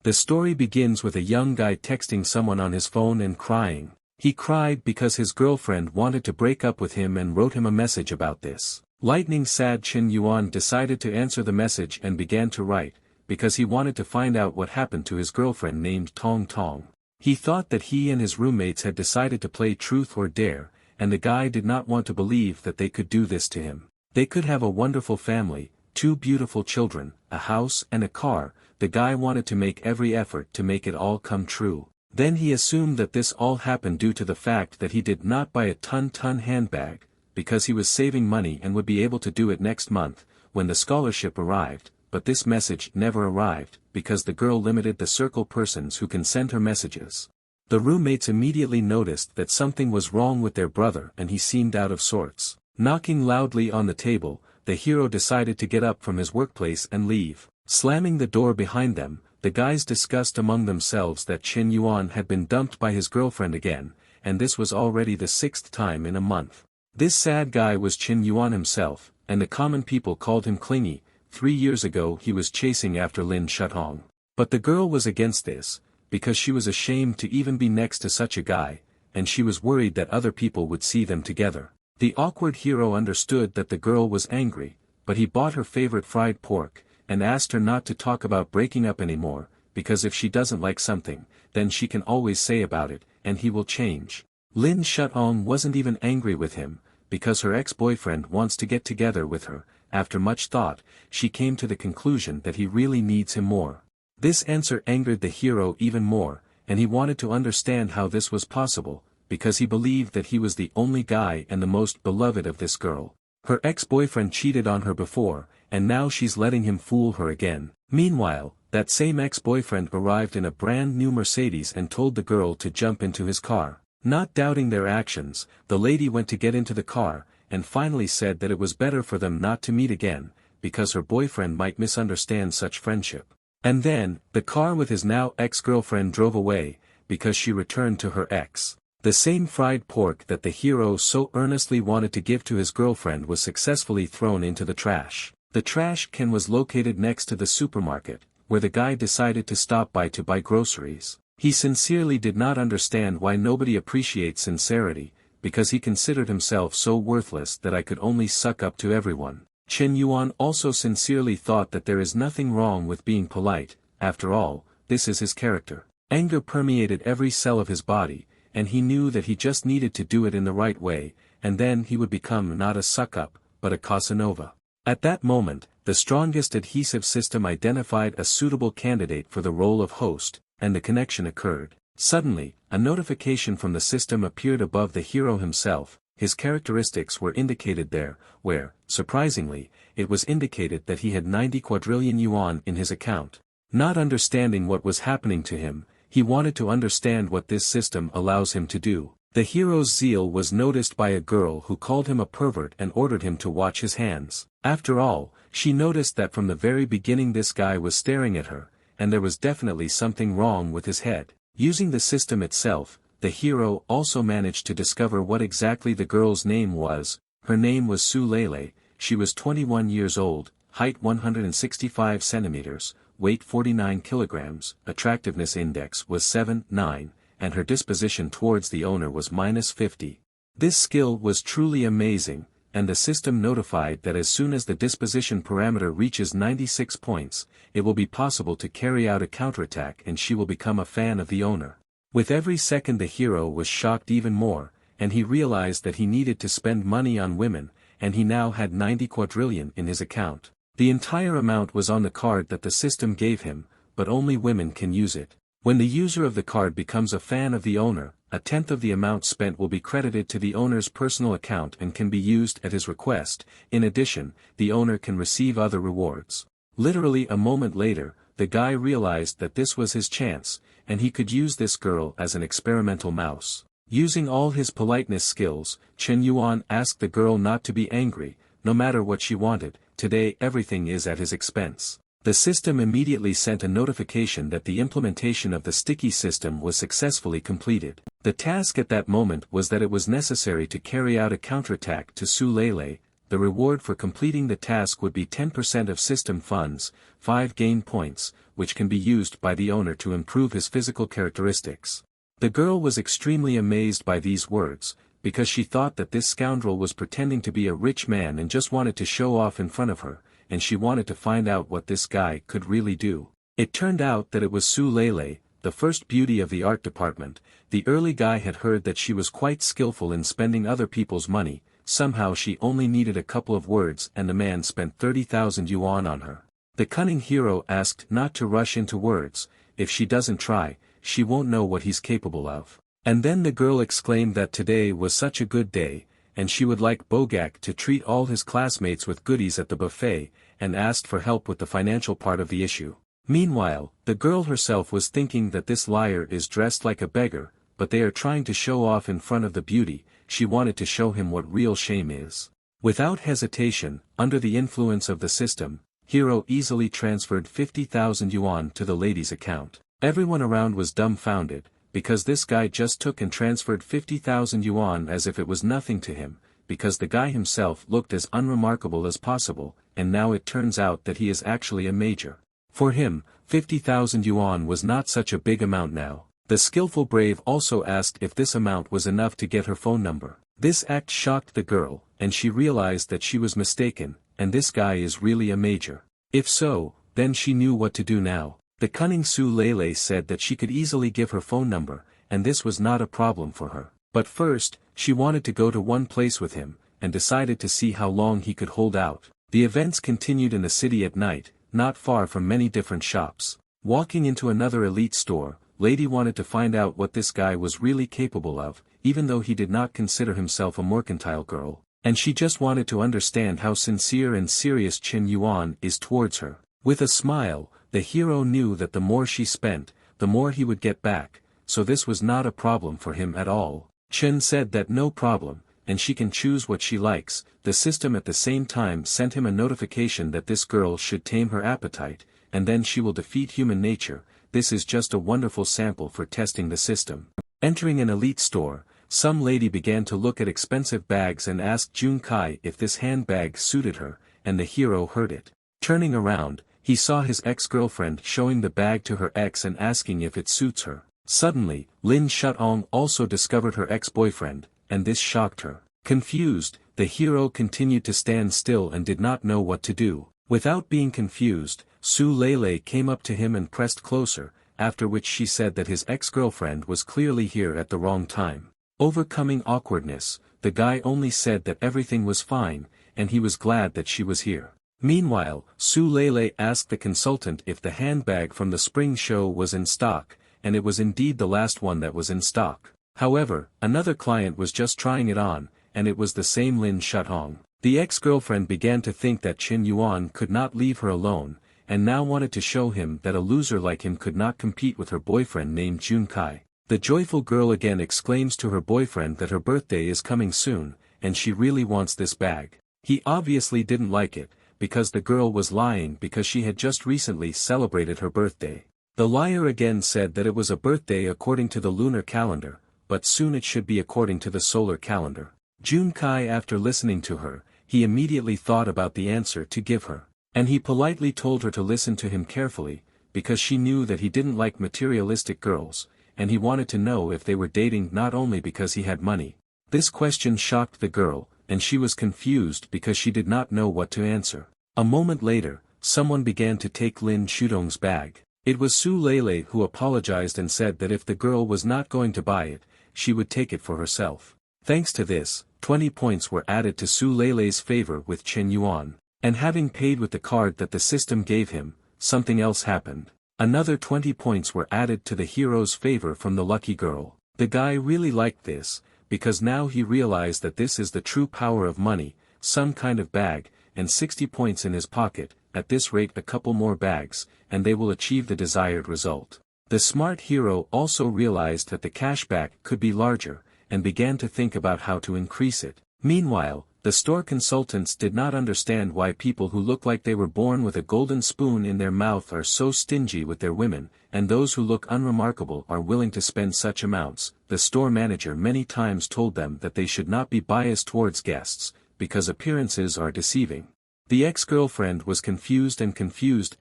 The story begins with a young guy texting someone on his phone and crying. He cried because his girlfriend wanted to break up with him and wrote him a message about this. Lightning sad Chen Yuan decided to answer the message and began to write, because he wanted to find out what happened to his girlfriend named Tong Tong. He thought that he and his roommates had decided to play truth or dare, and the guy did not want to believe that they could do this to him. They could have a wonderful family, 2 beautiful children, a house and a car. The guy wanted to make every effort to make it all come true. Then he assumed that this all happened due to the fact that he did not buy a ton handbag, because he was saving money and would be able to do it next month, when the scholarship arrived, but this message never arrived, because the girl limited the circle persons who can send her messages. The roommates immediately noticed that something was wrong with their brother and he seemed out of sorts. Knocking loudly on the table, the hero decided to get up from his workplace and leave. Slamming the door behind them, the guys discussed among themselves that Chen Yuan had been dumped by his girlfriend again, and this was already the 6th time in a month. This sad guy was Chen Yuan himself, and the common people called him Clingy. 3 years ago he was chasing after Lin Shutong. But the girl was against this, because she was ashamed to even be next to such a guy, and she was worried that other people would see them together. The awkward hero understood that the girl was angry, but he bought her favorite fried pork, and asked her not to talk about breaking up anymore, because if she doesn't like something, then she can always say about it, and he will change. Lin Shutong wasn't even angry with him, because her ex-boyfriend wants to get together with her. After much thought, she came to the conclusion that he really needs him more. This answer angered the hero even more, and he wanted to understand how this was possible, because he believed that he was the only guy and the most beloved of this girl. Her ex-boyfriend cheated on her before, and now she's letting him fool her again. Meanwhile, that same ex-boyfriend arrived in a brand new Mercedes and told the girl to jump into his car. Not doubting their actions, the lady went to get into the car, and finally said that it was better for them not to meet again, because her boyfriend might misunderstand such friendship. And then, the car with his now ex-girlfriend drove away, because she returned to her ex. The same fried pork that the hero so earnestly wanted to give to his girlfriend was successfully thrown into the trash. The trash can was located next to the supermarket, where the guy decided to stop by to buy groceries. He sincerely did not understand why nobody appreciates sincerity, because he considered himself so worthless that I could only suck up to everyone. Chen Yuan also sincerely thought that there is nothing wrong with being polite. After all, this is his character. Anger permeated every cell of his body, and he knew that he just needed to do it in the right way, and then he would become not a suck-up, but a Casanova. At that moment, the strongest adhesive system identified a suitable candidate for the role of host, and the connection occurred. Suddenly, a notification from the system appeared above the hero himself. His characteristics were indicated there, where, surprisingly, it was indicated that he had 90 quadrillion yuan in his account. Not understanding what was happening to him, he wanted to understand what this system allows him to do. The hero's zeal was noticed by a girl who called him a pervert and ordered him to watch his hands. After all, she noticed that from the very beginning this guy was staring at her, and there was definitely something wrong with his head. Using the system itself, the hero also managed to discover what exactly the girl's name was. Her name was Su Lele. She was 21 years old, height 165 centimeters, weight 49 kilograms, attractiveness index was 7/9, and her disposition towards the owner was -50. This skill was truly amazing, and the system notified that as soon as the disposition parameter reaches 96 points, it will be possible to carry out a counterattack and she will become a fan of the owner. With every second the hero was shocked even more, and he realized that he needed to spend money on women, and he now had 90 quadrillion in his account. The entire amount was on the card that the system gave him, but only women can use it. When the user of the card becomes a fan of the owner, 1/10 of the amount spent will be credited to the owner's personal account and can be used at his request. In addition, the owner can receive other rewards. Literally a moment later, the guy realized that this was his chance, and he could use this girl as an experimental mouse. Using all his politeness skills, Chen Yuan asked the girl not to be angry, no matter what she wanted. Today everything is at his expense. The system immediately sent a notification that the implementation of the sticky system was successfully completed. The task at that moment was that it was necessary to carry out a counterattack to Su Lele. The reward for completing the task would be 10% of system funds, 5 gain points, which can be used by the owner to improve his physical characteristics. The girl was extremely amazed by these words, because she thought that this scoundrel was pretending to be a rich man and just wanted to show off in front of her, and she wanted to find out what this guy could really do. It turned out that it was Su Lele, the first beauty of the art department. The early guy had heard that she was quite skillful in spending other people's money. Somehow she only needed a couple of words and the man spent 30,000 yuan on her. The cunning hero asked not to rush into words. If she doesn't try, she won't know what he's capable of. And then the girl exclaimed that today was such a good day, and she would like Bogak to treat all his classmates with goodies at the buffet, and asked for help with the financial part of the issue. Meanwhile, the girl herself was thinking that this liar is dressed like a beggar, but they are trying to show off in front of the beauty. She wanted to show him what real shame is. Without hesitation, under the influence of the system, Hero easily transferred 50,000 yuan to the lady's account. Everyone around was dumbfounded, because this guy just took and transferred 50,000 yuan as if it was nothing to him, because the guy himself looked as unremarkable as possible, and now it turns out that he is actually a major. For him, 50,000 yuan was not such a big amount now. The skillful brave also asked if this amount was enough to get her phone number. This act shocked the girl, and she realized that she was mistaken, and this guy is really a major. If so, then she knew what to do now. The cunning Su Lele said that she could easily give her phone number, and this was not a problem for her. But first, she wanted to go to one place with him, and decided to see how long he could hold out. The events continued in the city at night, not far from many different shops. Walking into another elite store, Lady wanted to find out what this guy was really capable of, even though he did not consider himself a mercantile girl, and she just wanted to understand how sincere and serious Chen Yuan is towards her. With a smile, the hero knew that the more she spent, the more he would get back, so this was not a problem for him at all. Chen said that no problem, and she can choose what she likes. The system at the same time sent him a notification that this girl should tame her appetite, and then she will defeat human nature. This is just a wonderful sample for testing the system. Entering an elite store, some lady began to look at expensive bags and asked Jun Kai if this handbag suited her, and the hero heard it. Turning around, he saw his ex-girlfriend showing the bag to her ex and asking if it suits her. Suddenly, Lin Shutong also discovered her ex-boyfriend, and this shocked her. Confused, the hero continued to stand still and did not know what to do. Without being confused, Su Lele came up to him and pressed closer, after which she said that his ex-girlfriend was clearly here at the wrong time. Overcoming awkwardness, the guy only said that everything was fine, and he was glad that she was here. Meanwhile, Su Lele asked the consultant if the handbag from the spring show was in stock, and it was indeed the last one that was in stock. However, another client was just trying it on, and it was the same Lin Shutong. The ex-girlfriend began to think that Chen Yuan could not leave her alone, and now wanted to show him that a loser like him could not compete with her boyfriend named Jun Kai. The joyful girl again exclaims to her boyfriend that her birthday is coming soon, and she really wants this bag. He obviously didn't like it, because the girl was lying because she had just recently celebrated her birthday. The liar again said that it was a birthday according to the lunar calendar, but soon it should be according to the solar calendar. Jun Kai, after listening to her, he immediately thought about the answer to give her. And he politely told her to listen to him carefully, because she knew that he didn't like materialistic girls, and he wanted to know if they were dating not only because he had money. This question shocked the girl, and she was confused because she did not know what to answer. A moment later, someone began to take Lin Shutong's bag. It was Su Lele who apologized and said that if the girl was not going to buy it, she would take it for herself. Thanks to this, 20 points were added to Su Lele's favor with Chen Yuan. And having paid with the card that the system gave him, something else happened. Another 20 points were added to the hero's favor from the lucky girl. The guy really liked this, because now he realized that this is the true power of money, some kind of bag, and 60 points in his pocket. At this rate a couple more bags, and they will achieve the desired result. The smart hero also realized that the cashback could be larger, and began to think about how to increase it. Meanwhile, the store consultants did not understand why people who look like they were born with a golden spoon in their mouth are so stingy with their women, and those who look unremarkable are willing to spend such amounts. The store manager many times told them that they should not be biased towards guests, because appearances are deceiving. The ex-girlfriend was confused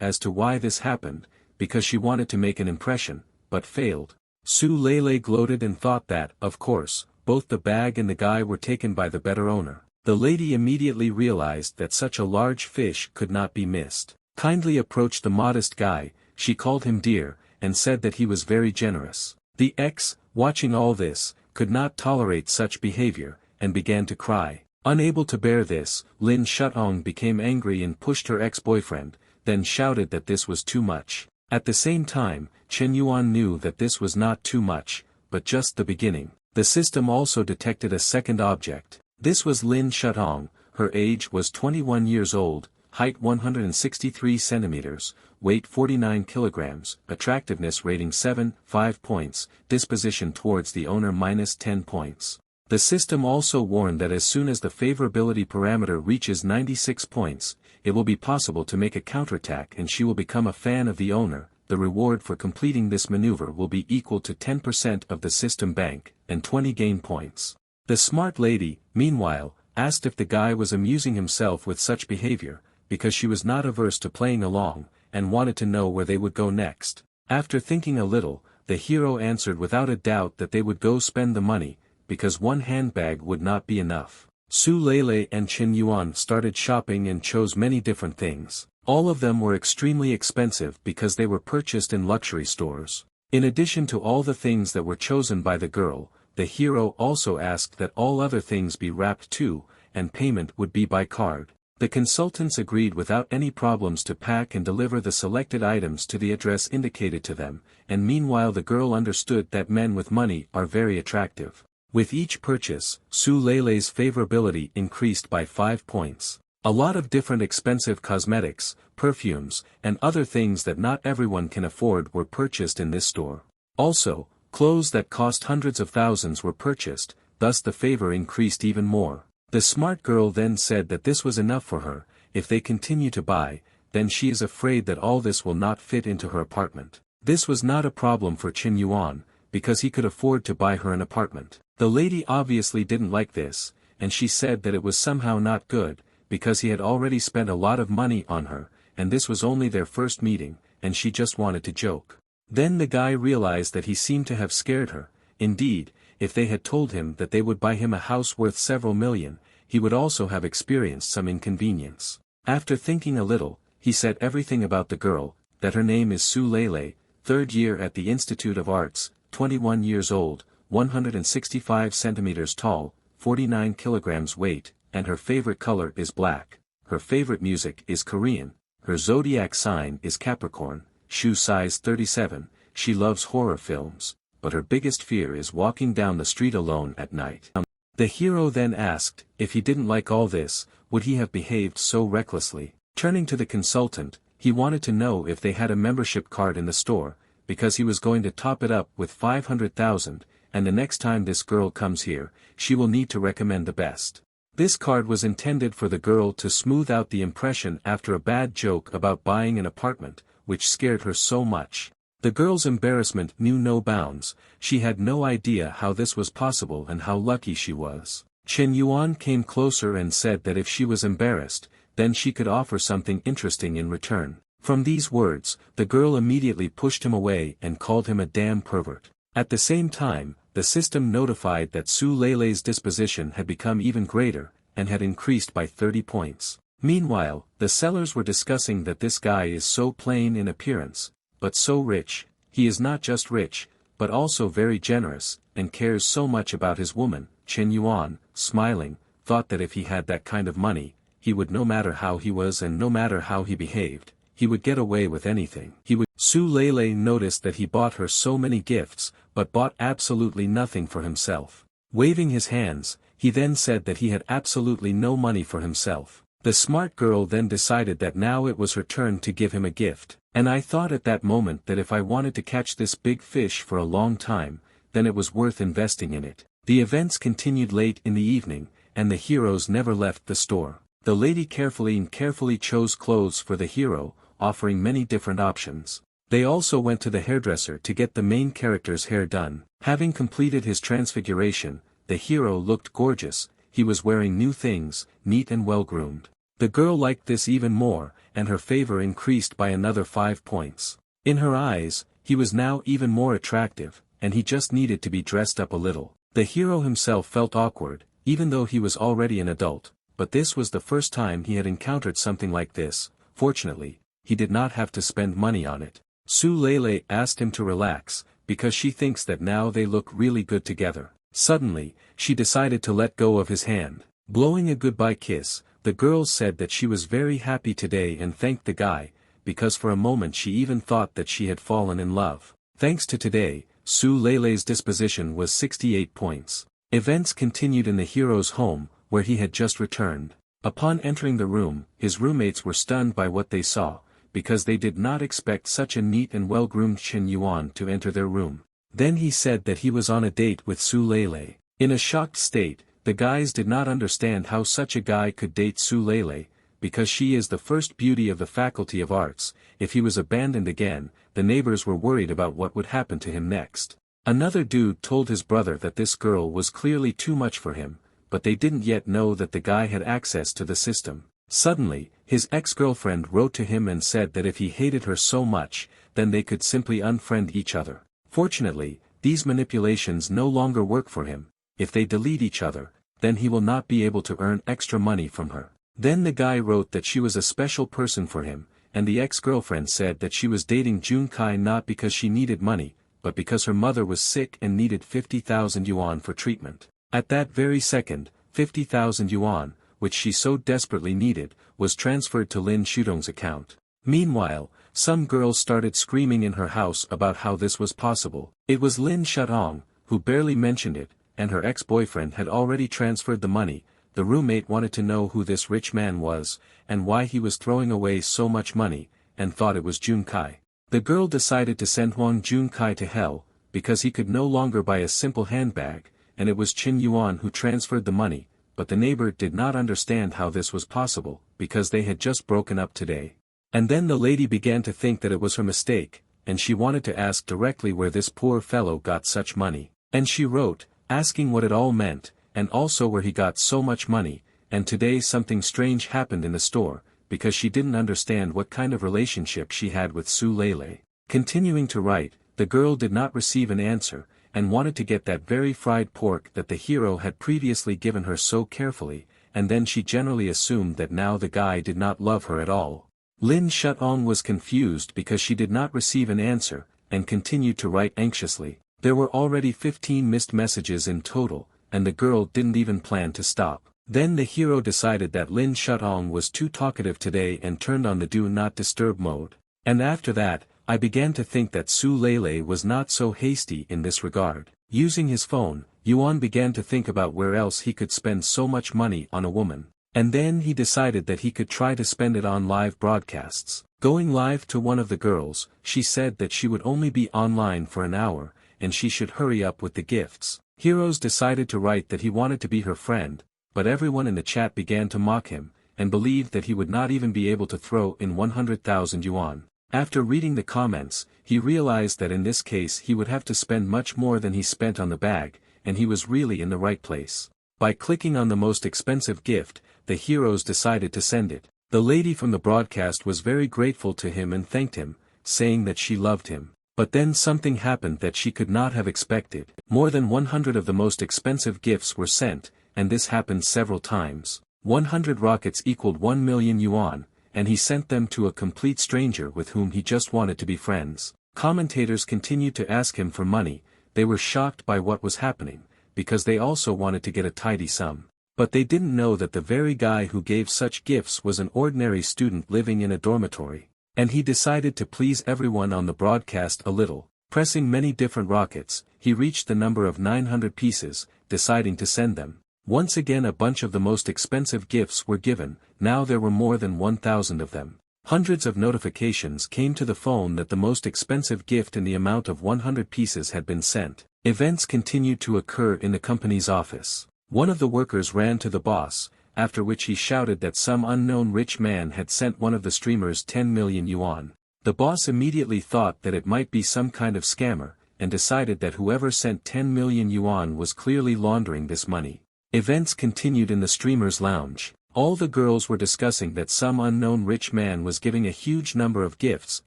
as to why this happened, because she wanted to make an impression, but failed. Su Lele gloated and thought that, of course, both the bag and the guy were taken by the better owner. The lady immediately realized that such a large fish could not be missed. Kindly approached the modest guy, she called him dear, and said that he was very generous. The ex, watching all this, could not tolerate such behavior, and began to cry. Unable to bear this, Lin Shutong became angry and pushed her ex-boyfriend, then shouted that this was too much. At the same time, Chen Yuan knew that this was not too much, but just the beginning. The system also detected a second object. This was Lin Shutong. Her age was 21 years old, height 163 centimeters, weight 49 kilograms, attractiveness rating 7.5 points, disposition towards the owner -10 points. The system also warned that as soon as the favorability parameter reaches 96 points, it will be possible to make a counterattack and she will become a fan of the owner. The reward for completing this maneuver will be equal to 10% of the system bank, and 20 gain points. The smart lady, meanwhile, asked if the guy was amusing himself with such behavior, because she was not averse to playing along, and wanted to know where they would go next. After thinking a little, the hero answered without a doubt that they would go spend the money, because one handbag would not be enough. Su Lele and Chen Yuan started shopping and chose many different things. All of them were extremely expensive because they were purchased in luxury stores. In addition to all the things that were chosen by the girl, the hero also asked that all other things be wrapped too, and payment would be by card. The consultants agreed without any problems to pack and deliver the selected items to the address indicated to them, and meanwhile the girl understood that men with money are very attractive. With each purchase, Su Lele's favorability increased by 5 points. A lot of different expensive cosmetics, perfumes, and other things that not everyone can afford were purchased in this store. Also, clothes that cost hundreds of thousands were purchased, thus the favor increased even more. The smart girl then said that this was enough for her. If they continue to buy, then she is afraid that all this will not fit into her apartment. This was not a problem for Chen Yuan, because he could afford to buy her an apartment. The lady obviously didn't like this, and she said that it was somehow not good, because he had already spent a lot of money on her, and this was only their first meeting, and she just wanted to joke. Then the guy realized that he seemed to have scared her. Indeed, if they had told him that they would buy him a house worth several million, he would also have experienced some inconvenience. After thinking a little, he said everything about the girl, that her name is Su Lele, 3rd year at the Institute of Arts, 21 years old, 165 centimeters tall, 49 kilograms weight, and her favorite color is black. Her favorite music is Korean. Her zodiac sign is Capricorn, shoe size 37, she loves horror films, but her biggest fear is walking down the street alone at night. The hero then asked, if he didn't like all this, would he have behaved so recklessly? Turning to the consultant, he wanted to know if they had a membership card in the store, because he was going to top it up with 500,000, and the next time this girl comes here, she will need to recommend the best. This card was intended for the girl to smooth out the impression after a bad joke about buying an apartment, which scared her so much. The girl's embarrassment knew no bounds. She had no idea how this was possible and how lucky she was. Chen Yuan came closer and said that if she was embarrassed, then she could offer something interesting in return. From these words, the girl immediately pushed him away and called him a damn pervert. At the same time, the system notified that Su Lele's disposition had become even greater, and had increased by 30 points. Meanwhile, the sellers were discussing that this guy is so plain in appearance, but so rich. He is not just rich, but also very generous, and cares so much about his woman. Chen Yuan, smiling, thought that if he had that kind of money, he would, no matter how he was and no matter how he behaved, he would get away with anything. Su Lele noticed that he bought her so many gifts, but bought absolutely nothing for himself. Waving his hands, he then said that he had absolutely no money for himself. The smart girl then decided that now it was her turn to give him a gift. And I thought at that moment that if I wanted to catch this big fish for a long time, then it was worth investing in it. The events continued late in the evening, and the heroes never left the store. The lady carefully chose clothes for the hero, offering many different options. They also went to the hairdresser to get the main character's hair done. Having completed his transfiguration, the hero looked gorgeous. He was wearing new things, neat and well-groomed. The girl liked this even more, and her favor increased by another 5 points. In her eyes, he was now even more attractive, and he just needed to be dressed up a little. The hero himself felt awkward, even though he was already an adult, but this was the first time he had encountered something like this. Fortunately, he did not have to spend money on it. Su Lele asked him to relax, because she thinks that now they look really good together. Suddenly, she decided to let go of his hand. Blowing a goodbye kiss, the girl said that she was very happy today and thanked the guy, because for a moment she even thought that she had fallen in love. Thanks to today, Su Lele's disposition was 68 points. Events continued in the hero's home, where he had just returned. Upon entering the room, his roommates were stunned by what they saw, because they did not expect such a neat and well-groomed Chen Yuan to enter their room. Then he said that he was on a date with Su Lele. In a shocked state, the guys did not understand how such a guy could date Su Lele, because she is the first beauty of the Faculty of Arts. If he was abandoned again, the neighbors were worried about what would happen to him next. Another dude told his brother that this girl was clearly too much for him, but they didn't yet know that the guy had access to the system. Suddenly, his ex-girlfriend wrote to him and said that if he hated her so much, then they could simply unfriend each other. Fortunately, these manipulations no longer work for him. If they delete each other, then he will not be able to earn extra money from her. Then the guy wrote that she was a special person for him, and the ex-girlfriend said that she was dating Junkai not because she needed money, but because her mother was sick and needed 50,000 yuan for treatment. At that very second, 50,000 yuan, which she so desperately needed, was transferred to Lin Shudong's account. Meanwhile, some girls started screaming in her house about how this was possible. It was Lin Shudong, who barely mentioned it, and her ex-boyfriend had already transferred the money. The roommate wanted to know who this rich man was, and why he was throwing away so much money, and thought it was Junkai. The girl decided to send Huang Junkai to hell, because he could no longer buy a simple handbag, and it was Chen Yuan who transferred the money, but the neighbor did not understand how this was possible, because they had just broken up today. And then the lady began to think that it was her mistake, and she wanted to ask directly where this poor fellow got such money. And she wrote, asking what it all meant, and also where he got so much money, and today something strange happened in the store, because she didn't understand what kind of relationship she had with Su Lele. Continuing to write, the girl did not receive an answer, and wanted to get that very fried pork that the hero had previously given her so carefully, and then she generally assumed that now the guy did not love her at all. Lin Shutong was confused because she did not receive an answer, and continued to write anxiously. There were already 15 missed messages in total, and the girl didn't even plan to stop. Then the hero decided that Lin Shutong was too talkative today and turned on the do not disturb mode. And after that, I began to think that Su Lele was not so hasty in this regard. Using his phone, Yuan began to think about where else he could spend so much money on a woman. And then he decided that he could try to spend it on live broadcasts. Going live to one of the girls, she said that she would only be online for an hour, and she should hurry up with the gifts. Heroes decided to write that he wanted to be her friend, but everyone in the chat began to mock him, and believed that he would not even be able to throw in 100,000 yuan. After reading the comments, he realized that in this case he would have to spend much more than he spent on the bag, and he was really in the right place. By clicking on the most expensive gift, the heroes decided to send it. The lady from the broadcast was very grateful to him and thanked him, saying that she loved him. But then something happened that she could not have expected. More than 100 of the most expensive gifts were sent, and this happened several times. 100 rockets equaled 1 million yuan, and he sent them to a complete stranger with whom he just wanted to be friends. Commentators continued to ask him for money. They were shocked by what was happening, because they also wanted to get a tidy sum. But they didn't know that the very guy who gave such gifts was an ordinary student living in a dormitory. And he decided to please everyone on the broadcast a little. Pressing many different rockets, he reached the number of 900 pieces, deciding to send them. Once again a bunch of the most expensive gifts were given. Now there were more than 1,000 of them. Hundreds of notifications came to the phone that the most expensive gift in the amount of 100 pieces had been sent. Events continued to occur in the company's office. One of the workers ran to the boss, after which he shouted that some unknown rich man had sent one of the streamers 10 million yuan. The boss immediately thought that it might be some kind of scammer, and decided that whoever sent 10 million yuan was clearly laundering this money. Events continued in the streamer's lounge. All the girls were discussing that some unknown rich man was giving a huge number of gifts,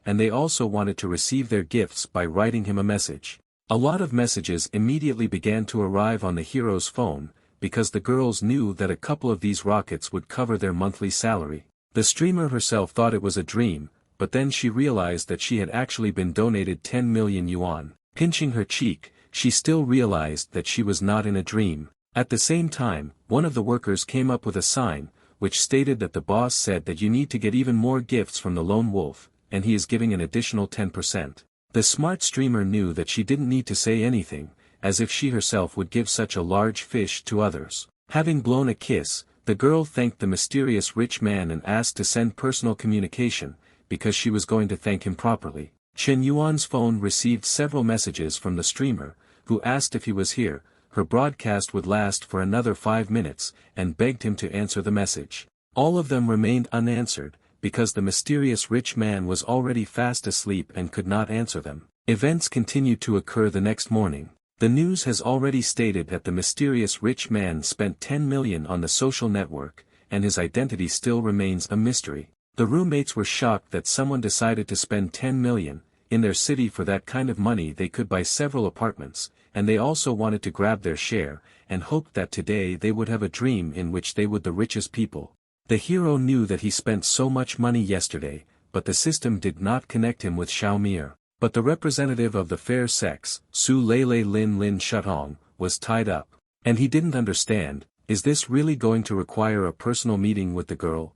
and they also wanted to receive their gifts by writing him a message. A lot of messages immediately began to arrive on the hero's phone, because the girls knew that a couple of these rockets would cover their monthly salary. The streamer herself thought it was a dream, but then she realized that she had actually been donated 10 million yuan. Pinching her cheek, she still realized that she was not in a dream. At the same time, one of the workers came up with a sign, which stated that the boss said that you need to get even more gifts from the lone wolf, and he is giving an additional 10%. The smart streamer knew that she didn't need to say anything, as if she herself would give such a large fish to others. Having blown a kiss, the girl thanked the mysterious rich man and asked to send personal communication, because she was going to thank him properly. Chen Yuan's phone received several messages from the streamer, who asked if he was here. Her broadcast would last for another 5 minutes, and begged him to answer the message. All of them remained unanswered, because the mysterious rich man was already fast asleep and could not answer them. Events continued to occur the next morning. The news has already stated that the mysterious rich man spent 10 million on the social network, and his identity still remains a mystery. The roommates were shocked that someone decided to spend 10 million, in their city. For that kind of money they could buy several apartments, and they also wanted to grab their share, and hoped that today they would have a dream in which they would the richest people. The hero knew that he spent so much money yesterday, but the system did not connect him with Xiaomir. But the representative of the fair sex, Su Lei Lin Lin Shutong, was tied up. And he didn't understand, is this really going to require a personal meeting with the girl?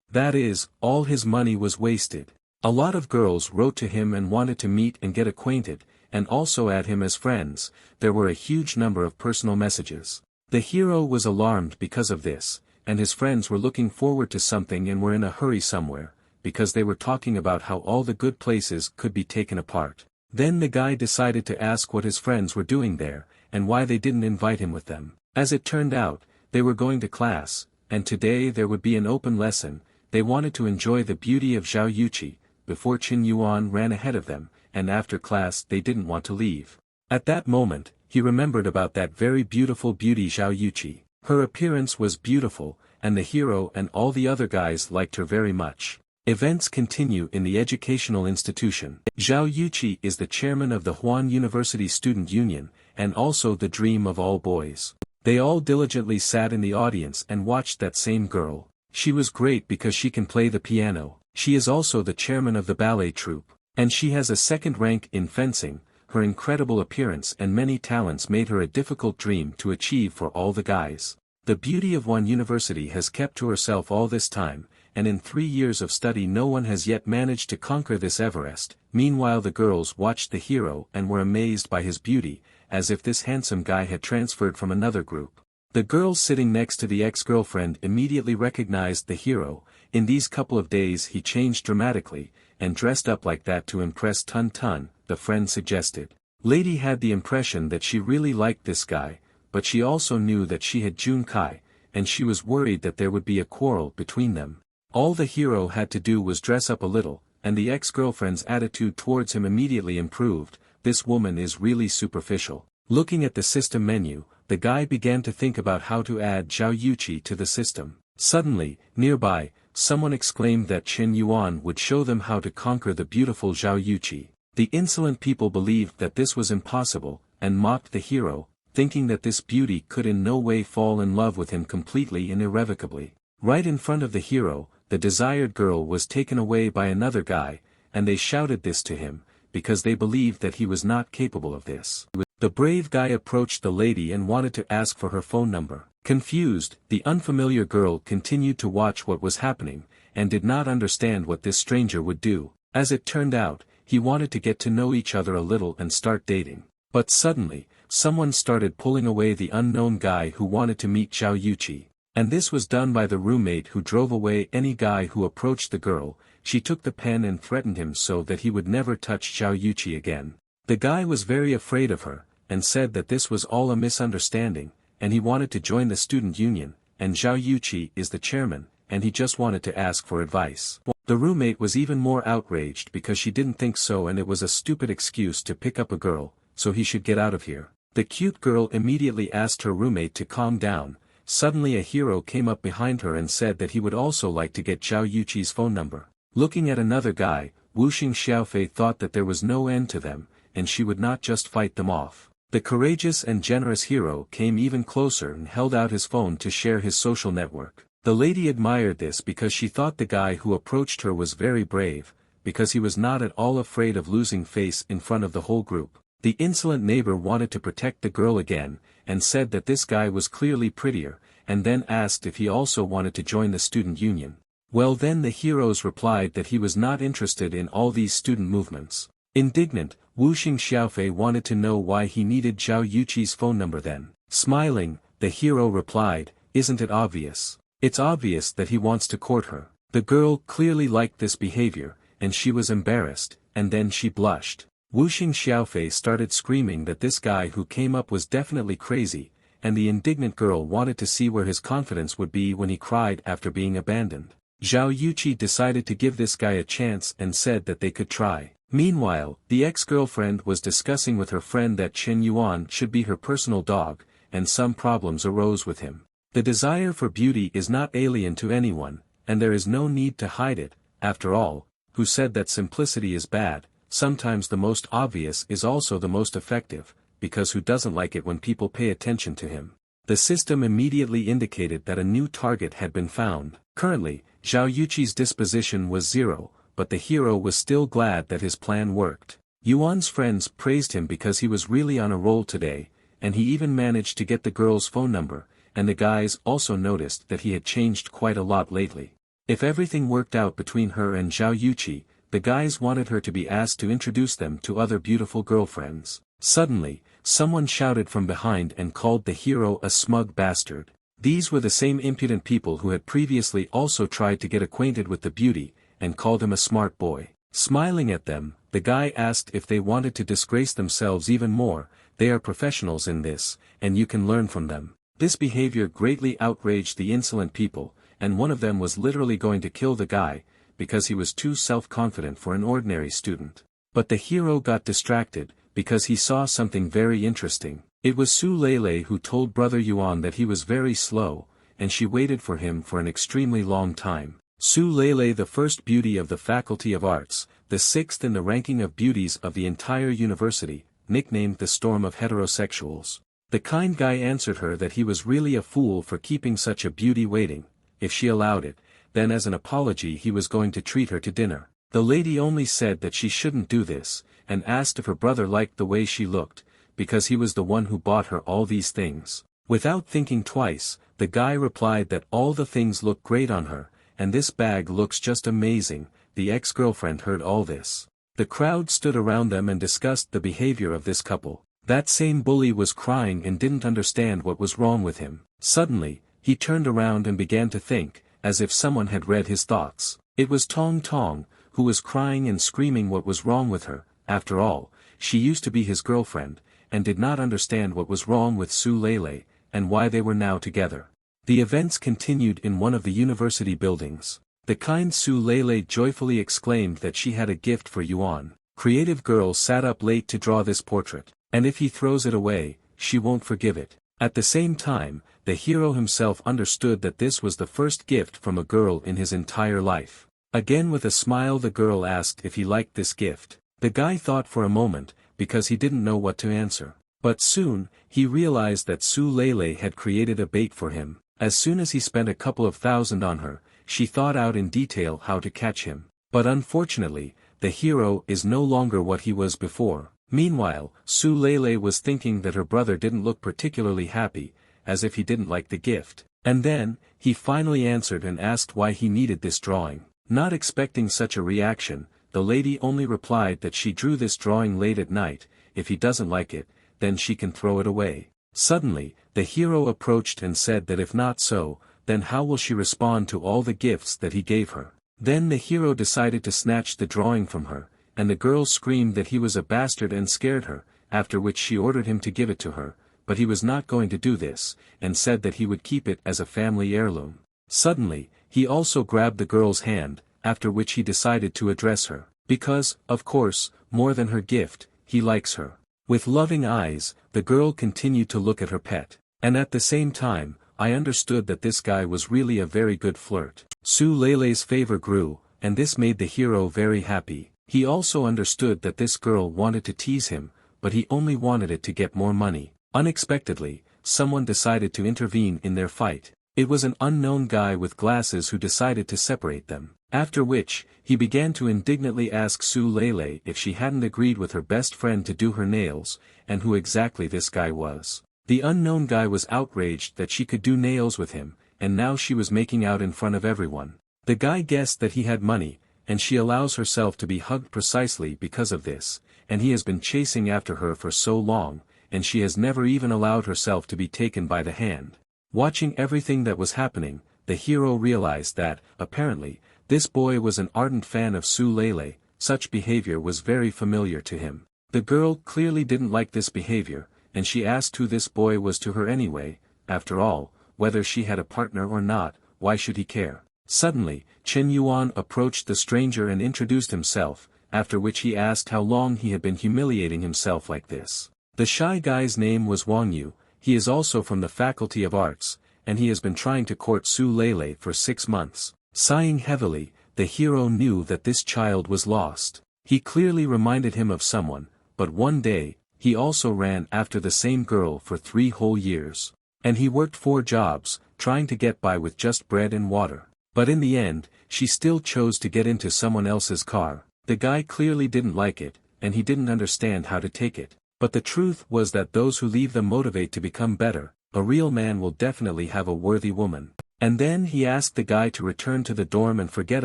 That is, all his money was wasted. A lot of girls wrote to him and wanted to meet and get acquainted, and also add him as friends. There were a huge number of personal messages. The hero was alarmed because of this, and his friends were looking forward to something and were in a hurry somewhere, because they were talking about how all the good places could be taken apart. Then the guy decided to ask what his friends were doing there, and why they didn't invite him with them. As it turned out, they were going to class, and today there would be an open lesson. They wanted to enjoy the beauty of Zhao Yuqi, before Chen Yuan ran ahead of them, and after class they didn't want to leave. At that moment, he remembered about that very beautiful beauty Zhao Yuqi. Her appearance was beautiful, and the hero and all the other guys liked her very much. Events continue in the educational institution. Zhao Yuqi is the chairman of the Huan University Student Union, and also the dream of all boys. They all diligently sat in the audience and watched that same girl. She was great because she can play the piano. She is also the chairman of the ballet troupe. And she has a second rank in fencing. Her incredible appearance and many talents made her a difficult dream to achieve for all the guys. The beauty of Huan University has kept to herself all this time, and in 3 years of study no one has yet managed to conquer this Everest. Meanwhile the girls watched the hero and were amazed by his beauty, as if this handsome guy had transferred from another group. The girl sitting next to the ex-girlfriend immediately recognized the hero. In these couple of days he changed dramatically, and dressed up like that to impress Tun Tun, the friend suggested. Lady had the impression that she really liked this guy, but she also knew that she had Jun Kai, and she was worried that there would be a quarrel between them. All the hero had to do was dress up a little, and the ex-girlfriend's attitude towards him immediately improved. This woman is really superficial. Looking at the system menu, the guy began to think about how to add Zhao Yuqi to the system. Suddenly, nearby, someone exclaimed that Chen Yuan would show them how to conquer the beautiful Zhao Yuqi. The insolent people believed that this was impossible, and mocked the hero, thinking that this beauty could in no way fall in love with him completely and irrevocably. Right in front of the hero, the desired girl was taken away by another guy, and they shouted this to him, because they believed that he was not capable of this. The brave guy approached the lady and wanted to ask for her phone number. Confused, the unfamiliar girl continued to watch what was happening, and did not understand what this stranger would do. As it turned out, he wanted to get to know each other a little and start dating. But suddenly, someone started pulling away the unknown guy who wanted to meet Zhao Yuqi. And this was done by the roommate who drove away any guy who approached the girl. She took the pen and threatened him so that he would never touch Zhao Yuqi again. The guy was very afraid of her, and said that this was all a misunderstanding, and he wanted to join the student union, and Zhao Yuqi is the chairman, and he just wanted to ask for advice. The roommate was even more outraged because she didn't think so, and it was a stupid excuse to pick up a girl, so he should get out of here. The cute girl immediately asked her roommate to calm down. Suddenly a hero came up behind her and said that he would also like to get Zhao Yuqi's phone number. Looking at another guy, Wuxing Xiaofei thought that there was no end to them, and she would not just fight them off. The courageous and generous hero came even closer and held out his phone to share his social network. The lady admired this because she thought the guy who approached her was very brave, because he was not at all afraid of losing face in front of the whole group. The insolent neighbor wanted to protect the girl again, and said that this guy was clearly prettier, and then asked if he also wanted to join the student union. Well, then the heroes replied that he was not interested in all these student movements. Indignant, Wuxing Xiaofei wanted to know why he needed Zhao Yuqi's phone number then. Smiling, the hero replied, "Isn't it obvious? It's obvious that he wants to court her." The girl clearly liked this behavior, and she was embarrassed, and then she blushed. Wuxing Xiaofei started screaming that this guy who came up was definitely crazy, and the indignant girl wanted to see where his confidence would be when he cried after being abandoned. Zhao Yuqi decided to give this guy a chance and said that they could try. Meanwhile, the ex-girlfriend was discussing with her friend that Chen Yuan should be her personal dog, and some problems arose with him. The desire for beauty is not alien to anyone, and there is no need to hide it. After all, who said that simplicity is bad? Sometimes the most obvious is also the most effective, because who doesn't like it when people pay attention to him? The system immediately indicated that a new target had been found. Currently, Zhao Yuqi's disposition was 0, but the hero was still glad that his plan worked. Yuan's friends praised him because he was really on a roll today, and he even managed to get the girl's phone number, and the guys also noticed that he had changed quite a lot lately. If everything worked out between her and Zhao Yuqi, the guys wanted her to be asked to introduce them to other beautiful girlfriends. Suddenly, someone shouted from behind and called the hero a smug bastard. These were the same impudent people who had previously also tried to get acquainted with the beauty, and called him a smart boy. Smiling at them, the guy asked if they wanted to disgrace themselves even more. They are professionals in this, and you can learn from them. This behavior greatly outraged the insolent people, and one of them was literally going to kill the guy, because he was too self-confident for an ordinary student. But the hero got distracted, because he saw something very interesting. It was Su Lei who told Brother Yuan that he was very slow, and she waited for him for an extremely long time. Su Lei, the first beauty of the Faculty of Arts, the sixth in the ranking of beauties of the entire university, nicknamed the Storm of Heterosexuals. The kind guy answered her that he was really a fool for keeping such a beauty waiting. If she allowed it, then as an apology he was going to treat her to dinner. The lady only said that she shouldn't do this, and asked if her brother liked the way she looked, because he was the one who bought her all these things. Without thinking twice, the guy replied that all the things look great on her, and this bag looks just amazing. The ex-girlfriend heard all this. The crowd stood around them and discussed the behavior of this couple. That same bully was crying and didn't understand what was wrong with him. Suddenly, he turned around and began to think, as if someone had read his thoughts. It was Tong Tong, who was crying and screaming what was wrong with her. After all, she used to be his girlfriend, and did not understand what was wrong with Su Lei, and why they were now together. The events continued in one of the university buildings. The kind Su Lei joyfully exclaimed that she had a gift for Yuan. Creative girl sat up late to draw this portrait, and if he throws it away, she won't forgive it. At the same time, the hero himself understood that this was the first gift from a girl in his entire life. Again with a smile the girl asked if he liked this gift. The guy thought for a moment, because he didn't know what to answer. But soon, he realized that Su Lei had created a bait for him. As soon as he spent a couple of thousand on her, she thought out in detail how to catch him. But unfortunately, the hero is no longer what he was before. Meanwhile, Su Lei was thinking that her brother didn't look particularly happy, as if he didn't like the gift. And then, he finally answered and asked why he needed this drawing. Not expecting such a reaction, the lady only replied that she drew this drawing late at night. If he doesn't like it, then she can throw it away. Suddenly, the hero approached and said that if not so, then how will she respond to all the gifts that he gave her? Then the hero decided to snatch the drawing from her, and the girl screamed that he was a bastard and scared her, after which she ordered him to give it to her, but he was not going to do this, and said that he would keep it as a family heirloom. Suddenly, he also grabbed the girl's hand, after which he decided to address her, because, of course, more than her gift, he likes her. With loving eyes, the girl continued to look at her pet, and at the same time, I understood that this guy was really a very good flirt. Su Lei's favor grew, and this made the hero very happy. He also understood that this girl wanted to tease him, but he only wanted it to get more money. Unexpectedly, someone decided to intervene in their fight. It was an unknown guy with glasses who decided to separate them. After which, he began to indignantly ask Su Lele if she hadn't agreed with her best friend to do her nails, and who exactly this guy was. The unknown guy was outraged that she could do nails with him, and now she was making out in front of everyone. The guy guessed that he had money, and she allows herself to be hugged precisely because of this, and he has been chasing after her for so long, and she has never even allowed herself to be taken by the hand. Watching everything that was happening, the hero realized that, apparently, this boy was an ardent fan of Su Lele. Such behavior was very familiar to him. The girl clearly didn't like this behavior, and she asked who this boy was to her anyway. After all, whether she had a partner or not, why should he care? Suddenly, Chen Yuan approached the stranger and introduced himself, after which he asked how long he had been humiliating himself like this. The shy guy's name was Wang Yu. He is also from the Faculty of Arts, and he has been trying to court Su Lele for 6 months. Sighing heavily, the hero knew that this child was lost. He clearly reminded him of someone, but one day, he also ran after the same girl for 3 whole years. And he worked 4 jobs, trying to get by with just bread and water. But in the end, she still chose to get into someone else's car. The guy clearly didn't like it, and he didn't understand how to take it. But the truth was that those who leave them motivate to become better. A real man will definitely have a worthy woman. And then he asked the guy to return to the dorm and forget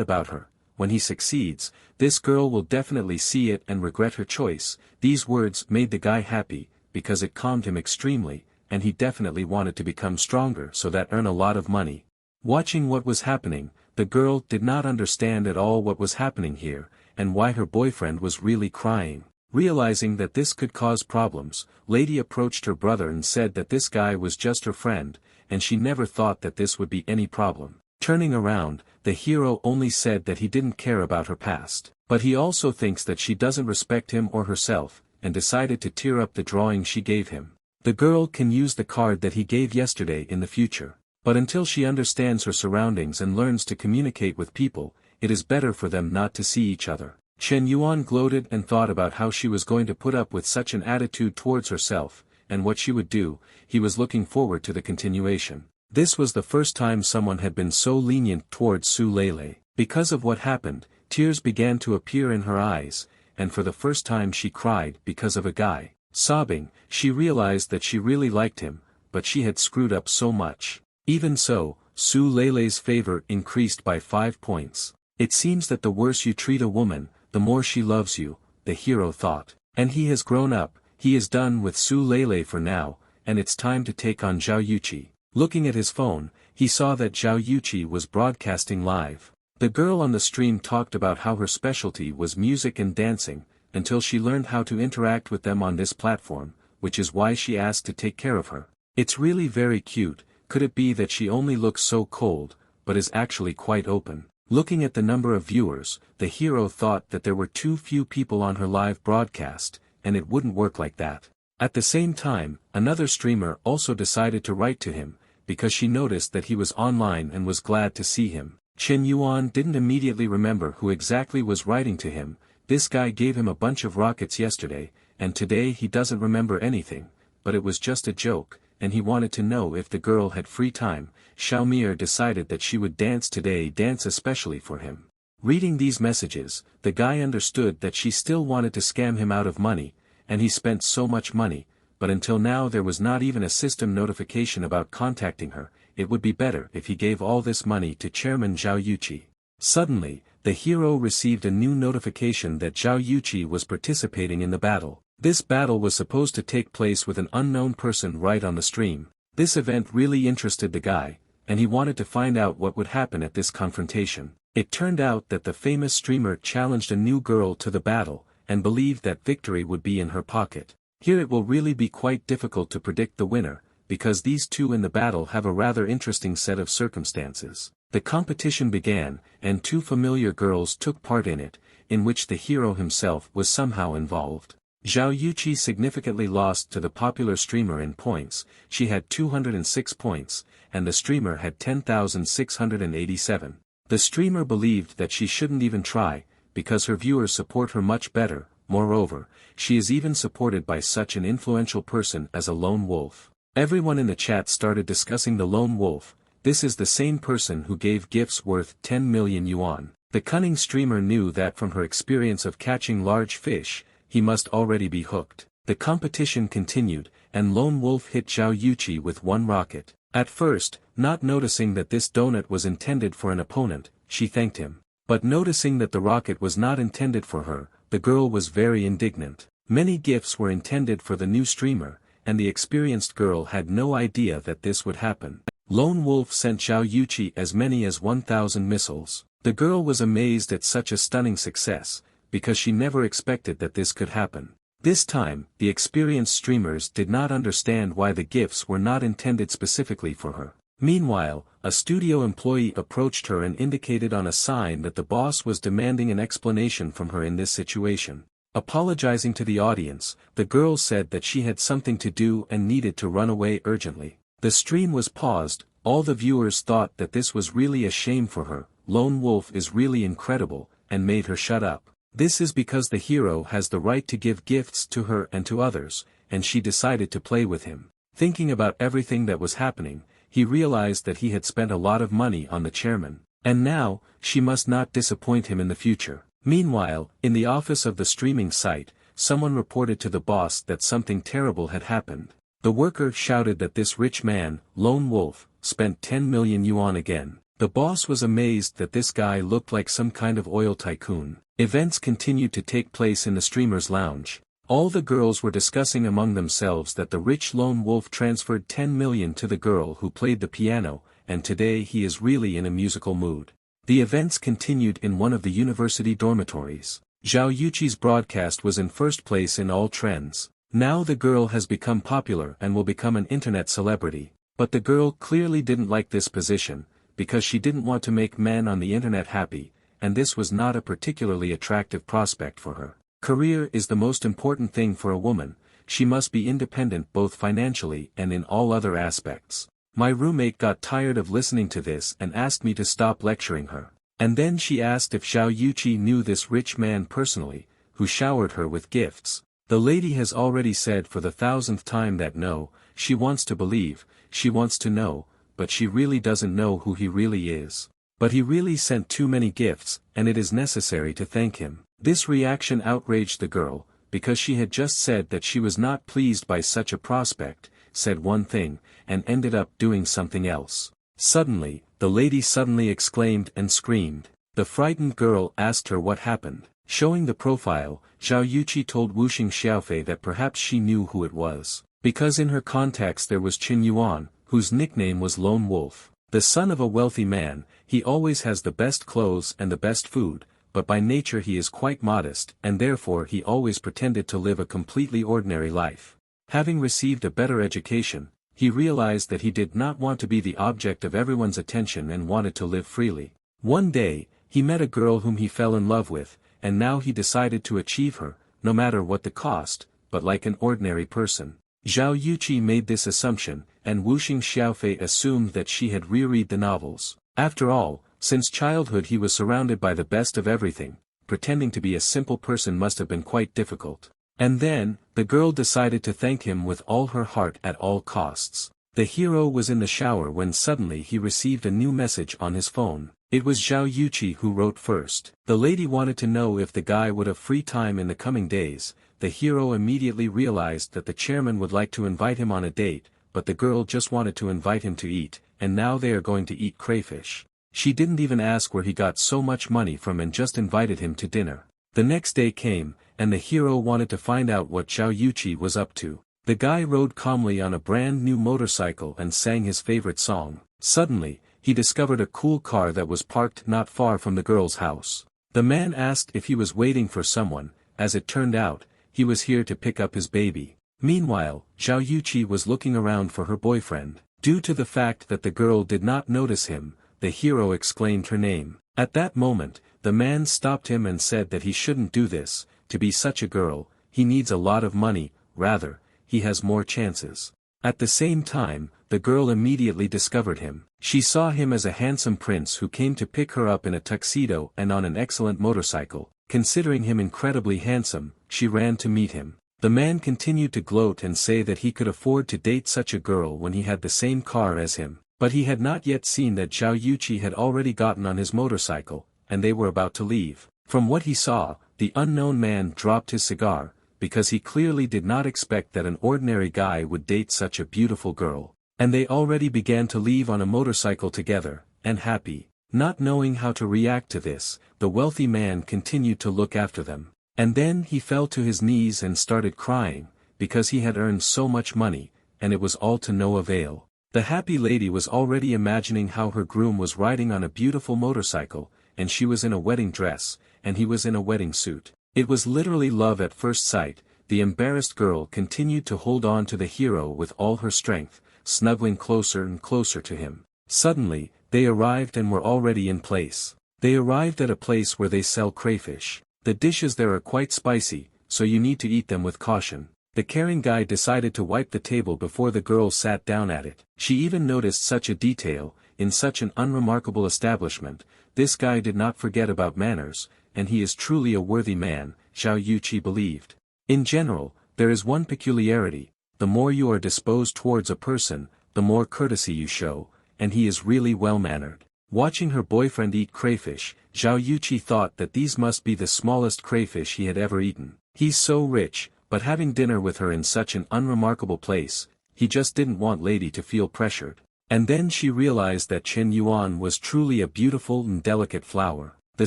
about her. When he succeeds, this girl will definitely see it and regret her choice. These words made the guy happy, because it calmed him extremely, and he definitely wanted to become stronger so that earn a lot of money. Watching what was happening, the girl did not understand at all what was happening here, and why her boyfriend was really crying. Realizing that this could cause problems, Lady approached her brother and said that this guy was just her friend, and she never thought that this would be any problem. Turning around, the hero only said that he didn't care about her past, but he also thinks that she doesn't respect him or herself, and decided to tear up the drawing she gave him. The girl can use the card that he gave yesterday in the future, but until she understands her surroundings and learns to communicate with people, it is better for them not to see each other. Chen Yuan gloated and thought about how she was going to put up with such an attitude towards herself, and what she would do. He was looking forward to the continuation. This was the first time someone had been so lenient towards Su Lele. Because of what happened, tears began to appear in her eyes, and for the first time she cried because of a guy. Sobbing, she realized that she really liked him, but she had screwed up so much. Even so, Su Lele's favor increased by 5 points. It seems that the worse you treat a woman, the more she loves you, the hero thought. And he has grown up, he is done with Su Lele for now, and it's time to take on Zhao Yuqi. Looking at his phone, he saw that Zhao Yuqi was broadcasting live. The girl on the stream talked about how her specialty was music and dancing, until she learned how to interact with them on this platform, which is why she asked to take care of her. It's really very cute. Could it be that she only looks so cold, but is actually quite open? Looking at the number of viewers, the hero thought that there were too few people on her live broadcast, and it wouldn't work like that. At the same time, another streamer also decided to write to him, because she noticed that he was online and was glad to see him. Chen Yuan didn't immediately remember who exactly was writing to him. This guy gave him a bunch of rockets yesterday, and today he doesn't remember anything, but it was just a joke, and he wanted to know if the girl had free time. Xiaomir decided that she would dance today, dance especially for him. Reading these messages, the guy understood that she still wanted to scam him out of money, and he spent so much money, but until now there was not even a system notification about contacting her. It would be better if he gave all this money to Chairman Zhao Yuqi. Suddenly, the hero received a new notification that Zhao Yuqi was participating in the battle. This battle was supposed to take place with an unknown person right on the stream. This event really interested the guy, and he wanted to find out what would happen at this confrontation. It turned out that the famous streamer challenged a new girl to the battle, and believed that victory would be in her pocket. Here it will really be quite difficult to predict the winner, because these two in the battle have a rather interesting set of circumstances. The competition began, and 2 familiar girls took part in it, in which the hero himself was somehow involved. Zhao Yuqi significantly lost to the popular streamer in points. She had 206 points, and the streamer had 10,687. The streamer believed that she shouldn't even try, because her viewers support her much better. Moreover, she is even supported by such an influential person as a lone wolf. Everyone in the chat started discussing the lone wolf. This is the same person who gave gifts worth 10 million yuan. The cunning streamer knew that from her experience of catching large fish, he must already be hooked. The competition continued, and Lone Wolf hit Zhao Yuqi with one rocket. At first, not noticing that this donut was intended for an opponent, she thanked him. But noticing that the rocket was not intended for her, the girl was very indignant. Many gifts were intended for the new streamer, and the experienced girl had no idea that this would happen. Lone Wolf sent Zhao Yuqi as many as 1,000 missiles. The girl was amazed at such a stunning success, because she never expected that this could happen. This time, the experienced streamers did not understand why the gifts were not intended specifically for her. Meanwhile, a studio employee approached her and indicated on a sign that the boss was demanding an explanation from her in this situation. Apologizing to the audience, the girl said that she had something to do and needed to run away urgently. The stream was paused. All the viewers thought that this was really a shame for her. Lone Wolf is really incredible, and made her shut up. This is because the hero has the right to give gifts to her and to others, and she decided to play with him. Thinking about everything that was happening, he realized that he had spent a lot of money on the chairman. And now, she must not disappoint him in the future. Meanwhile, in the office of the streaming site, someone reported to the boss that something terrible had happened. The worker shouted that this rich man, Lone Wolf, spent 10 million yuan again. The boss was amazed that this guy looked like some kind of oil tycoon. Events continued to take place in the streamer's lounge. All the girls were discussing among themselves that the rich Lone Wolf transferred 10 million to the girl who played the piano, and today he is really in a musical mood. The events continued in one of the university dormitories. Zhao Yuqi's broadcast was in first place in all trends. Now the girl has become popular and will become an internet celebrity. But the girl clearly didn't like this position, because she didn't want to make men on the internet happy, and this was not a particularly attractive prospect for her. Career is the most important thing for a woman. She must be independent both financially and in all other aspects. My roommate got tired of listening to this and asked me to stop lecturing her. And then she asked if Zhao Yuqi knew this rich man personally, who showered her with gifts. The lady has already said for the 1000th time that no, she wants to believe, she wants to know, but she really doesn't know who he really is. But he really sent too many gifts, and it is necessary to thank him. This reaction outraged the girl, because she had just said that she was not pleased by such a prospect, said one thing, and ended up doing something else. Suddenly, the lady suddenly exclaimed and screamed. The frightened girl asked her what happened. Showing the profile, Zhao Yuqi told Wuxing Xiaofei that perhaps she knew who it was. Because in her contacts there was Qin Yuan, whose nickname was Lone Wolf. The son of a wealthy man, he always has the best clothes and the best food, but by nature he is quite modest, and therefore he always pretended to live a completely ordinary life. Having received a better education, he realized that he did not want to be the object of everyone's attention and wanted to live freely. One day, he met a girl whom he fell in love with, and now he decided to achieve her, no matter what the cost, but like an ordinary person. Zhao Yuqi made this assumption, and Wuxing Xiaofei assumed that she had reread the novels. After all, since childhood he was surrounded by the best of everything, pretending to be a simple person must have been quite difficult. And then, the girl decided to thank him with all her heart at all costs. The hero was in the shower when suddenly he received a new message on his phone. It was Zhao Yuqi who wrote first. The lady wanted to know if the guy would have free time in the coming days. The hero immediately realized that the chairman would like to invite him on a date, but the girl just wanted to invite him to eat, and now they are going to eat crayfish. She didn't even ask where he got so much money from and just invited him to dinner. The next day came, and the hero wanted to find out what Zhao Yuqi was up to. The guy rode calmly on a brand new motorcycle and sang his favorite song. Suddenly, he discovered a cool car that was parked not far from the girl's house. The man asked if he was waiting for someone. As it turned out, he was here to pick up his baby. Meanwhile, Zhao Yuqi was looking around for her boyfriend. Due to the fact that the girl did not notice him, the hero exclaimed her name. At that moment, the man stopped him and said that he shouldn't do this. To be such a girl, he needs a lot of money, rather, he has more chances. At the same time, the girl immediately discovered him. She saw him as a handsome prince who came to pick her up in a tuxedo and on an excellent motorcycle. considering him incredibly handsome, she ran to meet him. The man continued to gloat and say that he could afford to date such a girl when he had the same car as him, but he had not yet seen that Zhao Yuqi had already gotten on his motorcycle, and they were about to leave. From what he saw, the unknown man dropped his cigar, because he clearly did not expect that an ordinary guy would date such a beautiful girl. And they already began to leave on a motorcycle together, and happy. Not knowing how to react to this, the wealthy man continued to look after them. And then he fell to his knees and started crying, because he had earned so much money, and it was all to no avail. The happy lady was already imagining how her groom was riding on a beautiful motorcycle, and she was in a wedding dress, and he was in a wedding suit. It was literally love at first sight. The embarrassed girl continued to hold on to the hero with all her strength, snuggling closer and closer to him. Suddenly, they arrived and were already in place. They arrived at a place where they sell crayfish. The dishes there are quite spicy, so you need to eat them with caution. The caring guy decided to wipe the table before the girl sat down at it. She even noticed such a detail. In such an unremarkable establishment, this guy did not forget about manners, and he is truly a worthy man, Zhao Yuqi believed. In general, there is one peculiarity: the more you are disposed towards a person, the more courtesy you show, and he is really well-mannered. Watching her boyfriend eat crayfish, Zhao Yuqi thought that these must be the smallest crayfish he had ever eaten. He's so rich, but having dinner with her in such an unremarkable place, he just didn't want lady to feel pressured. And then she realized that Chen Yuan was truly a beautiful and delicate flower. The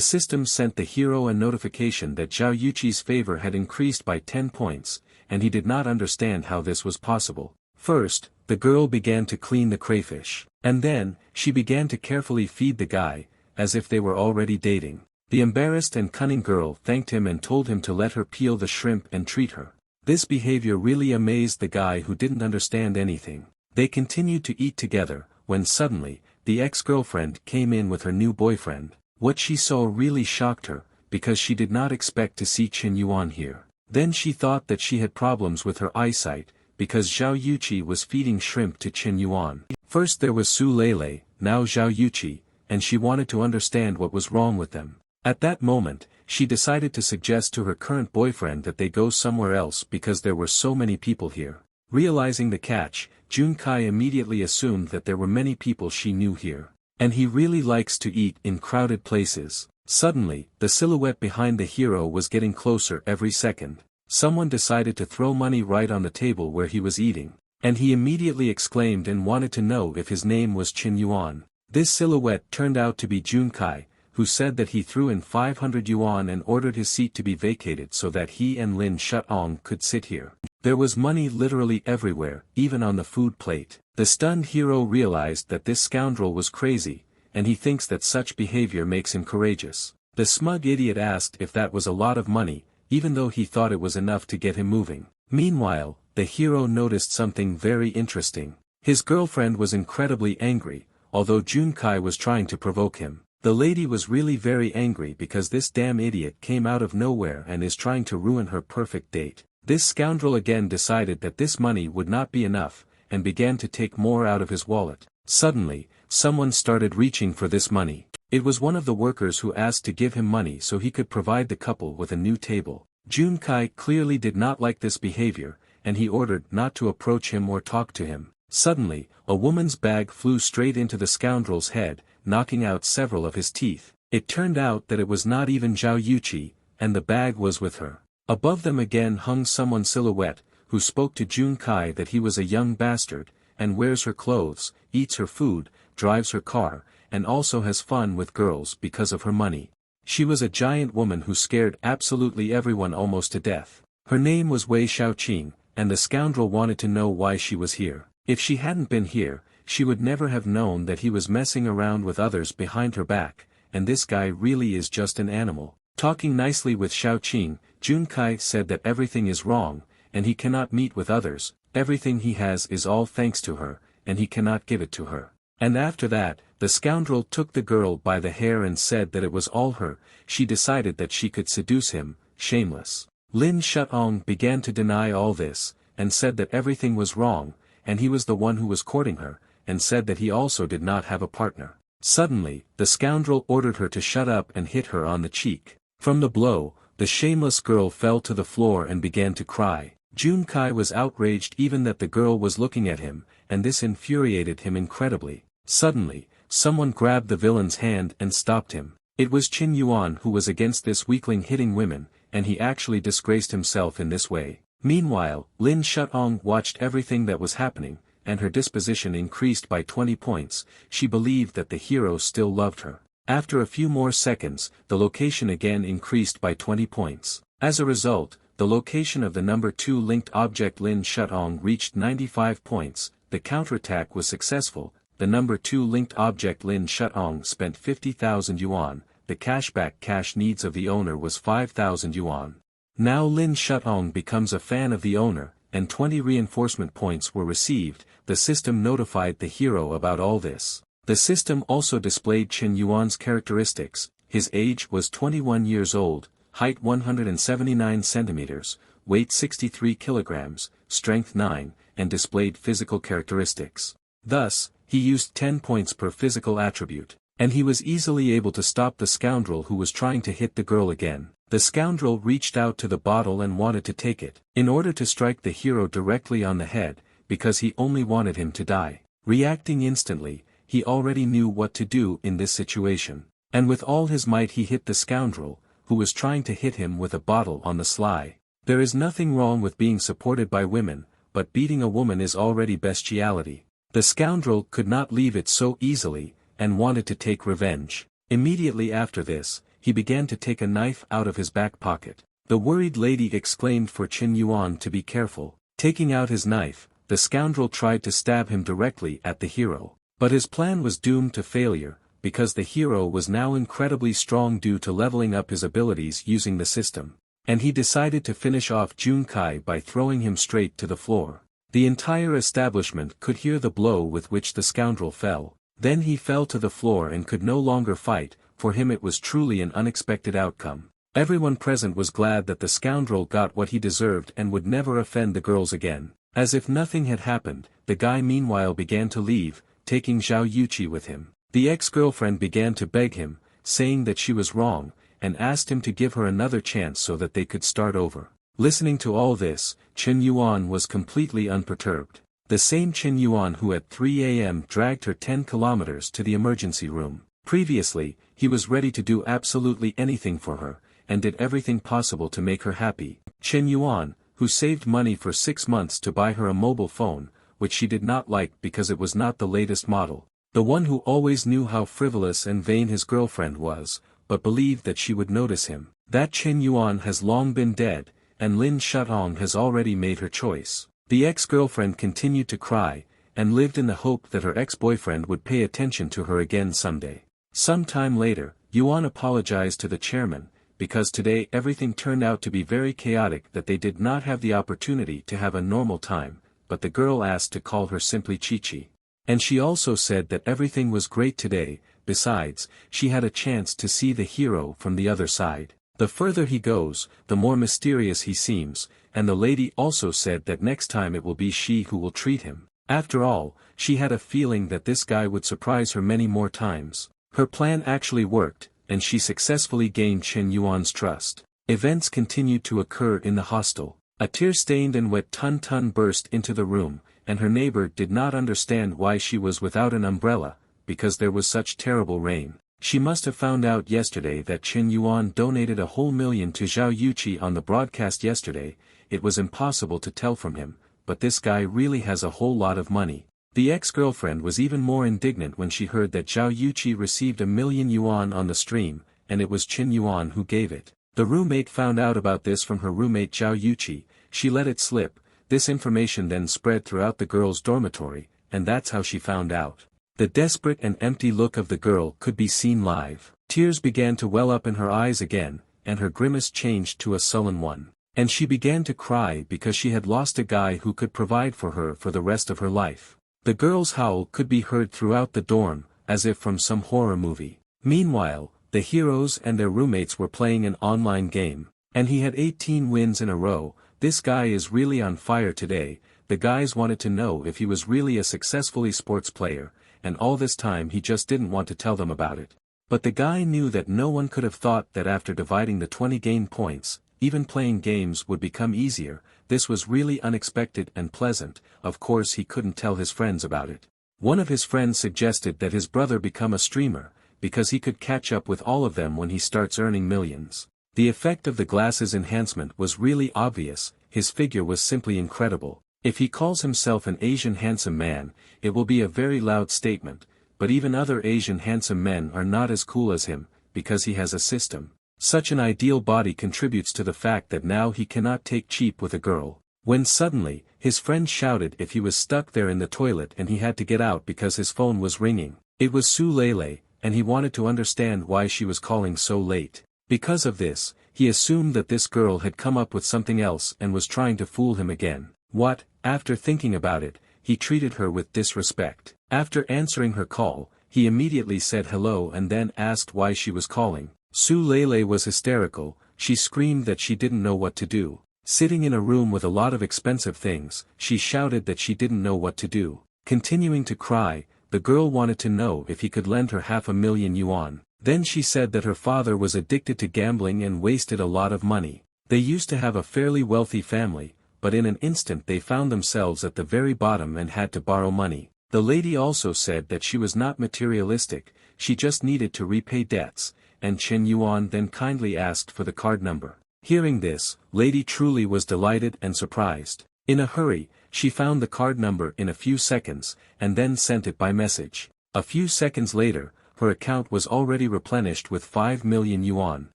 system sent the hero a notification that Zhao Yuqi's favor had increased by 10 points, and he did not understand how this was possible. First, the girl began to clean the crayfish, and then, she began to carefully feed the guy, as if they were already dating. The embarrassed and cunning girl thanked him and told him to let her peel the shrimp and treat her. This behavior really amazed the guy who didn't understand anything. They continued to eat together, when suddenly, the ex-girlfriend came in with her new boyfriend. What she saw really shocked her, because she did not expect to see Chen Yuan here. Then she thought that she had problems with her eyesight, because Zhao Yuqi was feeding shrimp to Chen Yuan. First there was Su Lele, now Zhao Yuqi, and she wanted to understand what was wrong with them. At that moment, she decided to suggest to her current boyfriend that they go somewhere else because there were so many people here. Realizing the catch, Jun Kai immediately assumed that there were many people she knew here. And he really likes to eat in crowded places. Suddenly, the silhouette behind the hero was getting closer every second. Someone decided to throw money right on the table where he was eating. And he immediately exclaimed and wanted to know if his name was Chen Yuan. This silhouette turned out to be Jun Kai, who said that he threw in 500 yuan and ordered his seat to be vacated so that he and Lin Shuang could sit here. There was money literally everywhere, even on the food plate. The stunned hero realized that this scoundrel was crazy, and he thinks that such behavior makes him courageous. The smug idiot asked if that was a lot of money, even though he thought it was enough to get him moving. Meanwhile, the hero noticed something very interesting. His girlfriend was incredibly angry, although Jun Kai was trying to provoke him. The lady was really very angry because this damn idiot came out of nowhere and is trying to ruin her perfect date. This scoundrel again decided that this money would not be enough, and began to take more out of his wallet. Suddenly, someone started reaching for this money. It was one of the workers who asked to give him money so he could provide the couple with a new table. Jun Kai clearly did not like this behavior, and he ordered not to approach him or talk to him. Suddenly, a woman's bag flew straight into the scoundrel's head, knocking out several of his teeth. It turned out that it was not even Zhao Yuqi, and the bag was with her. Above them again hung someone's silhouette, who spoke to Jun Kai that he was a young bastard, and wears her clothes, eats her food, drives her car, and also has fun with girls because of her money. She was a giant woman who scared absolutely everyone almost to death. Her name was Wei Xiaoqing, and the scoundrel wanted to know why she was here. If she hadn't been here, she would never have known that he was messing around with others behind her back, and this guy really is just an animal. Talking nicely with Xiaoqing, Jun Kai said that everything is wrong, and he cannot meet with others, everything he has is all thanks to her, and he cannot give it to her. And after that, the scoundrel took the girl by the hair and said that it was all her. She decided that she could seduce him, shameless. Lin Shuang began to deny all this, and said that everything was wrong, and he was the one who was courting her, and said that he also did not have a partner. Suddenly, the scoundrel ordered her to shut up and hit her on the cheek. From the blow, the shameless girl fell to the floor and began to cry. Junkai was outraged even that the girl was looking at him, and this infuriated him incredibly. Suddenly, someone grabbed the villain's hand and stopped him. It was Qin Yuan who was against this weakling hitting women, and he actually disgraced himself in this way. Meanwhile, Lin Shuang watched everything that was happening, and her disposition increased by 20 points, she believed that the hero still loved her. After a few more seconds, the location again increased by 20 points. As a result, the location of the number 2 linked object Lin Shuang reached 95 points, the counterattack was successful, the number 2 linked object Lin Shuang spent 50,000 yuan, the cashback cash needs of the owner was 5,000 yuan. Now Lin Shuang becomes a fan of the owner, and 20 reinforcement points were received. The system notified the hero about all this. The system also displayed Qin Yuan's characteristics. His age was 21 years old, height 179 centimeters, weight 63 kilograms, strength 9, and displayed physical characteristics. Thus, he used 10 points per physical attribute, and he was easily able to stop the scoundrel who was trying to hit the girl again. The scoundrel reached out to the bottle and wanted to take it, in order to strike the hero directly on the head, because he only wanted him to die. Reacting instantly, he already knew what to do in this situation, and with all his might he hit the scoundrel, who was trying to hit him with a bottle on the sly. There is nothing wrong with being supported by women, but beating a woman is already bestiality. The scoundrel could not leave it so easily, and wanted to take revenge. Immediately after this, he began to take a knife out of his back pocket. The worried lady exclaimed for Qin Yuan to be careful. Taking out his knife, the scoundrel tried to stab him directly at the hero. But his plan was doomed to failure, because the hero was now incredibly strong due to leveling up his abilities using the system. And he decided to finish off Junkai by throwing him straight to the floor. The entire establishment could hear the blow with which the scoundrel fell. Then he fell to the floor and could no longer fight. For him it was truly an unexpected outcome. Everyone present was glad that the scoundrel got what he deserved and would never offend the girls again. As if nothing had happened, the guy meanwhile began to leave, taking Zhao Yuqi with him. The ex-girlfriend began to beg him, saying that she was wrong, and asked him to give her another chance so that they could start over. Listening to all this, Qin Yuan was completely unperturbed. The same Qin Yuan who at 3 a.m. dragged her 10 kilometers to the emergency room. Previously, he was ready to do absolutely anything for her, and did everything possible to make her happy. Qin Yuan, who saved money for 6 months to buy her a mobile phone, which she did not like because it was not the latest model. The one who always knew how frivolous and vain his girlfriend was, but believed that she would notice him. That Qin Yuan has long been dead, and Lin Shuang has already made her choice. The ex-girlfriend continued to cry, and lived in the hope that her ex-boyfriend would pay attention to her again someday. Some time later, Yuan apologized to the chairman, because today everything turned out to be very chaotic that they did not have the opportunity to have a normal time, but the girl asked to call her simply Chi-Chi. And she also said that everything was great today. Besides, she had a chance to see the hero from the other side. The further he goes, the more mysterious he seems, and the lady also said that next time it will be she who will treat him. After all, she had a feeling that this guy would surprise her many more times. Her plan actually worked, and she successfully gained Qin Yuan's trust. Events continued to occur in the hostel. A tear-stained and wet Tun Tun burst into the room, and her neighbor did not understand why she was without an umbrella, because there was such terrible rain. She must have found out yesterday that Qin Yuan donated a whole million to Zhao Yuqi on the broadcast yesterday. It was impossible to tell from him, but this guy really has a whole lot of money. The ex-girlfriend was even more indignant when she heard that Zhao Yuqi received 1,000,000 yuan on the stream, and it was Qin Yuan who gave it. The roommate found out about this from her roommate Zhao Yuqi. She let it slip. This information then spread throughout the girl's dormitory, and that's how she found out. The desperate and empty look of the girl could be seen live. Tears began to well up in her eyes again, and her grimace changed to a sullen one. And she began to cry because she had lost a guy who could provide for her for the rest of her life. The girl's howl could be heard throughout the dorm, as if from some horror movie. Meanwhile, the heroes and their roommates were playing an online game, and he had 18 wins in a row. This guy is really on fire today. The guys wanted to know if he was really a successful esports player, and all this time he just didn't want to tell them about it. But the guy knew that no one could have thought that after dividing the 20 gain points, even playing games would become easier. This was really unexpected and pleasant. Of course he couldn't tell his friends about it. One of his friends suggested that his brother become a streamer, because he could catch up with all of them when he starts earning millions. The effect of the glasses enhancement was really obvious. His figure was simply incredible. If he calls himself an Asian handsome man, it will be a very loud statement, but even other Asian handsome men are not as cool as him, because he has a system. Such an ideal body contributes to the fact that now he cannot take cheap with a girl. When suddenly, his friend shouted if he was stuck there in the toilet and he had to get out because his phone was ringing. It was Su Lele, and he wanted to understand why she was calling so late. Because of this, he assumed that this girl had come up with something else and was trying to fool him again. What? After thinking about it, he treated her with disrespect. After answering her call, he immediately said hello and then asked why she was calling. Su Lele was hysterical. She screamed that she didn't know what to do. Sitting in a room with a lot of expensive things, she shouted that she didn't know what to do. Continuing to cry, the girl wanted to know if he could lend her 500,000 yuan. Then she said that her father was addicted to gambling and wasted a lot of money. They used to have a fairly wealthy family, but in an instant they found themselves at the very bottom and had to borrow money. The lady also said that she was not materialistic, she just needed to repay debts, and Chen Yuan then kindly asked for the card number. Hearing this, Lady Truly was delighted and surprised. In a hurry, she found the card number in a few seconds, and then sent it by message. A few seconds later, her account was already replenished with 5 million yuan.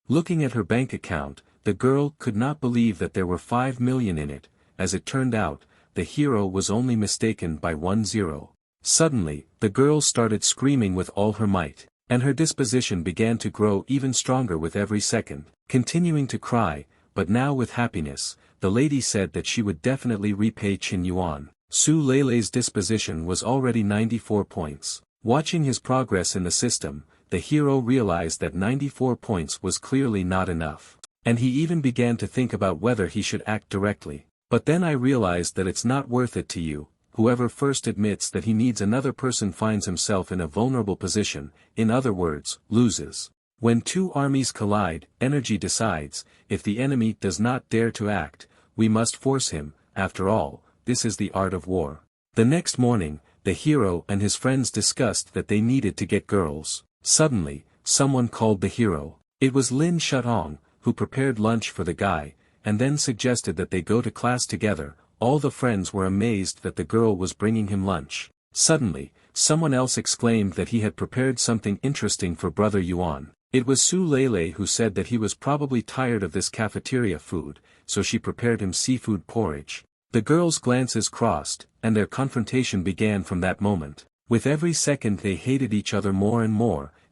Looking at her bank account, the girl could not believe that there were 5 million in it. As it turned out, the hero was only mistaken by 1 zero. Suddenly, the girl started screaming with all her might, and her disposition began to grow even stronger with every second. Continuing to cry, but now with happiness, the lady said that she would definitely repay Chen Yuan. Su Lele's disposition was already 94 points. Watching his progress in the system, the hero realized that 94 points was clearly not enough. And he even began to think about whether he should act directly. But then I realized that it's not worth it to you. Whoever first admits that he needs another person finds himself in a vulnerable position, in other words, loses. When two armies collide, energy decides. If the enemy does not dare to act, we must force him. After all, this is the art of war. The next morning, the hero and his friends discussed that they needed to get girls. Suddenly, someone called the hero. It was Lin Shutong, who prepared lunch for the guy, and then suggested that they go to class together. All the friends were amazed that the girl was bringing him lunch. Suddenly, someone else exclaimed that he had prepared something interesting for Brother Yuan. It was Su Lele who said that he was probably tired of this cafeteria food, so she prepared him seafood porridge. The girls' glances crossed, and their confrontation began from that moment. With every second they hated each other more,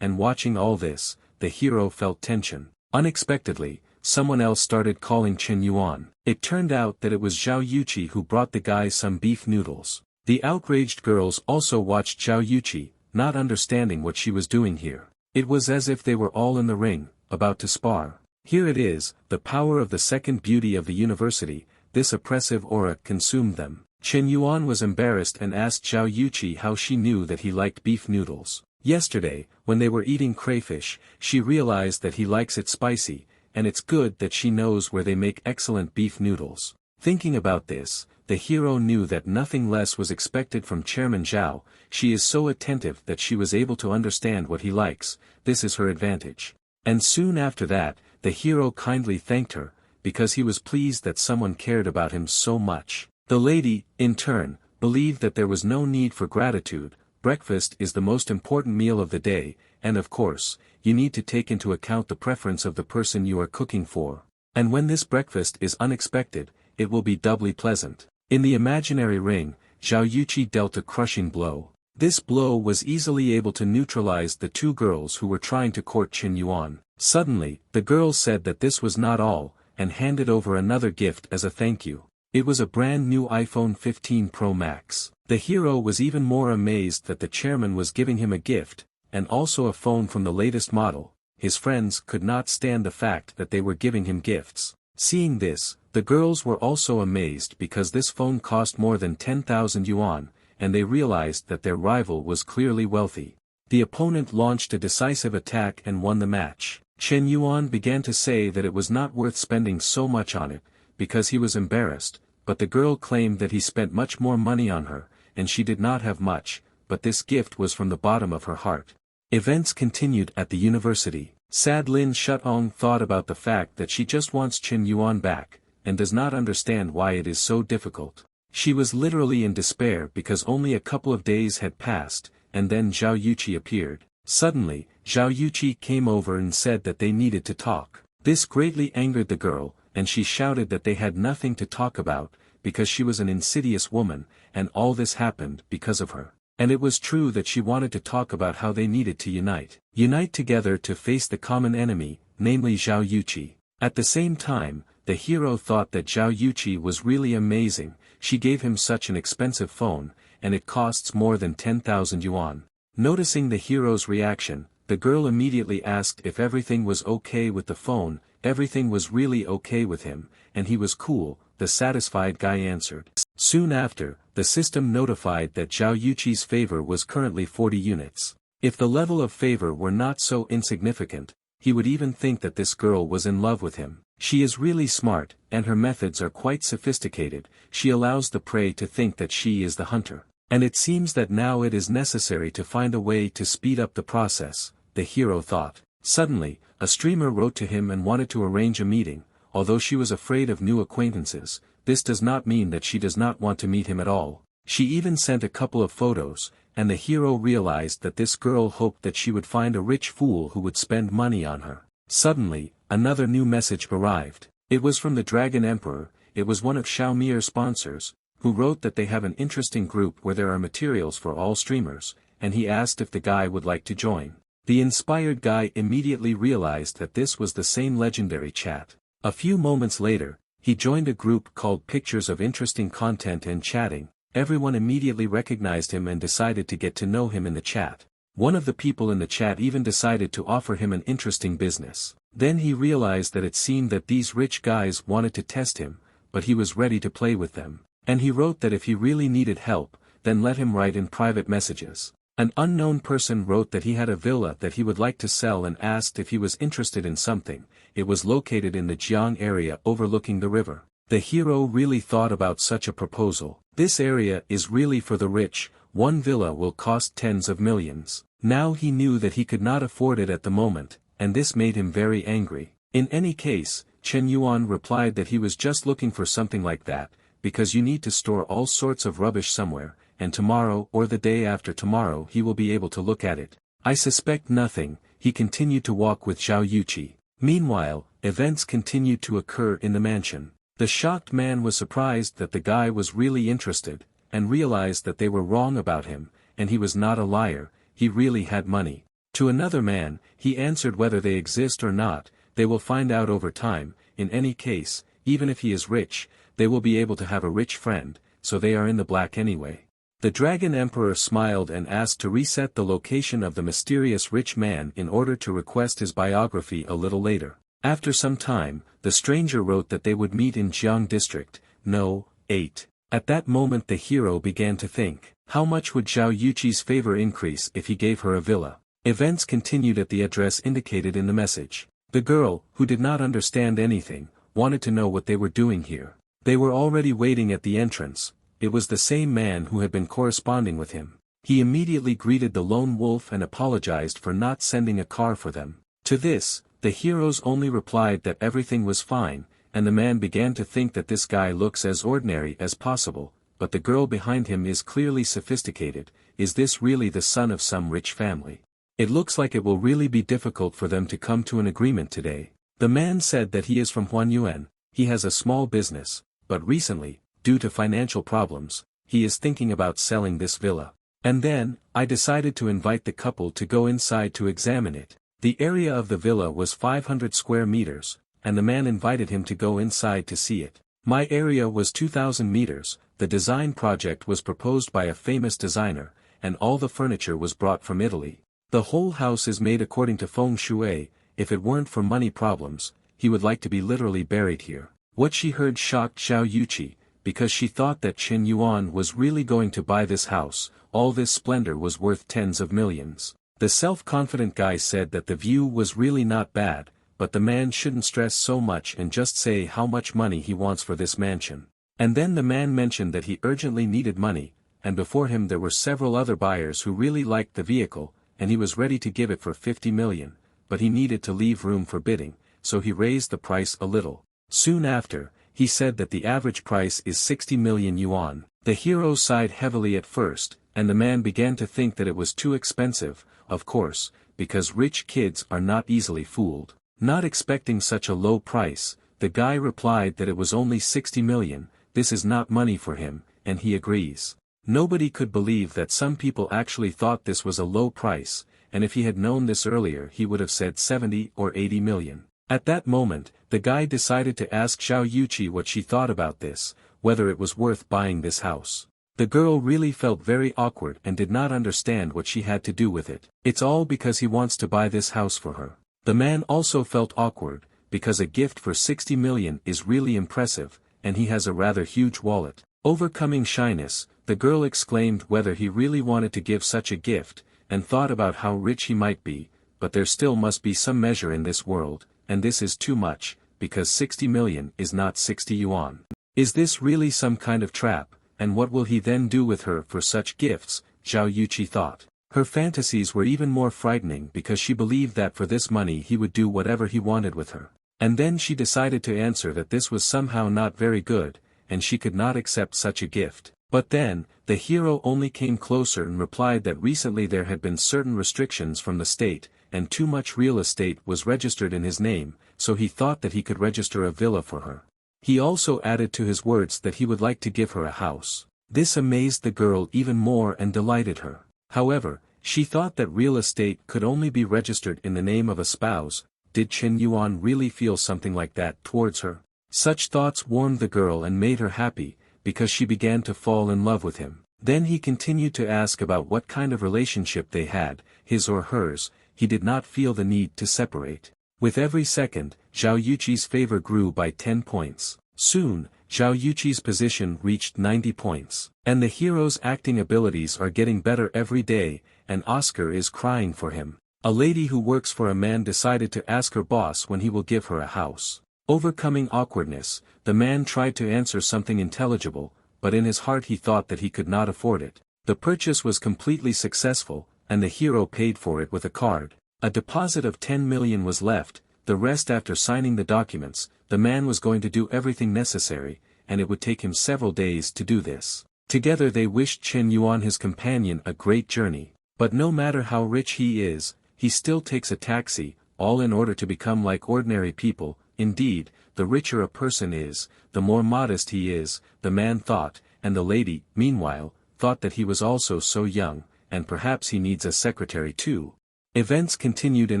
and watching all this, the hero felt tension. Unexpectedly, someone else started calling Chen Yuan. It turned out that it was Zhao Yuqi who brought the guy some beef noodles. The outraged girls also watched Zhao Yuqi, not understanding what she was doing here. It was as if they were all in the ring, about to spar. Here it is, the power of the second beauty of the university. This oppressive aura consumed them. Chen Yuan was embarrassed and asked Zhao Yuqi how she knew that he liked beef noodles. Yesterday, when they were eating crayfish, she realized that he likes it spicy, and it's good that she knows where they make excellent beef noodles. Thinking about this, the hero knew that nothing less was expected from Chairman Zhao. She is so attentive that she was able to understand what he likes. This is her advantage. And soon after that, the hero kindly thanked her, because he was pleased that someone cared about him so much. The lady, in turn, believed that there was no need for gratitude. Breakfast is the most important meal of the day, and of course, you need to take into account the preference of the person you are cooking for. And when this breakfast is unexpected, it will be doubly pleasant. In the imaginary ring, Zhao Yuqi dealt a crushing blow. This blow was easily able to neutralize the two girls who were trying to court Chen Yuan. Suddenly, the girls said that this was not all, and handed over another gift as a thank you. It was a brand new iPhone 15 Pro Max. The hero was even more amazed that the chairman was giving him a gift, and also a phone from the latest model. His friends could not stand the fact that they were giving him gifts. Seeing this, the girls were also amazed because this phone cost more than 10,000 yuan, and they realized that their rival was clearly wealthy. The opponent launched a decisive attack and won the match. Chen Yuan began to say that it was not worth spending so much on it, because he was embarrassed, but the girl claimed that he spent much more money on her, and she did not have much, but this gift was from the bottom of her heart. Events continued at the university. Sad Lin Shutong thought about the fact that she just wants Chen Yuan back, and does not understand why it is so difficult. She was literally in despair because only a couple of days had passed, and then Zhao Yuqi appeared. Suddenly, Zhao Yuqi came over and said that they needed to talk. This greatly angered the girl, and she shouted that they had nothing to talk about, because she was an insidious woman, and all this happened because of her. And it was true that she wanted to talk about how they needed to unite. Unite together to face the common enemy, namely Zhao Yuqi. At the same time, the hero thought that Zhao Yuqi was really amazing. She gave him such an expensive phone, and it costs more than 10,000 yuan. Noticing the hero's reaction, the girl immediately asked if everything was okay with the phone. Everything was really okay with him, and he was cool, the satisfied guy answered. Soon after, the system notified that Zhao Yuqi's favor was currently 40 units. If the level of favor were not so insignificant, he would even think that this girl was in love with him. She is really smart, and her methods are quite sophisticated. She allows the prey to think that she is the hunter. And it seems that now it is necessary to find a way to speed up the process, the hero thought. Suddenly, a streamer wrote to him and wanted to arrange a meeting. Although she was afraid of new acquaintances, this does not mean that she does not want to meet him at all. She even sent a couple of photos, and the hero realized that this girl hoped that she would find a rich fool who would spend money on her. Suddenly, another new message arrived. It was from the Dragon Emperor. It was one of Xiaomi's sponsors, who wrote that they have an interesting group where there are materials for all streamers, and he asked if the guy would like to join. The inspired guy immediately realized that this was the same legendary chat. A few moments later, he joined a group called Pictures of Interesting Content and Chatting. Everyone immediately recognized him and decided to get to know him in the chat. One of the people in the chat even decided to offer him an interesting business. Then he realized that it seemed that these rich guys wanted to test him, but he was ready to play with them. And he wrote that if he really needed help, then let him write in private messages. An unknown person wrote that he had a villa that he would like to sell and asked if he was interested in something. It was located in the Jiang area overlooking the river. The hero really thought about such a proposal. This area is really for the rich. One villa will cost tens of millions. Now he knew that he could not afford it at the moment, and this made him very angry. In any case, Chen Yuan replied that he was just looking for something like that, because you need to store all sorts of rubbish somewhere, and tomorrow or the day after tomorrow he will be able to look at it. I suspect nothing. He continued to walk with Zhao Yuqi. Meanwhile, events continued to occur in the mansion. The shocked man was surprised that the guy was really interested, and realized that they were wrong about him, and he was not a liar, he really had money. To another man, he answered whether they exist or not, they will find out over time. In any case, even if he is rich, they will be able to have a rich friend, so they are in the black anyway. The Dragon Emperor smiled and asked to reset the location of the mysterious rich man in order to request his biography a little later. After some time, the stranger wrote that they would meet in Jiang District, No. 8. At that moment the hero began to think, how much would Zhao Yuqi's favor increase if he gave her a villa? Events continued at the address indicated in the message. The girl, who did not understand anything, wanted to know what they were doing here. They were already waiting at the entrance. It was the same man who had been corresponding with him. He immediately greeted the lone wolf and apologized for not sending a car for them. To this, the heroes only replied that everything was fine, and the man began to think that this guy looks as ordinary as possible, but the girl behind him is clearly sophisticated. Is this really the son of some rich family? It looks like it will really be difficult for them to come to an agreement today. The man said that he is from Huanyuan. He has a small business, but recently, due to financial problems, he is thinking about selling this villa. And then, I decided to invite the couple to go inside to examine it. The area of the villa was 500 square meters, and the man invited him to go inside to see it. My area was 2,000 meters. The design project was proposed by a famous designer, and all the furniture was brought from Italy. The whole house is made according to feng shui. If it weren't for money problems, he would like to be literally buried here. What she heard shocked Zhao Yuqi, because she thought that Chen Yuan was really going to buy this house. All this splendor was worth tens of millions. The self-confident guy said that the view was really not bad, but the man shouldn't stress so much and just say how much money he wants for this mansion. And then the man mentioned that he urgently needed money, and before him there were several other buyers who really liked the vehicle, and he was ready to give it for 50 million, but he needed to leave room for bidding, so he raised the price a little. Soon after, he said that the average price is 60 million yuan. The hero sighed heavily at first, and the man began to think that it was too expensive, of course, because rich kids are not easily fooled. Not expecting such a low price, the guy replied that it was only 60 million, this is not money for him, and he agrees. Nobody could believe that some people actually thought this was a low price, and if he had known this earlier he would have said 70 or 80 million. At that moment, the guy decided to ask Zhao Yuqi what she thought about this, whether it was worth buying this house. The girl really felt very awkward and did not understand what she had to do with it. It's all because he wants to buy this house for her. The man also felt awkward, because a gift for 60 million is really impressive, and he has a rather huge wallet. Overcoming shyness, the girl exclaimed whether he really wanted to give such a gift, and thought about how rich he might be, but there still must be some measure in this world, and this is too much, because 60 million is not 60 yuan. Is this really some kind of trap, and what will he then do with her for such gifts, Zhao Yuqi thought. Her fantasies were even more frightening because she believed that for this money he would do whatever he wanted with her. And then she decided to answer that this was somehow not very good, and she could not accept such a gift. But then, the hero only came closer and replied that recently there had been certain restrictions from the state, and too much real estate was registered in his name, so he thought that he could register a villa for her. He also added to his words that he would like to give her a house. This amazed the girl even more and delighted her. However, she thought that real estate could only be registered in the name of a spouse. Did Chen Yuan really feel something like that towards her? Such thoughts warmed the girl and made her happy, because she began to fall in love with him. Then he continued to ask about what kind of relationship they had, his or hers. He did not feel the need to separate. With every second, Zhao Yuqi's favor grew by 10 points. Soon, Zhao Yuqi's position reached 90 points. And the hero's acting abilities are getting better every day, and Oscar is crying for him. A lady who works for a man decided to ask her boss when he will give her a house. Overcoming awkwardness, the man tried to answer something intelligible, but in his heart he thought that he could not afford it. The purchase was completely successful, and the hero paid for it with a card. A deposit of 10 million was left, the rest after signing the documents. The man was going to do everything necessary, and it would take him several days to do this. Together they wished Chen Yuan his companion a great journey. But no matter how rich he is, he still takes a taxi, all in order to become like ordinary people. Indeed, the richer a person is, the more modest he is, the man thought, and the lady, meanwhile, thought that he was also so young, and perhaps he needs a secretary too. Events continued in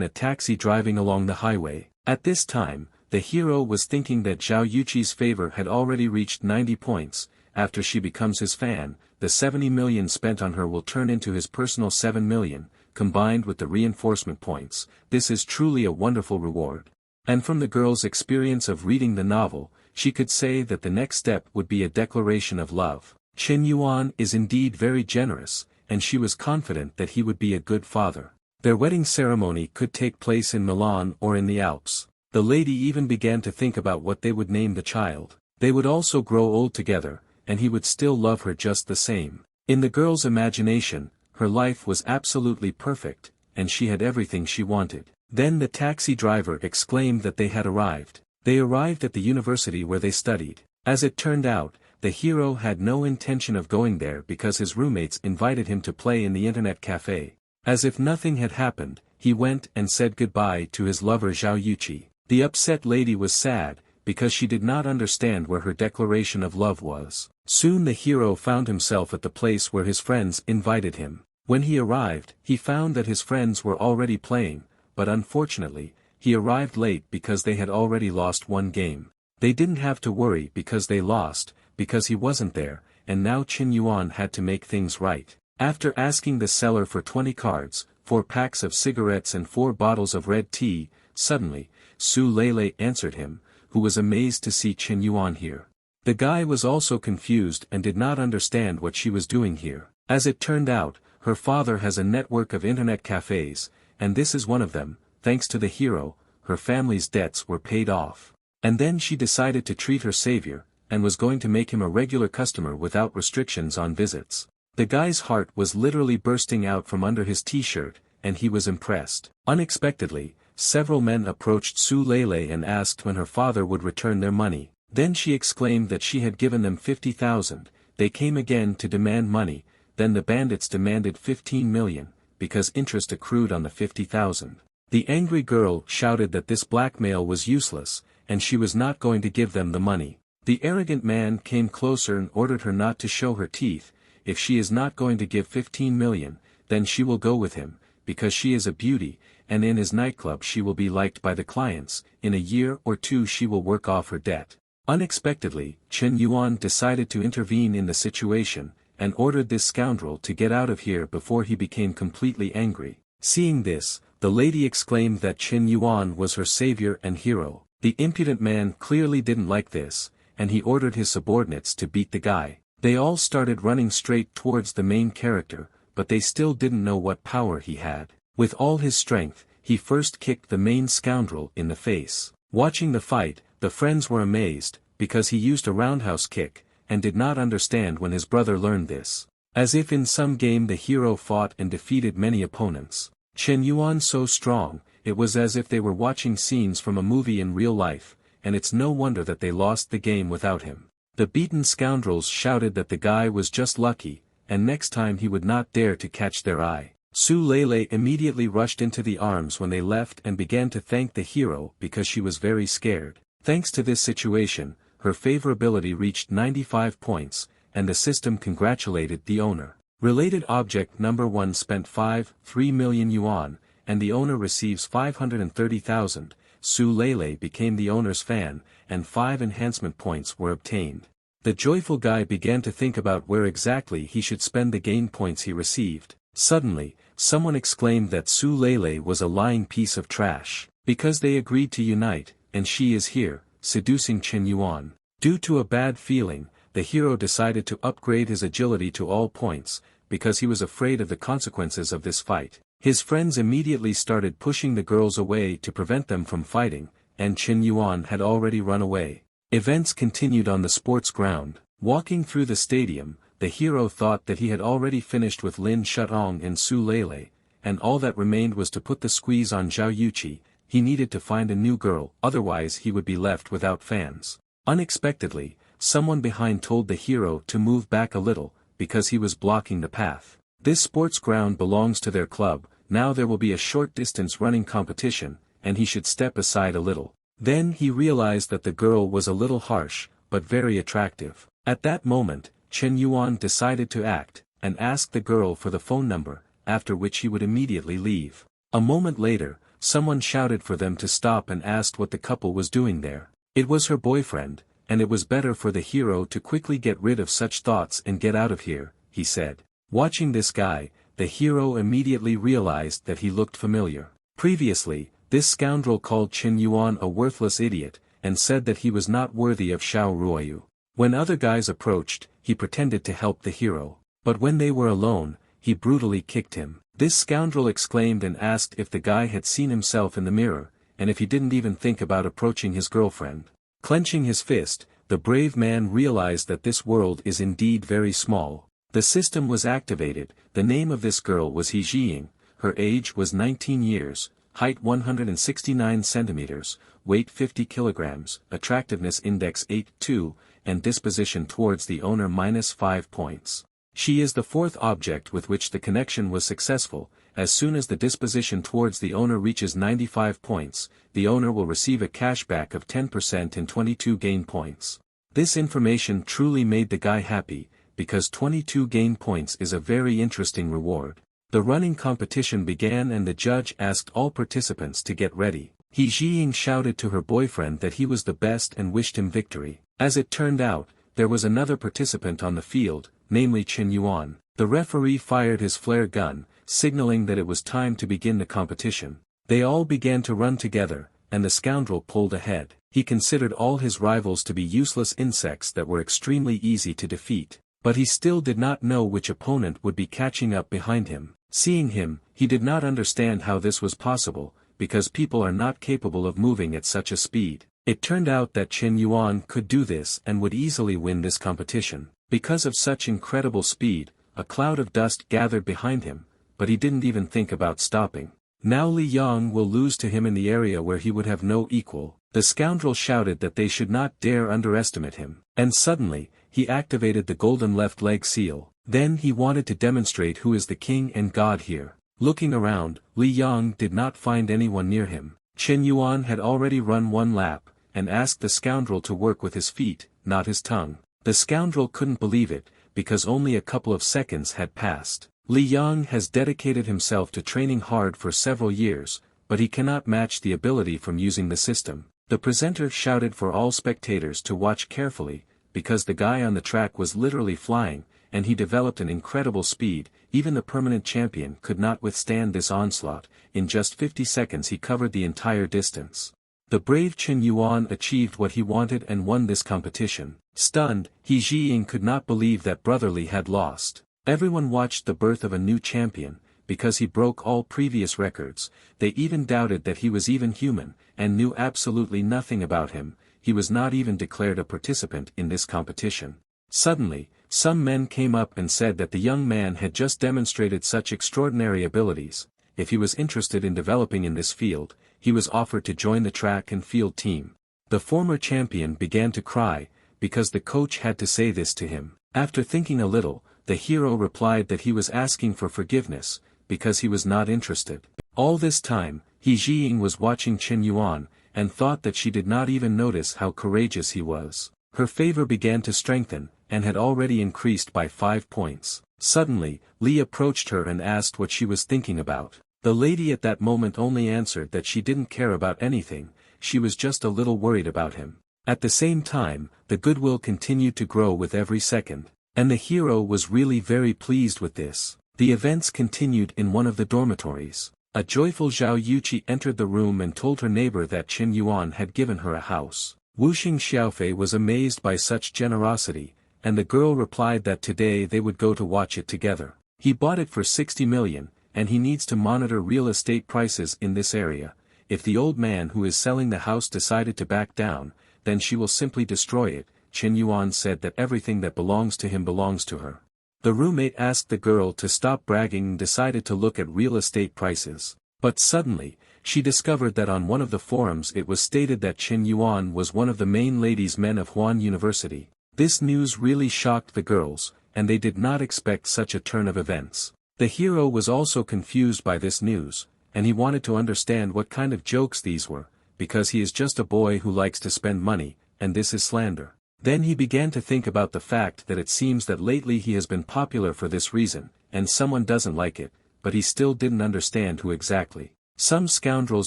a taxi driving along the highway. At this time, the hero was thinking that Zhao Yuqi's favor had already reached 90 points. After she becomes his fan, the 70 million spent on her will turn into his personal 7 million, combined with the reinforcement points. This is truly a wonderful reward. And from the girl's experience of reading the novel, she could say that the next step would be a declaration of love. Chen Yuan is indeed very generous, and she was confident that he would be a good father. Their wedding ceremony could take place in Milan or in the Alps. The lady even began to think about what they would name the child. They would also grow old together, and he would still love her just the same. In the girl's imagination, her life was absolutely perfect, and she had everything she wanted. Then the taxi driver exclaimed that they had arrived. They arrived at the university where they studied. As it turned out, the hero had no intention of going there because his roommates invited him to play in the internet cafe. As if nothing had happened, he went and said goodbye to his lover Zhao Yuqi. The upset lady was sad, because she did not understand where her declaration of love was. Soon the hero found himself at the place where his friends invited him. When he arrived, he found that his friends were already playing, but unfortunately, he arrived late because they had already lost one game. They didn't have to worry because they lost, because he wasn't there, and now Chen Yuan had to make things right. After asking the seller for 20 cards, 4 packs of cigarettes and 4 bottles of red tea, suddenly, Su Lele answered him, who was amazed to see Chen Yuan here. The guy was also confused and did not understand what she was doing here. As it turned out, Her father has a network of internet cafes, and this is one of them. Thanks to the hero, her family's debts were paid off. And then she decided to treat her savior, and was going to make him a regular customer without restrictions on visits. The guy's heart was literally bursting out from under his t-shirt, and he was impressed. Unexpectedly, several men approached Su Lele and asked when her father would return their money. Then she exclaimed that she had given them 50,000, they came again to demand money, then the bandits demanded 15 million, because interest accrued on the 50,000. The angry girl shouted that this blackmail was useless, and she was not going to give them the money. The arrogant man came closer and ordered her not to show her teeth. If she is not going to give 15 million, then she will go with him, because she is a beauty, and in his nightclub she will be liked by the clients. In a year or two she will work off her debt. Unexpectedly, Chen Yuan decided to intervene in the situation, and ordered this scoundrel to get out of here before he became completely angry. Seeing this, the lady exclaimed that Chen Yuan was her savior and hero. The impudent man clearly didn't like this, and he ordered his subordinates to beat the guy. They all started running straight towards the main character, but they still didn't know what power he had. With all his strength, he first kicked the main scoundrel in the face. Watching the fight, the friends were amazed, because he used a roundhouse kick, and did not understand when his brother learned this. As if in some game the hero fought and defeated many opponents. Chen Yuan so strong, it was as if they were watching scenes from a movie in real life, and it's no wonder that they lost the game without him. The beaten scoundrels shouted that the guy was just lucky, and next time he would not dare to catch their eye. Su Lele immediately rushed into the arms when they left and began to thank the hero because she was very scared. Thanks to this situation, her favorability reached 95 points, and the system congratulated the owner. Related object number 1 spent 3 million yuan, and the owner receives 530,000. Su Lele became the owner's fan, and 5 enhancement points were obtained. The joyful guy began to think about where exactly he should spend the gain points he received. Suddenly, someone exclaimed that Su Lele was a lying piece of trash, because they agreed to unite, and she is here, seducing Chen Yuan. Due to a bad feeling, the hero decided to upgrade his agility to all points, because he was afraid of the consequences of this fight. His friends immediately started pushing the girls away to prevent them from fighting, and Chen Yuan had already run away. Events continued on the sports ground. Walking through the stadium, the hero thought that he had already finished with Lin Shutong and Su Lele, and all that remained was to put the squeeze on Zhao Yuqi. He needed to find a new girl, otherwise he would be left without fans. Unexpectedly, someone behind told the hero to move back a little, because he was blocking the path. This sports ground belongs to their club. Now there will be a short distance running competition, and he should step aside a little. Then he realized that the girl was a little harsh, but very attractive. At that moment, Chen Yuan decided to act, and asked the girl for the phone number, after which he would immediately leave. A moment later, someone shouted for them to stop and asked what the couple was doing there. It was her boyfriend, and it was better for the hero to quickly get rid of such thoughts and get out of here, he said. Watching this guy, the hero immediately realized that he looked familiar. Previously, this scoundrel called Chen Yuan a worthless idiot, and said that he was not worthy of Xiao Ruoyu. When other guys approached, he pretended to help the hero. But when they were alone, he brutally kicked him. This scoundrel exclaimed and asked if the guy had seen himself in the mirror, and if he didn't even think about approaching his girlfriend. Clenching his fist, the brave man realized that this world is indeed very small. The system was activated. The name of this girl was He Jiying. Her age was 19 years, height 169 centimeters, weight 50 kilograms, attractiveness index 8.2, and disposition towards the owner -5 points. She is the fourth object with which the connection was successful. As soon as the disposition towards the owner reaches 95 points, the owner will receive a cashback of 10% and 22 gain points. This information truly made the guy happy, because 22 gain points is a very interesting reward. The running competition began and the judge asked all participants to get ready. He Jiying shouted to her boyfriend that he was the best and wished him victory. As it turned out, there was another participant on the field, namely Chen Yuan. The referee fired his flare gun, signaling that it was time to begin the competition. They all began to run together, and the scoundrel pulled ahead. He considered all his rivals to be useless insects that were extremely easy to defeat. But he still did not know which opponent would be catching up behind him. Seeing him, he did not understand how this was possible, because people are not capable of moving at such a speed. It turned out that Chen Yuan could do this and would easily win this competition. Because of such incredible speed, a cloud of dust gathered behind him, but he didn't even think about stopping. Now Li Yang will lose to him in the area where he would have no equal. The scoundrel shouted that they should not dare underestimate him. And suddenly, he activated the golden left leg seal. Then he wanted to demonstrate who is the king and god here. Looking around, Li Yang did not find anyone near him. Chen Yuan had already run one lap, and asked the scoundrel to work with his feet, not his tongue. The scoundrel couldn't believe it, because only a couple of seconds had passed. Li Yang has dedicated himself to training hard for several years, but he cannot match the ability from using the system. The presenter shouted for all spectators to watch carefully, because the guy on the track was literally flying, and he developed an incredible speed. Even the permanent champion could not withstand this onslaught. In just 50 seconds he covered the entire distance. The brave Chen Yuan achieved what he wanted and won this competition. Stunned, He Jiying could not believe that Brother Li had lost. Everyone watched the birth of a new champion, because he broke all previous records. They even doubted that he was even human, and knew absolutely nothing about him. He was not even declared a participant in this competition. Suddenly, some men came up and said that the young man had just demonstrated such extraordinary abilities. If he was interested in developing in this field, he was offered to join the track and field team. The former champion began to cry, because the coach had to say this to him. After thinking a little, the hero replied that he was asking for forgiveness, because he was not interested. All this time, He Jiying was watching Chen Yuan, and thought that she did not even notice how courageous he was. Her favor began to strengthen, and had already increased by 5 points. Suddenly, Li approached her and asked what she was thinking about. The lady at that moment only answered that she didn't care about anything, she was just a little worried about him. At the same time, the goodwill continued to grow with every second. And the hero was really very pleased with this. The events continued in one of the dormitories. A joyful Zhao Yuqi entered the room and told her neighbor that Chen Yuan had given her a house. Wuxing Xiaofei was amazed by such generosity, and the girl replied that today they would go to watch it together. He bought it for 60 million, and he needs to monitor real estate prices in this area. If the old man who is selling the house decided to back down, then she will simply destroy it. Chen Yuan said that everything that belongs to him belongs to her. The roommate asked the girl to stop bragging and decided to look at real estate prices. But suddenly, she discovered that on one of the forums it was stated that Chen Yuan was one of the main ladies' men of Huan University. This news really shocked the girls, and they did not expect such a turn of events. The hero was also confused by this news, and he wanted to understand what kind of jokes these were, because he is just a boy who likes to spend money, and this is slander. Then he began to think about the fact that it seems that lately he has been popular for this reason, and someone doesn't like it, but he still didn't understand who exactly. Some scoundrels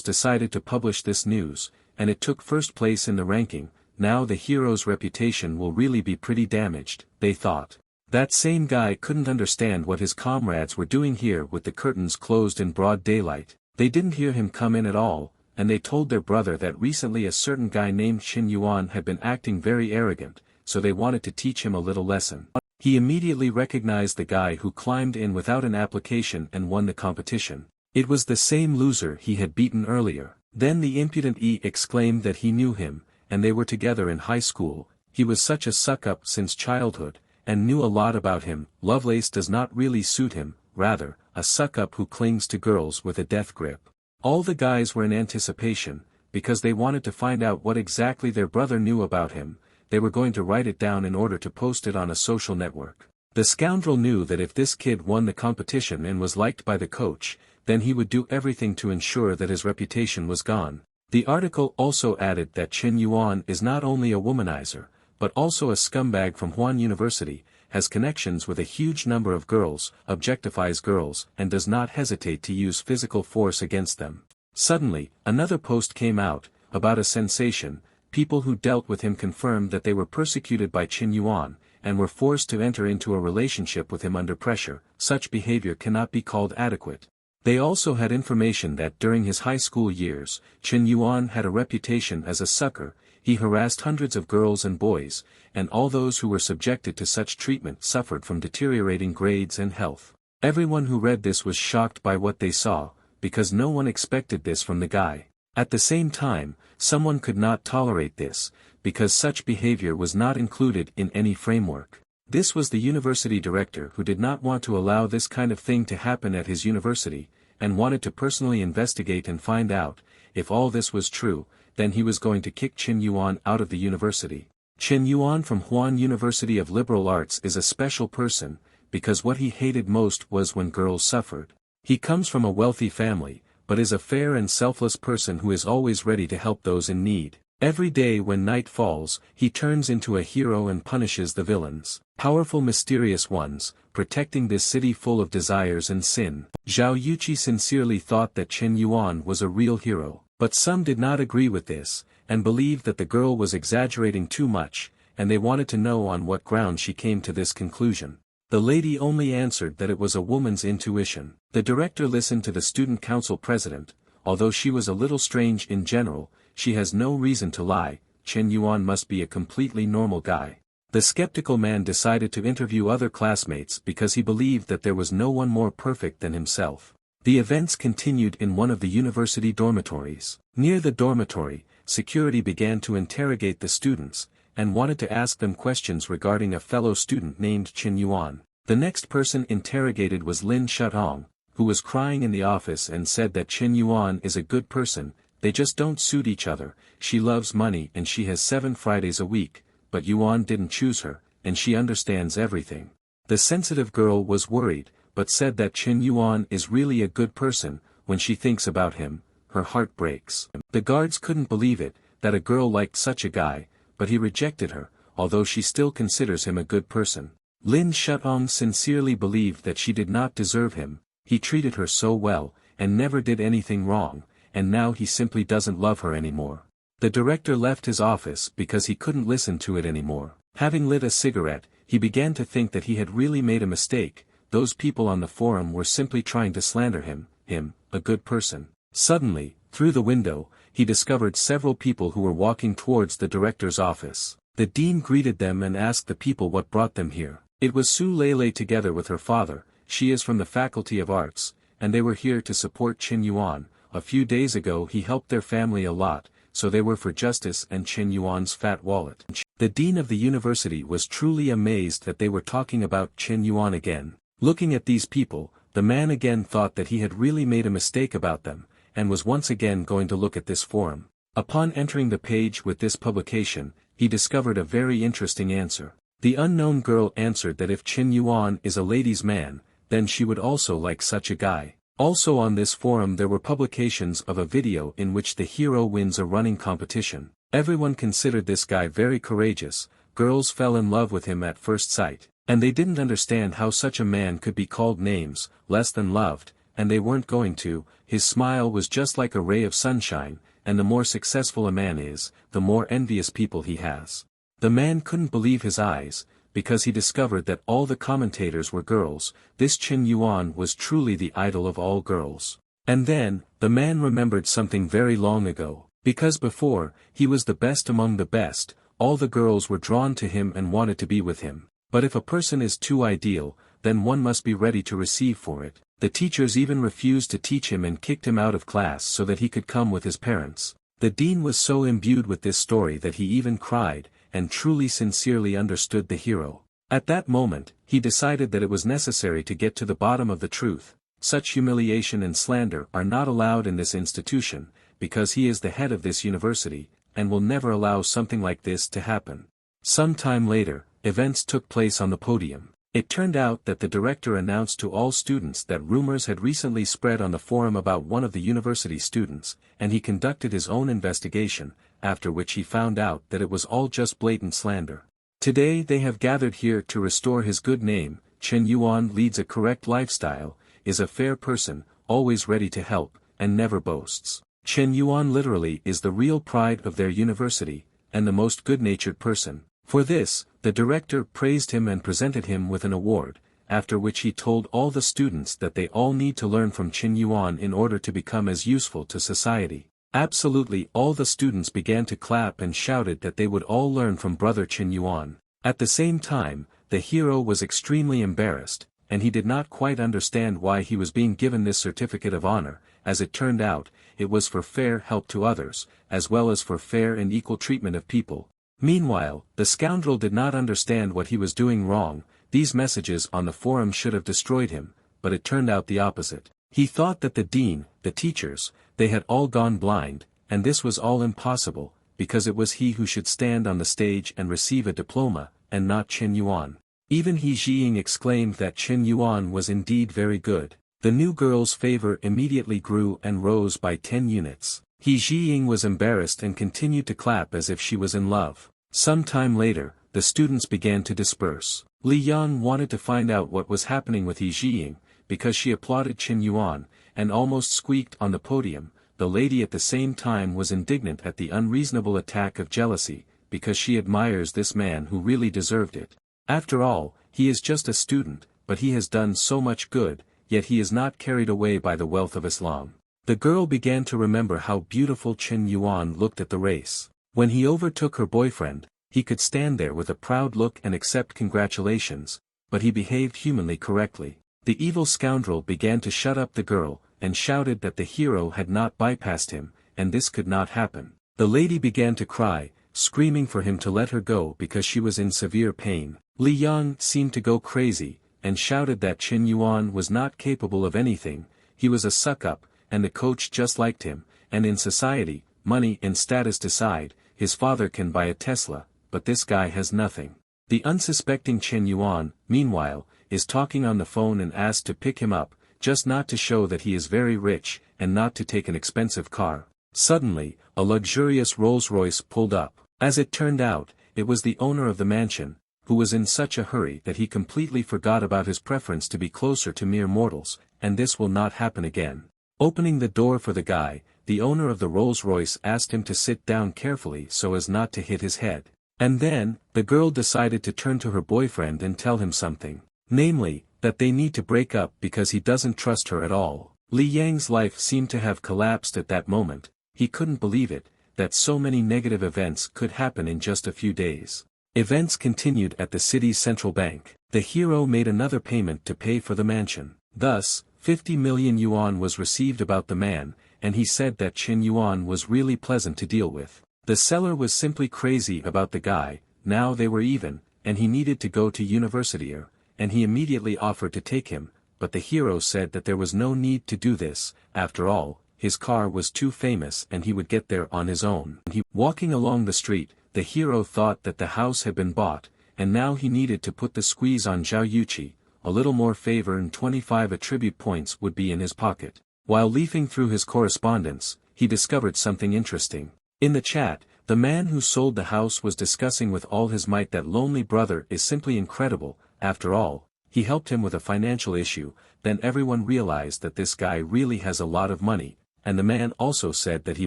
decided to publish this news, and it took first place in the ranking. Now the hero's reputation will really be pretty damaged, they thought. That same guy couldn't understand what his comrades were doing here with the curtains closed in broad daylight. They didn't hear him come in at all, and they told their brother that recently a certain guy named Chen Yuan had been acting very arrogant, so they wanted to teach him a little lesson. He immediately recognized the guy who climbed in without an application and won the competition. It was the same loser he had beaten earlier. Then the impudent E exclaimed that he knew him, and they were together in high school. He was such a suck-up since childhood, and knew a lot about him. Lovelace does not really suit him, rather, a suck-up who clings to girls with a death grip. All the guys were in anticipation, because they wanted to find out what exactly their brother knew about him. They were going to write it down in order to post it on a social network. The scoundrel knew that if this kid won the competition and was liked by the coach, then he would do everything to ensure that his reputation was gone. The article also added that Chen Yuan is not only a womanizer, but also a scumbag from Huan University, has connections with a huge number of girls, objectifies girls, and does not hesitate to use physical force against them. Suddenly, another post came out, about a sensation. People who dealt with him confirmed that they were persecuted by Chen Yuan, and were forced to enter into a relationship with him under pressure. Such behavior cannot be called adequate. They also had information that during his high school years, Chen Yuan had a reputation as a sucker. he harassed hundreds of girls and boys, and all those who were subjected to such treatment suffered from deteriorating grades and health. Everyone who read this was shocked by what they saw, because no one expected this from the guy. At the same time, someone could not tolerate this, because such behavior was not included in any framework. This was the university director who did not want to allow this kind of thing to happen at his university, and wanted to personally investigate and find out, if all this was true, then he was going to kick Qin Yuan out of the university. Qin Yuan from Huan University of Liberal Arts is a special person, because what he hated most was when girls suffered. He comes from a wealthy family, but is a fair and selfless person who is always ready to help those in need. Every day when night falls, he turns into a hero and punishes the villains, powerful mysterious ones, protecting this city full of desires and sin. Zhao Yuqi sincerely thought that Qin Yuan was a real hero, but some did not agree with this, and believed that the girl was exaggerating too much, and they wanted to know on what ground she came to this conclusion. The lady only answered that it was a woman's intuition. The director listened to the student council president. Although she was a little strange in general, she has no reason to lie. Qin Yuan must be a completely normal guy. The skeptical man decided to interview other classmates because he believed that there was no one more perfect than himself. The events continued in one of the university dormitories. Near the dormitory, security began to interrogate the students, and wanted to ask them questions regarding a fellow student named Qin Yuan. The next person interrogated was Lin Shutong, who was crying in the office and said that Qin Yuan is a good person, they just don't suit each other, she loves money and she has 7 Fridays a week, but Yuan didn't choose her, and she understands everything. The sensitive girl was worried, but said that Qin Yuan is really a good person. When she thinks about him, her heart breaks. The guards couldn't believe it, that a girl liked such a guy, but he rejected her, although she still considers him a good person. Lin Shutong sincerely believed that she did not deserve him, he treated her so well, and never did anything wrong, and now he simply doesn't love her anymore. The director left his office because he couldn't listen to it anymore. Having lit a cigarette, he began to think that he had really made a mistake. Those people on the forum were simply trying to slander him, a good person. Suddenly, through the window, he discovered several people who were walking towards the director's office. The dean greeted them and asked the people what brought them here. It was Su Lei together with her father. She is from the Faculty of Arts, and they were here to support Qin Yuan. A few days ago he helped their family a lot, so they were for justice and Qin Yuan's fat wallet. The dean of the university was truly amazed that they were talking about Qin Yuan again. Looking at these people, the man again thought that he had really made a mistake about them, and was once again going to look at this forum. Upon entering the page with this publication, he discovered a very interesting answer. The unknown girl answered that if Qin Yuan is a ladies' man, then she would also like such a guy. Also on this forum there were publications of a video in which the hero wins a running competition. Everyone considered this guy very courageous, girls fell in love with him at first sight, and they didn't understand how such a man could be called names, less than loved, and they weren't going to. His smile was just like a ray of sunshine, and the more successful a man is, the more envious people he has. The man couldn't believe his eyes, because he discovered that all the commentators were girls. This Qin Yuan was truly the idol of all girls. And then, the man remembered something very long ago, because before, he was the best among the best, all the girls were drawn to him and wanted to be with him. But if a person is too ideal, then one must be ready to receive for it. The teachers even refused to teach him and kicked him out of class so that he could come with his parents. The dean was so imbued with this story that he even cried, and truly sincerely understood the hero. At that moment, he decided that it was necessary to get to the bottom of the truth. Such humiliation and slander are not allowed in this institution, because he is the head of this university, and will never allow something like this to happen. Some time later, events took place on the podium. It turned out that the director announced to all students that rumors had recently spread on the forum about one of the university students, and he conducted his own investigation, after which he found out that it was all just blatant slander. Today they have gathered here to restore his good name. Qin Yuan leads a correct lifestyle, is a fair person, always ready to help, and never boasts. Qin Yuan literally is the real pride of their university, and the most good-natured person. For this, the director praised him and presented him with an award, after which he told all the students that they all need to learn from Qin Yuan in order to become as useful to society. Absolutely all the students began to clap and shouted that they would all learn from Brother Qin Yuan. At the same time, the hero was extremely embarrassed, and he did not quite understand why he was being given this certificate of honor. As it turned out, it was for fair help to others, as well as for fair and equal treatment of people. Meanwhile, the scoundrel did not understand what he was doing wrong. These messages on the forum should have destroyed him, but it turned out the opposite. He thought that the dean, the teachers, they had all gone blind, and this was all impossible, because it was he who should stand on the stage and receive a diploma, and not Qin Yuan. Even He Jiying exclaimed that Qin Yuan was indeed very good. The new girl's favor immediately grew and rose by 10 units. He Jiying was embarrassed and continued to clap as if she was in love. Some time later, the students began to disperse. Li Yang wanted to find out what was happening with He Jiying, because she applauded Qin Yuan, and almost squeaked on the podium. The lady at the same time was indignant at the unreasonable attack of jealousy, because she admires this man who really deserved it. After all, he is just a student, but he has done so much good, yet he is not carried away by the wealth of Islam. The girl began to remember how beautiful Qin Yuan looked at the race. When he overtook her boyfriend, he could stand there with a proud look and accept congratulations, but he behaved humanly correctly. The evil scoundrel began to shut up the girl, and shouted that the hero had not bypassed him, and this could not happen. The lady began to cry, screaming for him to let her go because she was in severe pain. Li Yang seemed to go crazy, and shouted that Qin Yuan was not capable of anything, he was a suck-up, and the coach just liked him, and in society, money and status decide. His father can buy a Tesla, but this guy has nothing. The unsuspecting Qin Yuan, meanwhile, is talking on the phone and asked to pick him up, just not to show that he is very rich, and not to take an expensive car. Suddenly, a luxurious Rolls-Royce pulled up. As it turned out, it was the owner of the mansion, who was in such a hurry that he completely forgot about his preference to be closer to mere mortals, and this will not happen again. Opening the door for the guy, the owner of the Rolls-Royce asked him to sit down carefully so as not to hit his head. And then, the girl decided to turn to her boyfriend and tell him something. Namely, that they need to break up because he doesn't trust her at all. Li Yang's life seemed to have collapsed at that moment. He couldn't believe it, that so many negative events could happen in just a few days. Events continued at the city's central bank. The hero made another payment to pay for the mansion. Thus, 50 million yuan was received about the man, and he said that Qin Yuan was really pleasant to deal with. The seller was simply crazy about the guy. Now they were even, and he needed to go to university, and he immediately offered to take him, but the hero said that there was no need to do this. After all, his car was too famous and he would get there on his own. Walking along the street, the hero thought that the house had been bought, and now he needed to put the squeeze on Zhao Yuqi. A little more favor and 25 attribute points would be in his pocket. While leafing through his correspondence, he discovered something interesting. In the chat, the man who sold the house was discussing with all his might that lonely brother is simply incredible. After all, he helped him with a financial issue. Then everyone realized that this guy really has a lot of money, and the man also said that he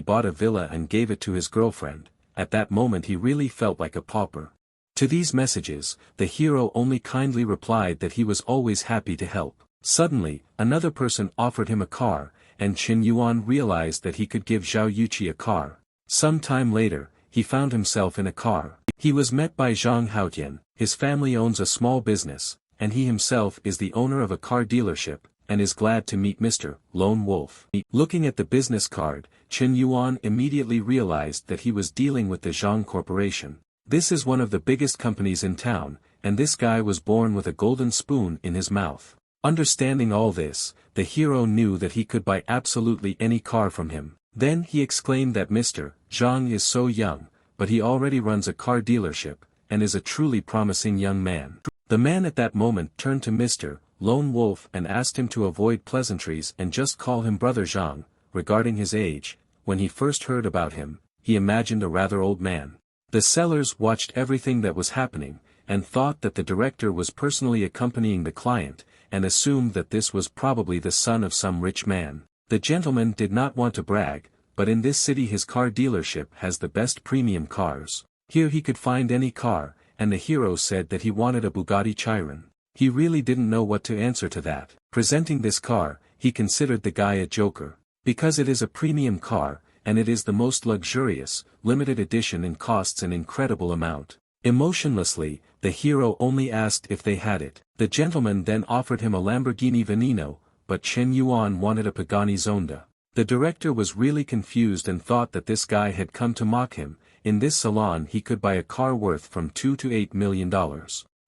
bought a villa and gave it to his girlfriend. At that moment he really felt like a pauper. To these messages, the hero only kindly replied that he was always happy to help. Suddenly, another person offered him a car, and Qin Yuan realized that he could give Zhao Yuqi a car. Some time later, he found himself in a car. He was met by Zhang Haotian. His family owns a small business, and he himself is the owner of a car dealership, and is glad to meet Mr. Lone Wolf. Looking at the business card, Qin Yuan immediately realized that he was dealing with the Zhang Corporation. This is one of the biggest companies in town, and this guy was born with a golden spoon in his mouth. Understanding all this, the hero knew that he could buy absolutely any car from him. Then he exclaimed that Mr. Zhang is so young, but he already runs a car dealership, and is a truly promising young man. The man at that moment turned to Mr. Lone Wolf and asked him to avoid pleasantries and just call him Brother Zhang. Regarding his age, when he first heard about him, he imagined a rather old man. The sellers watched everything that was happening, and thought that the director was personally accompanying the client, and assumed that this was probably the son of some rich man. The gentleman did not want to brag, but in this city his car dealership has the best premium cars. Here he could find any car, and the hero said that he wanted a Bugatti Chiron. He really didn't know what to answer to that. Presenting this car, he considered the guy a joker. Because it is a premium car, and it is the most luxurious, limited edition and costs an incredible amount. Emotionlessly, the hero only asked if they had it. The gentleman then offered him a Lamborghini Veneno, but Chen Yuan wanted a Pagani Zonda. The director was really confused and thought that this guy had come to mock him. In this salon he could buy a car worth from $2 to $8 million.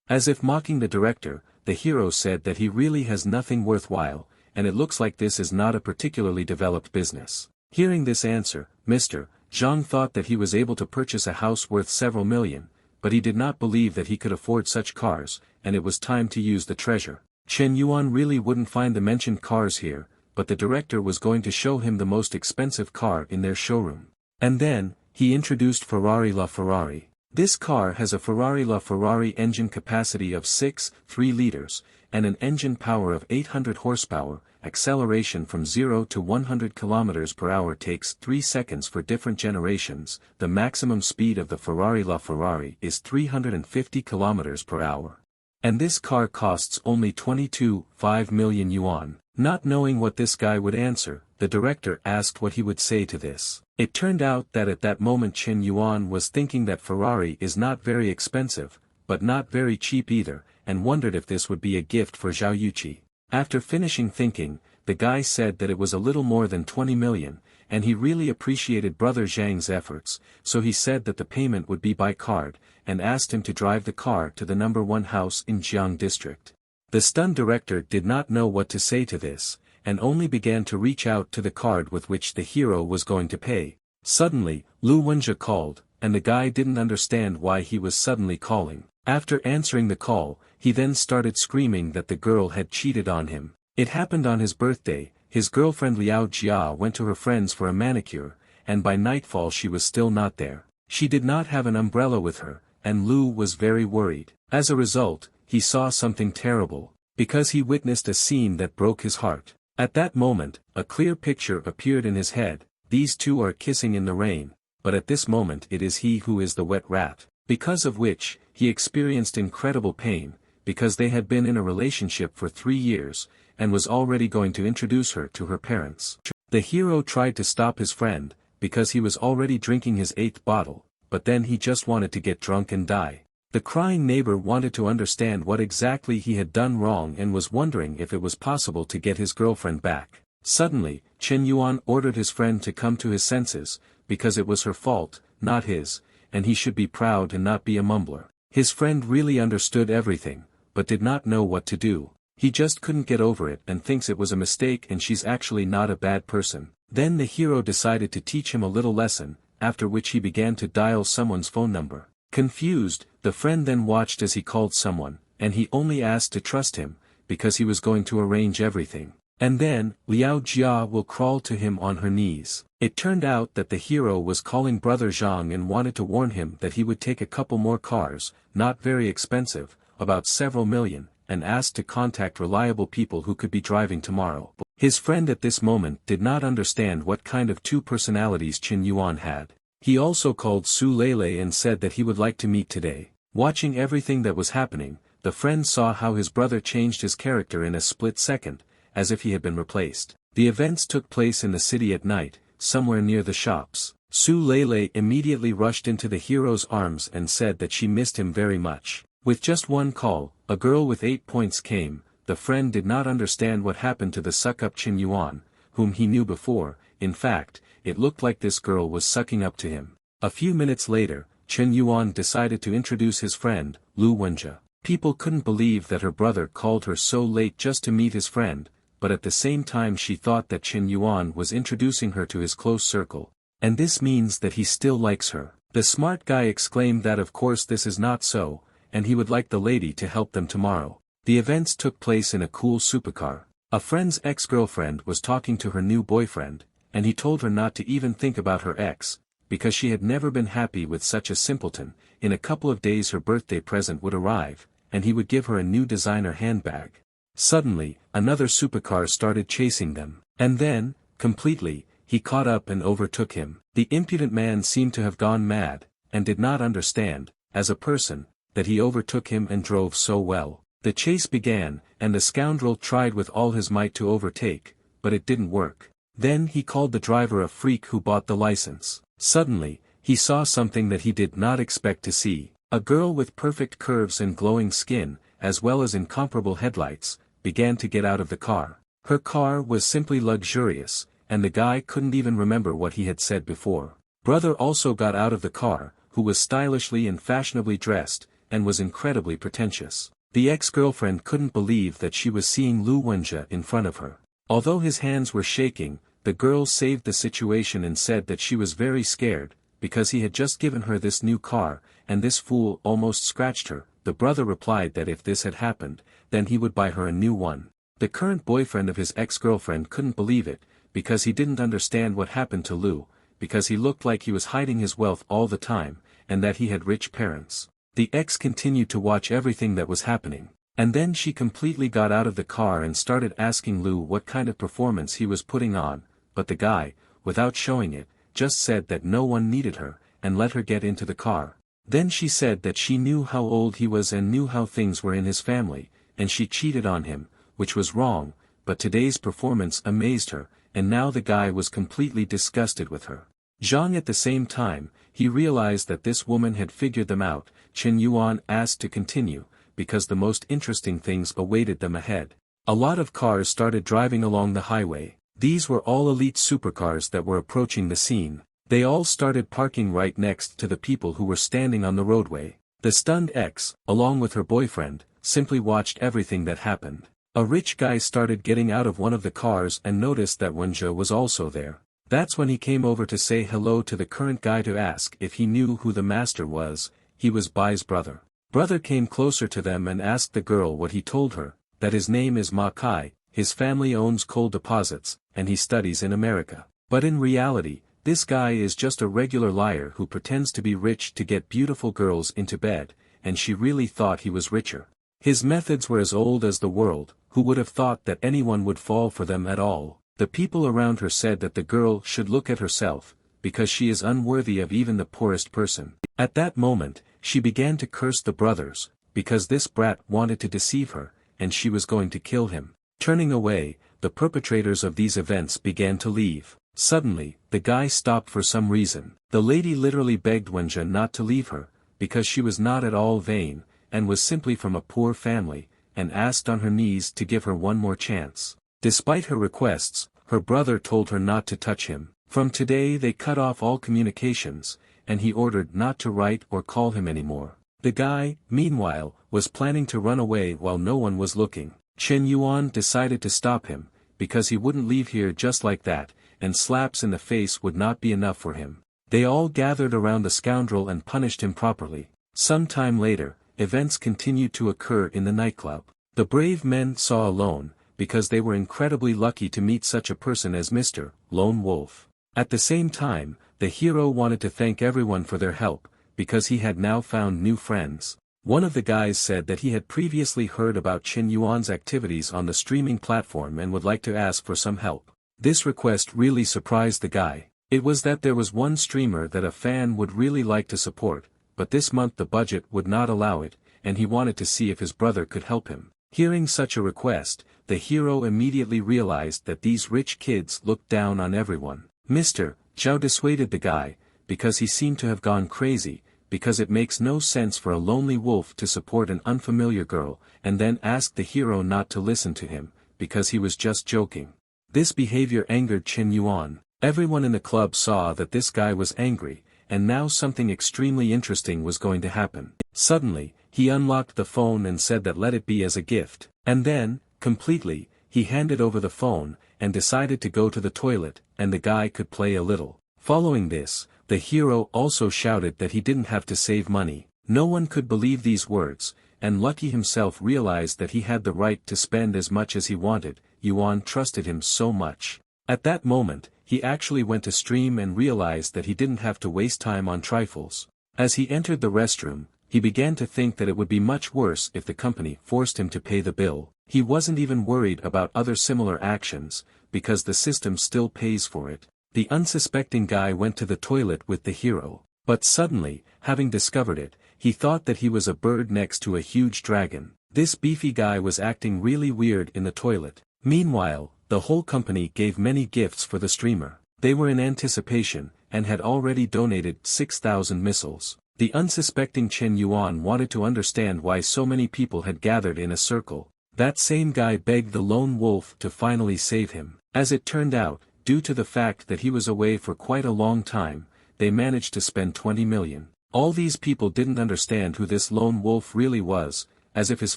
As if mocking the director, the hero said that he really has nothing worthwhile, and it looks like this is not a particularly developed business. Hearing this answer, Mr. Zhang thought that he was able to purchase a house worth several million, but he did not believe that he could afford such cars, and it was time to use the treasure. Chen Yuan really wouldn't find the mentioned cars here, but the director was going to show him the most expensive car in their showroom. And then, he introduced Ferrari LaFerrari. This car has a Ferrari LaFerrari engine capacity of 6.3 liters, and an engine power of 800 horsepower. Acceleration from 0 to 100 km per hour takes 3 seconds for different generations. The maximum speed of the Ferrari LaFerrari is 350 km per hour. And this car costs only 22.5 million yuan. Not knowing what this guy would answer, the director asked what he would say to this. It turned out that at that moment Chen Yuan was thinking that Ferrari is not very expensive, but not very cheap either, and wondered if this would be a gift for Zhao Yuqi. After finishing thinking, the guy said that it was a little more than 20 million, and he really appreciated Brother Zhang's efforts, so he said that the payment would be by card, and asked him to drive the car to the number 1 house in Jiang district. The stunned director did not know what to say to this, and only began to reach out to the card with which the hero was going to pay. Suddenly, Lu Wenjie called, and the guy didn't understand why he was suddenly calling. After answering the call, he then started screaming that the girl had cheated on him. It happened on his birthday. His girlfriend Liao Jia went to her friends for a manicure, and by nightfall she was still not there. She did not have an umbrella with her, and Lu was very worried. As a result, he saw something terrible, because he witnessed a scene that broke his heart. At that moment, a clear picture appeared in his head. These two are kissing in the rain, but at this moment it is he who is the wet rat. Because of which, he experienced incredible pain, because they had been in a relationship for 3 years, and was already going to introduce her to her parents. The hero tried to stop his friend, because he was already drinking his 8th bottle, but then he just wanted to get drunk and die. The crying neighbor wanted to understand what exactly he had done wrong and was wondering if it was possible to get his girlfriend back. Suddenly, Chen Yuan ordered his friend to come to his senses, because it was her fault, not his, and he should be proud and not be a mumbler. His friend really understood everything, but did not know what to do. He just couldn't get over it and thinks it was a mistake and she's actually not a bad person. Then the hero decided to teach him a little lesson, after which he began to dial someone's phone number. Confused, the friend then watched as he called someone, and he only asked to trust him, because he was going to arrange everything. And then, Liao Jia will crawl to him on her knees. It turned out that the hero was calling Brother Zhang and wanted to warn him that he would take a couple more cars, not very expensive, about several million, and asked to contact reliable people who could be driving tomorrow. His friend at this moment did not understand what kind of 2 personalities Chen Yuan had. He also called Su Lele and said that he would like to meet today. Watching everything that was happening, the friend saw how his brother changed his character in a split second, as if he had been replaced. The events took place in the city at night, somewhere near the shops. Su Lele immediately rushed into the hero's arms and said that she missed him very much. With just one call, a girl with 8 points came. The friend did not understand what happened to the suck-up Chen Yuan, whom he knew before. In fact, it looked like this girl was sucking up to him. A few minutes later, Chen Yuan decided to introduce his friend, Lu Wenjie. People couldn't believe that her brother called her so late just to meet his friend, but at the same time she thought that Chen Yuan was introducing her to his close circle. And this means that he still likes her. The smart guy exclaimed that of course this is not so, and he would like the lady to help them tomorrow. The events took place in a cool supercar. A friend's ex-girlfriend was talking to her new boyfriend, and he told her not to even think about her ex, because she had never been happy with such a simpleton. In a couple of days her birthday present would arrive, and he would give her a new designer handbag. Suddenly, another supercar started chasing them, and then, completely, he caught up and overtook him. The impudent man seemed to have gone mad, and did not understand, as a person, that he overtook him and drove so well. The chase began, and the scoundrel tried with all his might to overtake, but it didn't work. Then he called the driver a freak who bought the license. Suddenly, he saw something that he did not expect to see. A girl with perfect curves and glowing skin, as well as incomparable headlights, began to get out of the car. Her car was simply luxurious, and the guy couldn't even remember what he had said before. Brother also got out of the car, who was stylishly and fashionably dressed, and was incredibly pretentious. The ex-girlfriend couldn't believe that she was seeing Lu Wenjie in front of her. Although his hands were shaking, the girl saved the situation and said that she was very scared, because he had just given her this new car, and this fool almost scratched her. The brother replied that if this had happened, then he would buy her a new one. The current boyfriend of his ex-girlfriend couldn't believe it, because he didn't understand what happened to Lu, because he looked like he was hiding his wealth all the time, and that he had rich parents. The ex continued to watch everything that was happening, and then she completely got out of the car and started asking Lu what kind of performance he was putting on, but the guy, without showing it, just said that no one needed her, and let her get into the car. Then she said that she knew how old he was and knew how things were in his family, and she cheated on him, which was wrong, but today's performance amazed her, and now the guy was completely disgusted with her. Zhang at the same time, he realized that this woman had figured them out. Chen Yuan asked to continue, because the most interesting things awaited them ahead. A lot of cars started driving along the highway. These were all elite supercars that were approaching the scene. They all started parking right next to the people who were standing on the roadway. The stunned ex, along with her boyfriend, simply watched everything that happened. A rich guy started getting out of one of the cars and noticed that Wenjie was also there. That's when he came over to say hello to the current guy to ask if he knew who the master was. He was Bai's brother. Brother came closer to them and asked the girl what he told her, that his name is Ma Kai, his family owns coal deposits, and he studies in America. But in reality, this guy is just a regular liar who pretends to be rich to get beautiful girls into bed, and she really thought he was richer. His methods were as old as the world. Who would have thought that anyone would fall for them at all? The people around her said that the girl should look at herself, because she is unworthy of even the poorest person. At that moment, she began to curse the brothers, because this brat wanted to deceive her, and she was going to kill him. Turning away, the perpetrators of these events began to leave. Suddenly, the guy stopped for some reason. The lady literally begged Wenjie not to leave her, because she was not at all vain, and was simply from a poor family, and asked on her knees to give her one more chance. Despite her requests, her brother told her not to touch him. From today they cut off all communications, and he ordered not to write or call him anymore. The guy, meanwhile, was planning to run away while no one was looking. Chen Yuan decided to stop him, because he wouldn't leave here just like that, and slaps in the face would not be enough for him. They all gathered around the scoundrel and punished him properly. Some time later, events continued to occur in the nightclub. The brave men saw alone, because they were incredibly lucky to meet such a person as Mr. Lone Wolf. At the same time, the hero wanted to thank everyone for their help, because he had now found new friends. One of the guys said that he had previously heard about Chen Yuan's activities on the streaming platform and would like to ask for some help. This request really surprised the guy. It was that there was one streamer that a fan would really like to support, but this month the budget would not allow it, and he wanted to see if his brother could help him. Hearing such a request, the hero immediately realized that these rich kids looked down on everyone. Mr. Zhao dissuaded the guy, because he seemed to have gone crazy, because it makes no sense for a lonely wolf to support an unfamiliar girl, and then asked the hero not to listen to him, because he was just joking. This behavior angered Chen Yuan. Everyone in the club saw that this guy was angry, and now something extremely interesting was going to happen. Suddenly, he unlocked the phone and said that let it be as a gift. And then, completely, he handed over the phone, and decided to go to the toilet, and the guy could play a little. Following this, the hero also shouted that he didn't have to save money. No one could believe these words, and Lucky himself realized that he had the right to spend as much as he wanted. Yuan trusted him so much. At that moment, he actually went to stream and realized that he didn't have to waste time on trifles. As he entered the restroom, he began to think that it would be much worse if the company forced him to pay the bill. He wasn't even worried about other similar actions, because the system still pays for it. The unsuspecting guy went to the toilet with the hero. But suddenly, having discovered it, he thought that he was a bird next to a huge dragon. This beefy guy was acting really weird in the toilet. Meanwhile, The whole company gave many gifts for the streamer. They were in anticipation, and had already donated 6,000 missiles. The unsuspecting Chen Yuan wanted to understand why so many people had gathered in a circle. That same guy begged the lone wolf to finally save him. As it turned out, due to the fact that he was away for quite a long time, they managed to spend 20 million. All these people didn't understand who this lone wolf really was, as if his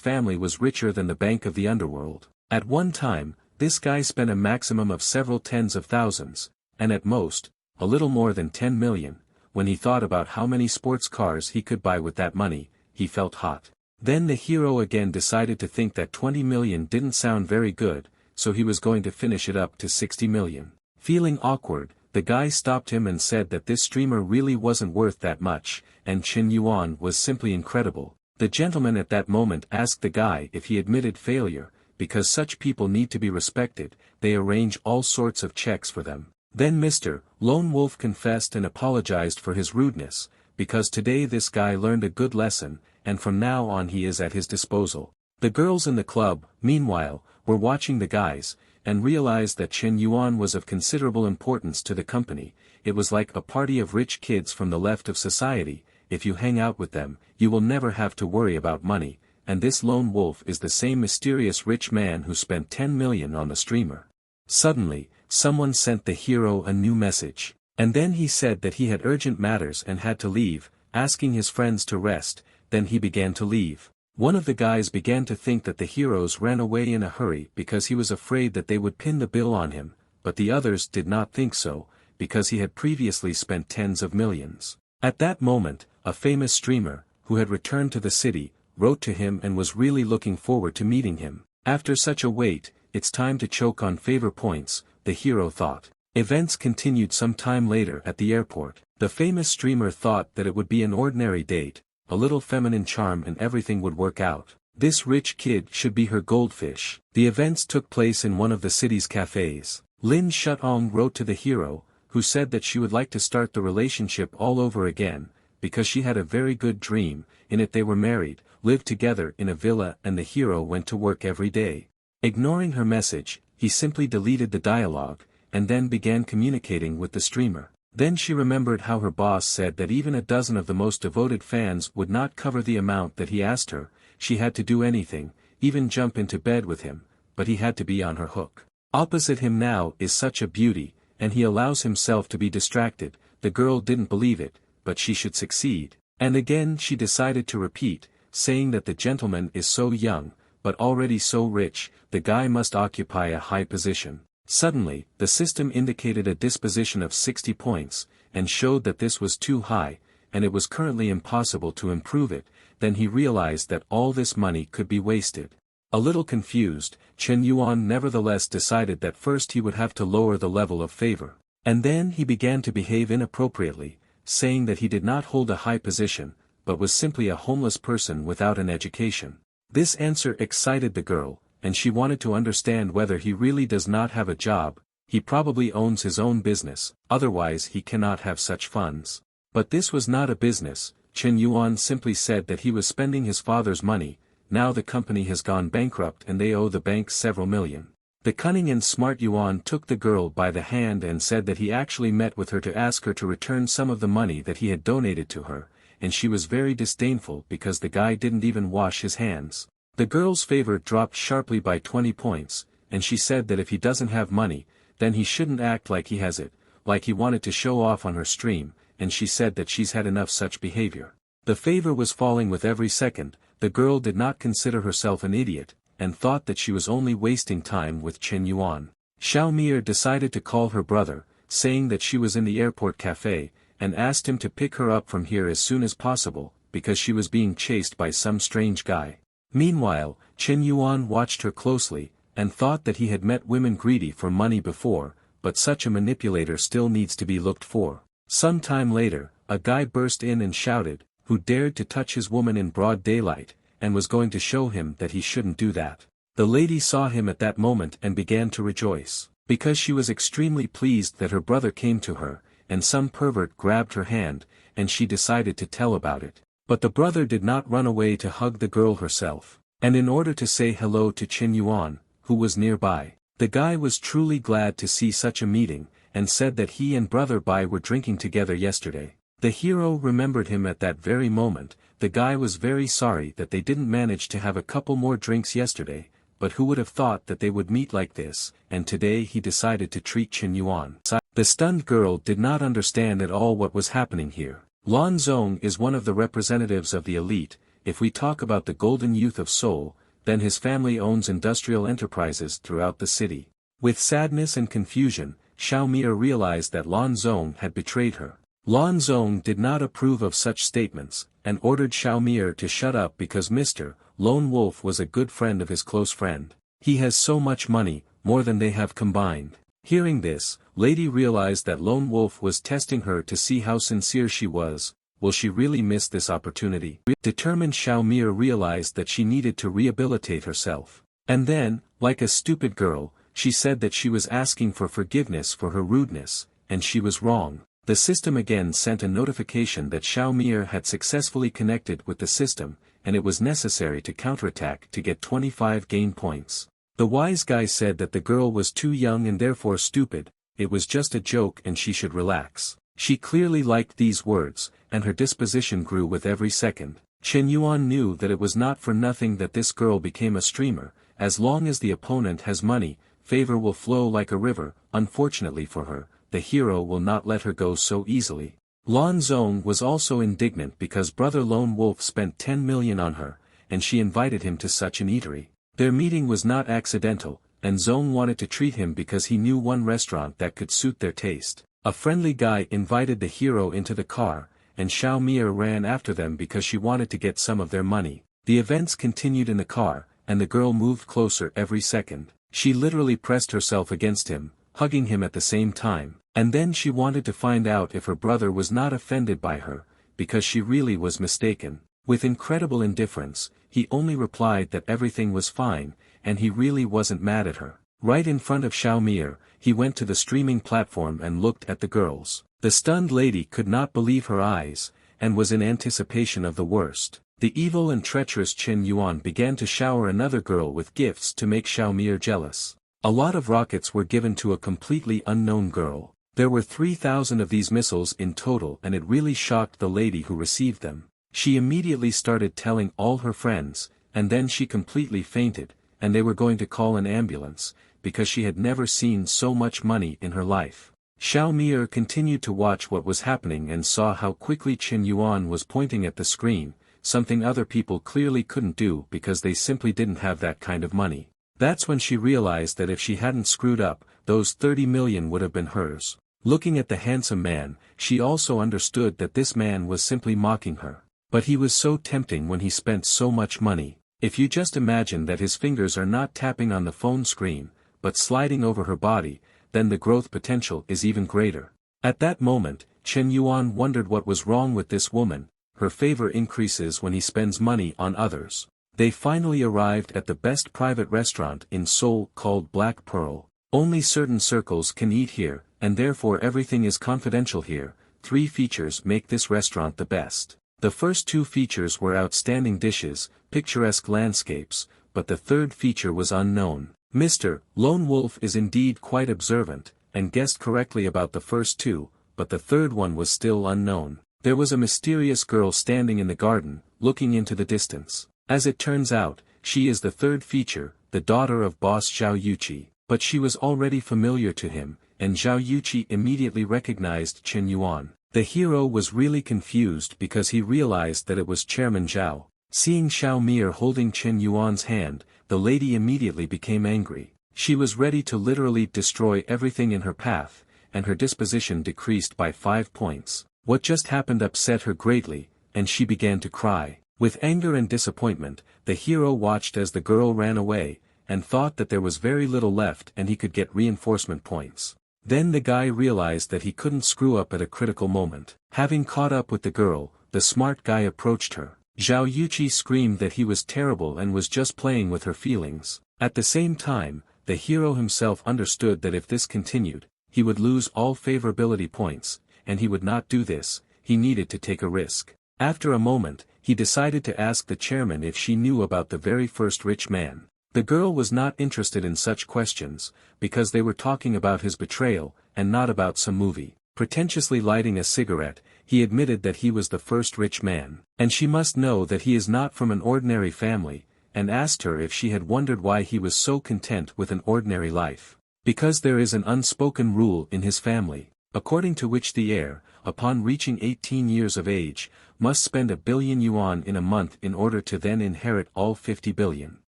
family was richer than the Bank of the Underworld. At one time, this guy spent a maximum of several tens of thousands, and at most, a little more than 10 million. When he thought about how many sports cars he could buy with that money, he felt hot. Then the hero again decided to think that 20 million didn't sound very good, so he was going to finish it up to 60 million. Feeling awkward, the guy stopped him and said that this streamer really wasn't worth that much, and Chen Yuan was simply incredible. The gentleman at that moment asked the guy if he admitted failure, because such people need to be respected. They arrange all sorts of checks for them. Then Mr. Lone Wolf confessed and apologized for his rudeness, because today this guy learned a good lesson, and from now on he is at his disposal. The girls in the club, meanwhile, were watching the guys, and realized that Chen Yuan was of considerable importance to the company. It was like a party of rich kids from the left of society. If you hang out with them, you will never have to worry about money, and this lone wolf is the same mysterious rich man who spent 10 million on the streamer. Suddenly, someone sent the hero a new message, and then he said that he had urgent matters and had to leave, asking his friends to rest. Then he began to leave. One of the guys began to think that the heroes ran away in a hurry because he was afraid that they would pin the bill on him, but the others did not think so, because he had previously spent tens of millions. At that moment, a famous streamer, who had returned to the city, wrote to him and was really looking forward to meeting him. After such a wait, it's time to choke on favor points, the hero thought. Events continued some time later at the airport. The famous streamer thought that it would be an ordinary date, a little feminine charm and everything would work out. This rich kid should be her goldfish. The events took place in one of the city's cafes. Lin Shutong wrote to the hero, who said that she would like to start the relationship all over again, because she had a very good dream. In it they were married, lived together in a villa, and the hero went to work every day. Ignoring her message, he simply deleted the dialogue, and then began communicating with the streamer. Then she remembered how her boss said that even a dozen of the most devoted fans would not cover the amount that he asked her. She had to do anything, even jump into bed with him, but he had to be on her hook. Opposite him now is such a beauty, and he allows himself to be distracted. The girl didn't believe it, but she should succeed. And again she decided to repeat, saying that the gentleman is so young, but already so rich, the guy must occupy a high position. Suddenly, the system indicated a disposition of 60 points, and showed that this was too high, and it was currently impossible to improve it. Then he realized that all this money could be wasted. A little confused, Chen Yuan nevertheless decided that first he would have to lower the level of favor. And then he began to behave inappropriately, saying that he did not hold a high position, but was simply a homeless person without an education. This answer excited the girl, and she wanted to understand whether he really does not have a job. He probably owns his own business, otherwise he cannot have such funds. But this was not a business. Chen Yuan simply said that he was spending his father's money. Now the company has gone bankrupt and they owe the bank several million. The cunning and smart Yuan took the girl by the hand and said that he actually met with her to ask her to return some of the money that he had donated to her, and she was very disdainful because the guy didn't even wash his hands. The girl's favor dropped sharply by 20 points, and she said that if he doesn't have money, then he shouldn't act like he has it, like he wanted to show off on her stream, and she said that she's had enough such behavior. The favor was falling with every second. The girl did not consider herself an idiot, and thought that she was only wasting time with Chen Yuan. Xiao Mir decided to call her brother, saying that she was in the airport cafe, and asked him to pick her up from here as soon as possible, because she was being chased by some strange guy. Meanwhile, Chen Yuan watched her closely, and thought that he had met women greedy for money before, but such a manipulator still needs to be looked for. Some time later, a guy burst in and shouted, who dared to touch his woman in broad daylight, and was going to show him that he shouldn't do that. The lady saw him at that moment and began to rejoice, because she was extremely pleased that her brother came to her, and some pervert grabbed her hand, and she decided to tell about it. But the brother did not run away to hug the girl herself, and in order to say hello to Chen Yuan, who was nearby, The guy was truly glad to see such a meeting, and said that he and Brother Bai were drinking together yesterday. The hero remembered him at that very moment. The guy was very sorry that they didn't manage to have a couple more drinks yesterday, but who would have thought that they would meet like this, and today he decided to treat Chen Yuan. The stunned girl did not understand at all what was happening here. Lan Zong is one of the representatives of the elite. If we talk about the golden youth of Seoul, then his family owns industrial enterprises throughout the city. With sadness and confusion, Xiao Mia realized that Lan Zong had betrayed her. Lan Zong did not approve of such statements, and ordered Xiao Mia to shut up because Mr. Lone Wolf was a good friend of his close friend. He has so much money, more than they have combined. Hearing this, Lady realized that Lone Wolf was testing her to see how sincere she was. Will she really miss this opportunity? Determined, Xiao Mia realized that she needed to rehabilitate herself. And then, like a stupid girl, she said that she was asking for forgiveness for her rudeness, and she was wrong. The system again sent a notification that Xiao Mia had successfully connected with the system, and it was necessary to counterattack to get 25 gain points. The wise guy said that the girl was too young and therefore stupid. It was just a joke and she should relax. She clearly liked these words, and her disposition grew with every second. Chen Yuan knew that it was not for nothing that this girl became a streamer. As long as the opponent has money, favor will flow like a river. Unfortunately for her, the hero will not let her go so easily. Lan Zong was also indignant because Brother Lone Wolf spent 10 million on her, and she invited him to such an eatery. Their meeting was not accidental, and Zong wanted to treat him because he knew one restaurant that could suit their taste. A friendly guy invited the hero into the car, and Xiao Mia ran after them because she wanted to get some of their money. The events continued in the car, and the girl moved closer every second. She literally pressed herself against him, hugging him at the same time, and then she wanted to find out if her brother was not offended by her, because she really was mistaken. With incredible indifference, he only replied that everything was fine, and he really wasn't mad at her. Right in front of Xiao Mia, he went to the streaming platform and looked at the girls. The stunned lady could not believe her eyes, and was in anticipation of the worst. The evil and treacherous Chen Yuan began to shower another girl with gifts to make Xiao Mia jealous. A lot of rockets were given to a completely unknown girl. There were 3,000 of these missiles in total, and it really shocked the lady who received them. She immediately started telling all her friends, and then she completely fainted, and they were going to call an ambulance, because she had never seen so much money in her life. Xiao Mia continued to watch what was happening and saw how quickly Chen Yuan was pointing at the screen, something other people clearly couldn't do because they simply didn't have that kind of money. That's when she realized that if she hadn't screwed up, those 30 million would have been hers. Looking at the handsome man, she also understood that this man was simply mocking her. But he was so tempting when he spent so much money. If you just imagine that his fingers are not tapping on the phone screen, but sliding over her body, then the growth potential is even greater. At that moment, Chen Yuan wondered what was wrong with this woman. Her favor increases when he spends money on others. They finally arrived at the best private restaurant in Seoul called Black Pearl. Only certain circles can eat here, and therefore everything is confidential here. 3 features make this restaurant the best. The first 2 features were outstanding dishes, picturesque landscapes, but the third feature was unknown. Mr. Lone Wolf is indeed quite observant, and guessed correctly about the first 2, but the third one was still unknown. There was a mysterious girl standing in the garden, looking into the distance. As it turns out, she is the third feature, the daughter of boss Zhao Yuqi. But she was already familiar to him, and Zhao Yuqi immediately recognized Chen Yuan. The hero was really confused because he realized that it was Chairman Zhao. Seeing Xiao Mia holding Chen Yuan's hand, the lady immediately became angry. She was ready to literally destroy everything in her path, and her disposition decreased by 5 points. What just happened upset her greatly, and she began to cry. With anger and disappointment, the hero watched as the girl ran away, and thought that there was very little left and he could get reinforcement points. Then the guy realized that he couldn't screw up at a critical moment. Having caught up with the girl, the smart guy approached her. Zhao Yuqi screamed that he was terrible and was just playing with her feelings. At the same time, the hero himself understood that if this continued, he would lose all favorability points, and he would not do this. He needed to take a risk. After a moment, he decided to ask the chairman if she knew about the very first rich man. The girl was not interested in such questions, because they were talking about his betrayal, and not about some movie. Pretentiously lighting a cigarette, he admitted that he was the first rich man, and she must know that he is not from an ordinary family, and asked her if she had wondered why he was so content with an ordinary life. Because there is an unspoken rule in his family, according to which the heir, upon reaching 18 years of age, must spend 1 billion yuan in a month in order to then inherit all 50 billion.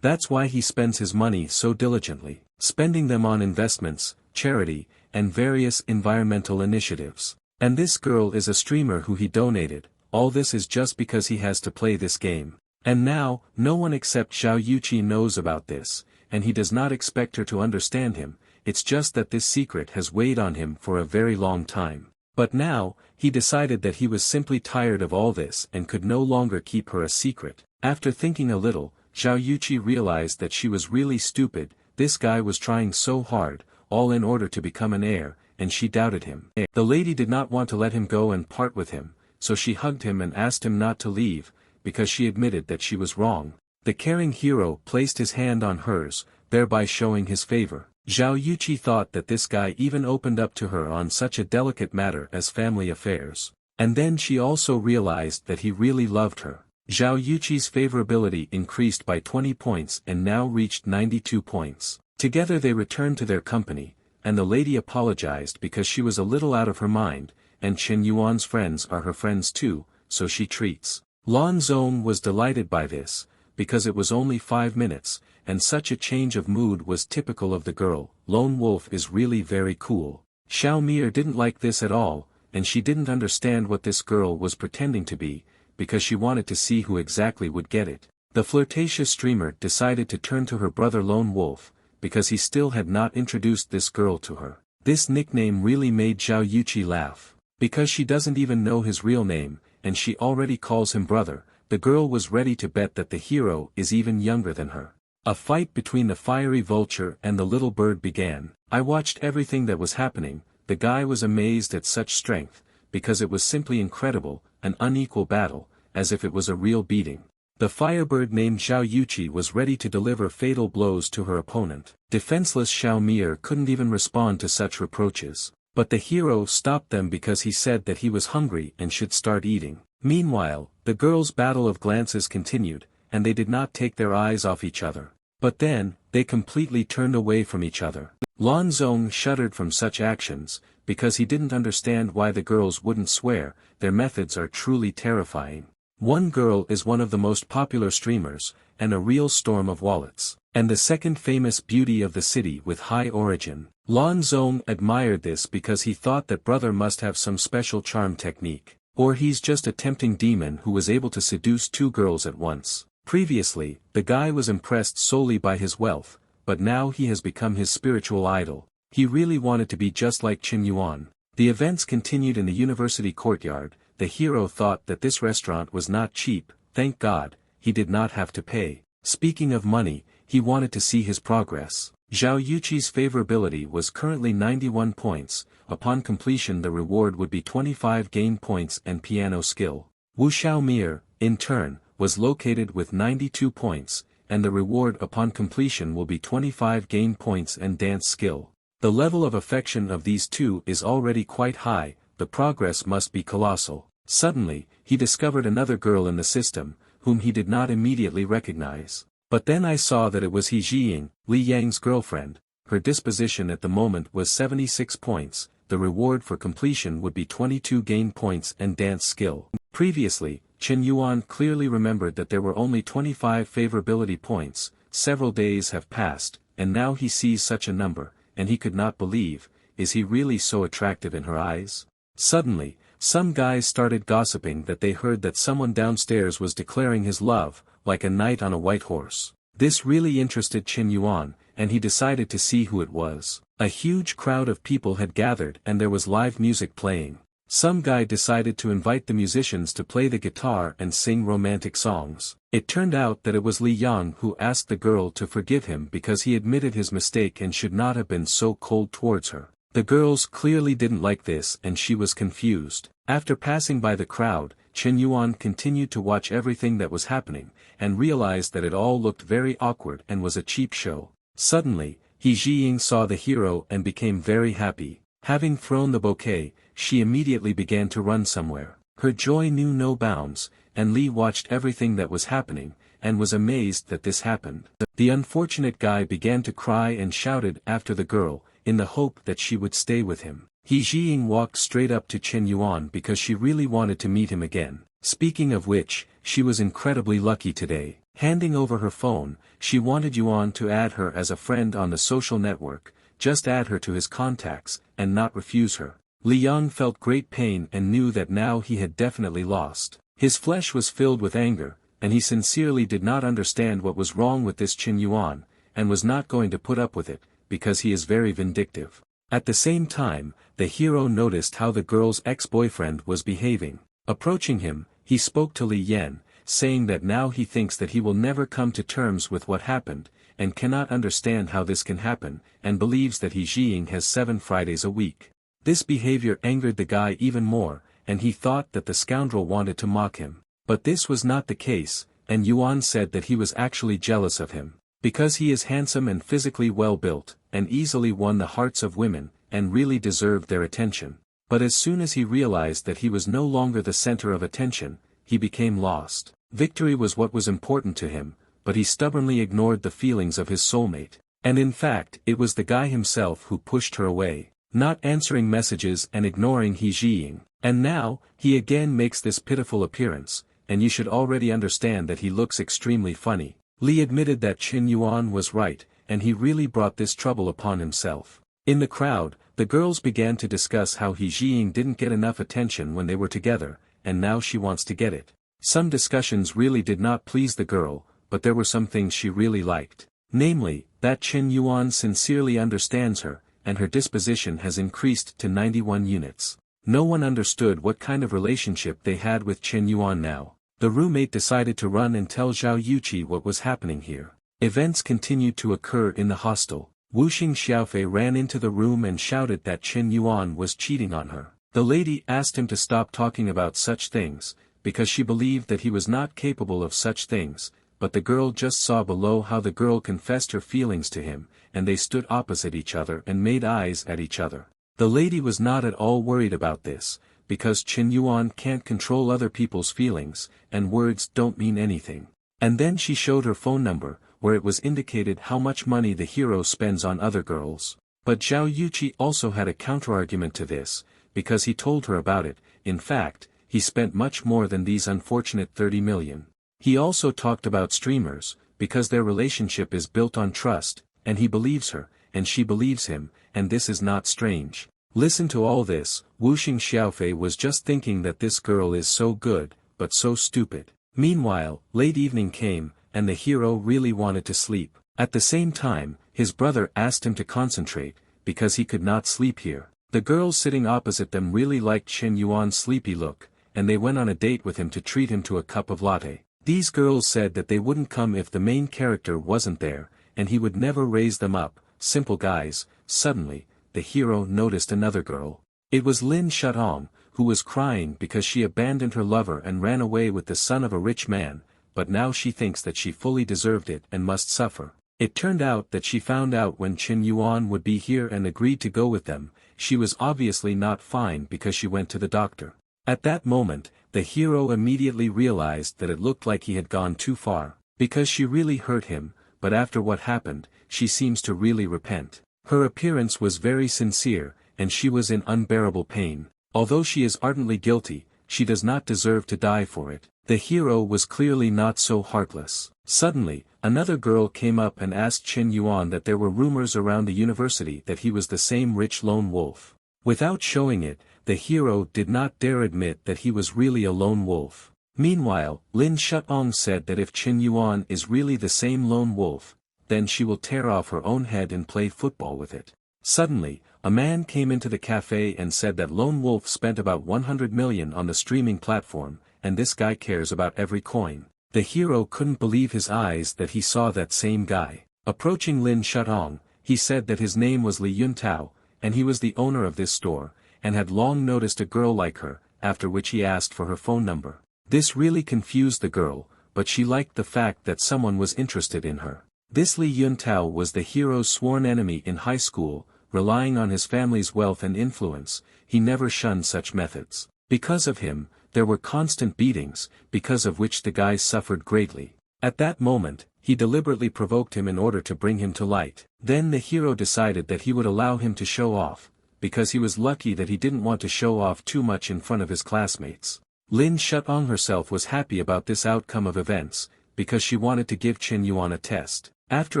That's why he spends his money so diligently, spending them on investments, charity, and various environmental initiatives. And this girl is a streamer who he donated. All this is just because he has to play this game. And now, no one except Zhao Yuqi knows about this, and he does not expect her to understand him. It's just that this secret has weighed on him for a very long time. But now, he decided that he was simply tired of all this and could no longer keep her a secret. After thinking a little, Zhao Yuqi realized that she was really stupid. This guy was trying so hard, all in order to become an heir, and she doubted him. The lady did not want to let him go and part with him, so she hugged him and asked him not to leave, because she admitted that she was wrong. The caring hero placed his hand on hers, thereby showing his favor. Zhao Yuqi thought that this guy even opened up to her on such a delicate matter as family affairs. And then she also realized that he really loved her. Zhao Yuqi's favorability increased by 20 points and now reached 92 points. Together they returned to their company, and the lady apologized because she was a little out of her mind, and Chen Yuan's friends are her friends too, so she treats. Lan Zong was delighted by this, because it was only 5 minutes, and such a change of mood was typical of the girl. Lone Wolf is really very cool. Xiao Mir didn't like this at all, and she didn't understand what this girl was pretending to be, because she wanted to see who exactly would get it. The flirtatious streamer decided to turn to her brother Lone Wolf, because he still had not introduced this girl to her. This nickname really made Zhao Yuqi laugh, because she doesn't even know his real name, and she already calls him brother. The girl was ready to bet that the hero is even younger than her. A fight between the fiery vulture and the little bird began. I watched everything that was happening. The guy was amazed at such strength, because it was simply incredible, an unequal battle, as if it was a real beating. The firebird named Zhao Yuqi was ready to deliver fatal blows to her opponent. Defenseless Xiao Mir couldn't even respond to such reproaches. But the hero stopped them because he said that he was hungry and should start eating. Meanwhile, the girls' battle of glances continued, and they did not take their eyes off each other. But then, they completely turned away from each other. Lan Zong shuddered from such actions, because he didn't understand why the girls wouldn't swear. Their methods are truly terrifying. One girl is one of the most popular streamers, and a real storm of wallets, and the second famous beauty of the city with high origin. Lan Zong admired this because he thought that brother must have some special charm technique, or he's just a tempting demon who was able to seduce 2 girls at once. Previously, the guy was impressed solely by his wealth, but now he has become his spiritual idol. He really wanted to be just like Chen Yuan. The events continued in the university courtyard. The hero thought that this restaurant was not cheap. Thank God, he did not have to pay. Speaking of money, he wanted to see his progress. Zhao Yuqi's favorability was currently 91 points. Upon completion the reward would be 25 game points and piano skill. Wu Xiaomir, in turn, was located with 92 points, and the reward upon completion will be 25 game points and dance skill. The level of affection of these two is already quite high. The progress must be colossal. Suddenly, he discovered another girl in the system, whom he did not immediately recognize. But then I saw that it was He Jiying, Li Yang's girlfriend. Her disposition at the moment was 76 points. The reward for completion would be 22 game points and dance skill. Previously, Chen Yuan clearly remembered that there were only 25 favorability points. Several days have passed, and now he sees such a number, and he could not believe, is he really so attractive in her eyes? Suddenly, some guys started gossiping that they heard that someone downstairs was declaring his love, like a knight on a white horse. This really interested Chen Yuan, and he decided to see who it was. A huge crowd of people had gathered and there was live music playing. Some guy decided to invite the musicians to play the guitar and sing romantic songs. It turned out that it was Li Yang who asked the girl to forgive him because he admitted his mistake and should not have been so cold towards her. The girls clearly didn't like this and she was confused. After passing by the crowd, Chen Yuan continued to watch everything that was happening, and realized that it all looked very awkward and was a cheap show. Suddenly, He Jiying saw the hero and became very happy. Having thrown the bouquet, she immediately began to run somewhere. Her joy knew no bounds, and Li watched everything that was happening, and was amazed that this happened. The unfortunate guy began to cry and shouted after the girl, in the hope that she would stay with him. He Jiying walked straight up to Chen Yuan because she really wanted to meet him again. Speaking of which, she was incredibly lucky today. Handing over her phone, she wanted Yuan to add her as a friend on the social network, just add her to his contacts, and not refuse her. Li Yang felt great pain and knew that now he had definitely lost. His flesh was filled with anger, and he sincerely did not understand what was wrong with this Chen Yuan, and was not going to put up with it, because he is very vindictive. At the same time, the hero noticed how the girl's ex-boyfriend was behaving. Approaching him, he spoke to Li Yan, saying that now he thinks that he will never come to terms with what happened, and cannot understand how this can happen, and believes that He Jiying has 7 Fridays a week. This behavior angered the guy even more, and he thought that the scoundrel wanted to mock him. But this was not the case, and Yuan said that he was actually jealous of him. Because he is handsome and physically well-built, and easily won the hearts of women, and really deserved their attention. But as soon as he realized that he was no longer the center of attention, he became lost. Victory was what was important to him, but he stubbornly ignored the feelings of his soulmate. And in fact, it was the guy himself who pushed her away, not answering messages and ignoring He Jiying. And now, he again makes this pitiful appearance, and you should already understand that he looks extremely funny. Li admitted that Chen Yuan was right, and he really brought this trouble upon himself. In the crowd, the girls began to discuss how He Jiying didn't get enough attention when they were together, and now she wants to get it. Some discussions really did not please the girl, but there were some things she really liked. Namely, that Chen Yuan sincerely understands her, and her disposition has increased to 91 units. No one understood what kind of relationship they had with Chen Yuan now. The roommate decided to run and tell Zhao Yuqi what was happening here. Events continued to occur in the hostel. Wuxing Xiaofei ran into the room and shouted that Chen Yuan was cheating on her. The lady asked him to stop talking about such things, because she believed that he was not capable of such things, but the girl just saw below how the girl confessed her feelings to him, and they stood opposite each other and made eyes at each other. The lady was not at all worried about this, because Chen Yuan can't control other people's feelings, and words don't mean anything. And then she showed her phone number, where it was indicated how much money the hero spends on other girls. But Zhao Yuqi also had a counterargument to this, because he told her about it. In fact, he spent much more than these unfortunate 30 million. He also talked about streamers, because their relationship is built on trust, and he believes her, and she believes him, and this is not strange. Listen to all this. Wuxing Xiaofei was just thinking that this girl is so good, but so stupid. Meanwhile, late evening came, and the hero really wanted to sleep. At the same time, his brother asked him to concentrate, because he could not sleep here. The girls sitting opposite them really liked Chen Yuan's sleepy look, and they went on a date with him to treat him to a cup of latte. These girls said that they wouldn't come if the main character wasn't there, and he would never raise them up, simple guys. Suddenly, the hero noticed another girl. It was Lin Shutong, who was crying because she abandoned her lover and ran away with the son of a rich man, but now she thinks that she fully deserved it and must suffer. It turned out that she found out when Chen Yuan would be here and agreed to go with them. She was obviously not fine because she went to the doctor. At that moment, the hero immediately realized that it looked like he had gone too far, because she really hurt him, but after what happened, she seems to really repent. Her appearance was very sincere, and she was in unbearable pain. Although she is ardently guilty, she does not deserve to die for it. The hero was clearly not so heartless. Suddenly, another girl came up and asked Chen Yuan that there were rumors around the university that he was the same rich lone wolf. Without showing it, the hero did not dare admit that he was really a lone wolf. Meanwhile, Lin Shutong said that if Chen Yuan is really the same lone wolf, then she will tear off her own head and play football with it. Suddenly, a man came into the cafe and said that Lone Wolf spent about 100 million on the streaming platform, and this guy cares about every coin. The hero couldn't believe his eyes that he saw that same guy. Approaching Lin Shutong, he said that his name was Li Yuntao, and he was the owner of this store, and had long noticed a girl like her, after which he asked for her phone number. This really confused the girl, but she liked the fact that someone was interested in her. This Li Yuntao was the hero's sworn enemy in high school, relying on his family's wealth and influence. He never shunned such methods. Because of him, there were constant beatings, because of which the guys suffered greatly. At that moment, he deliberately provoked him in order to bring him to light. Then the hero decided that he would allow him to show off, because he was lucky that he didn't want to show off too much in front of his classmates. Lin Shuang herself was happy about this outcome of events, because she wanted to give Chen Yuan a test. After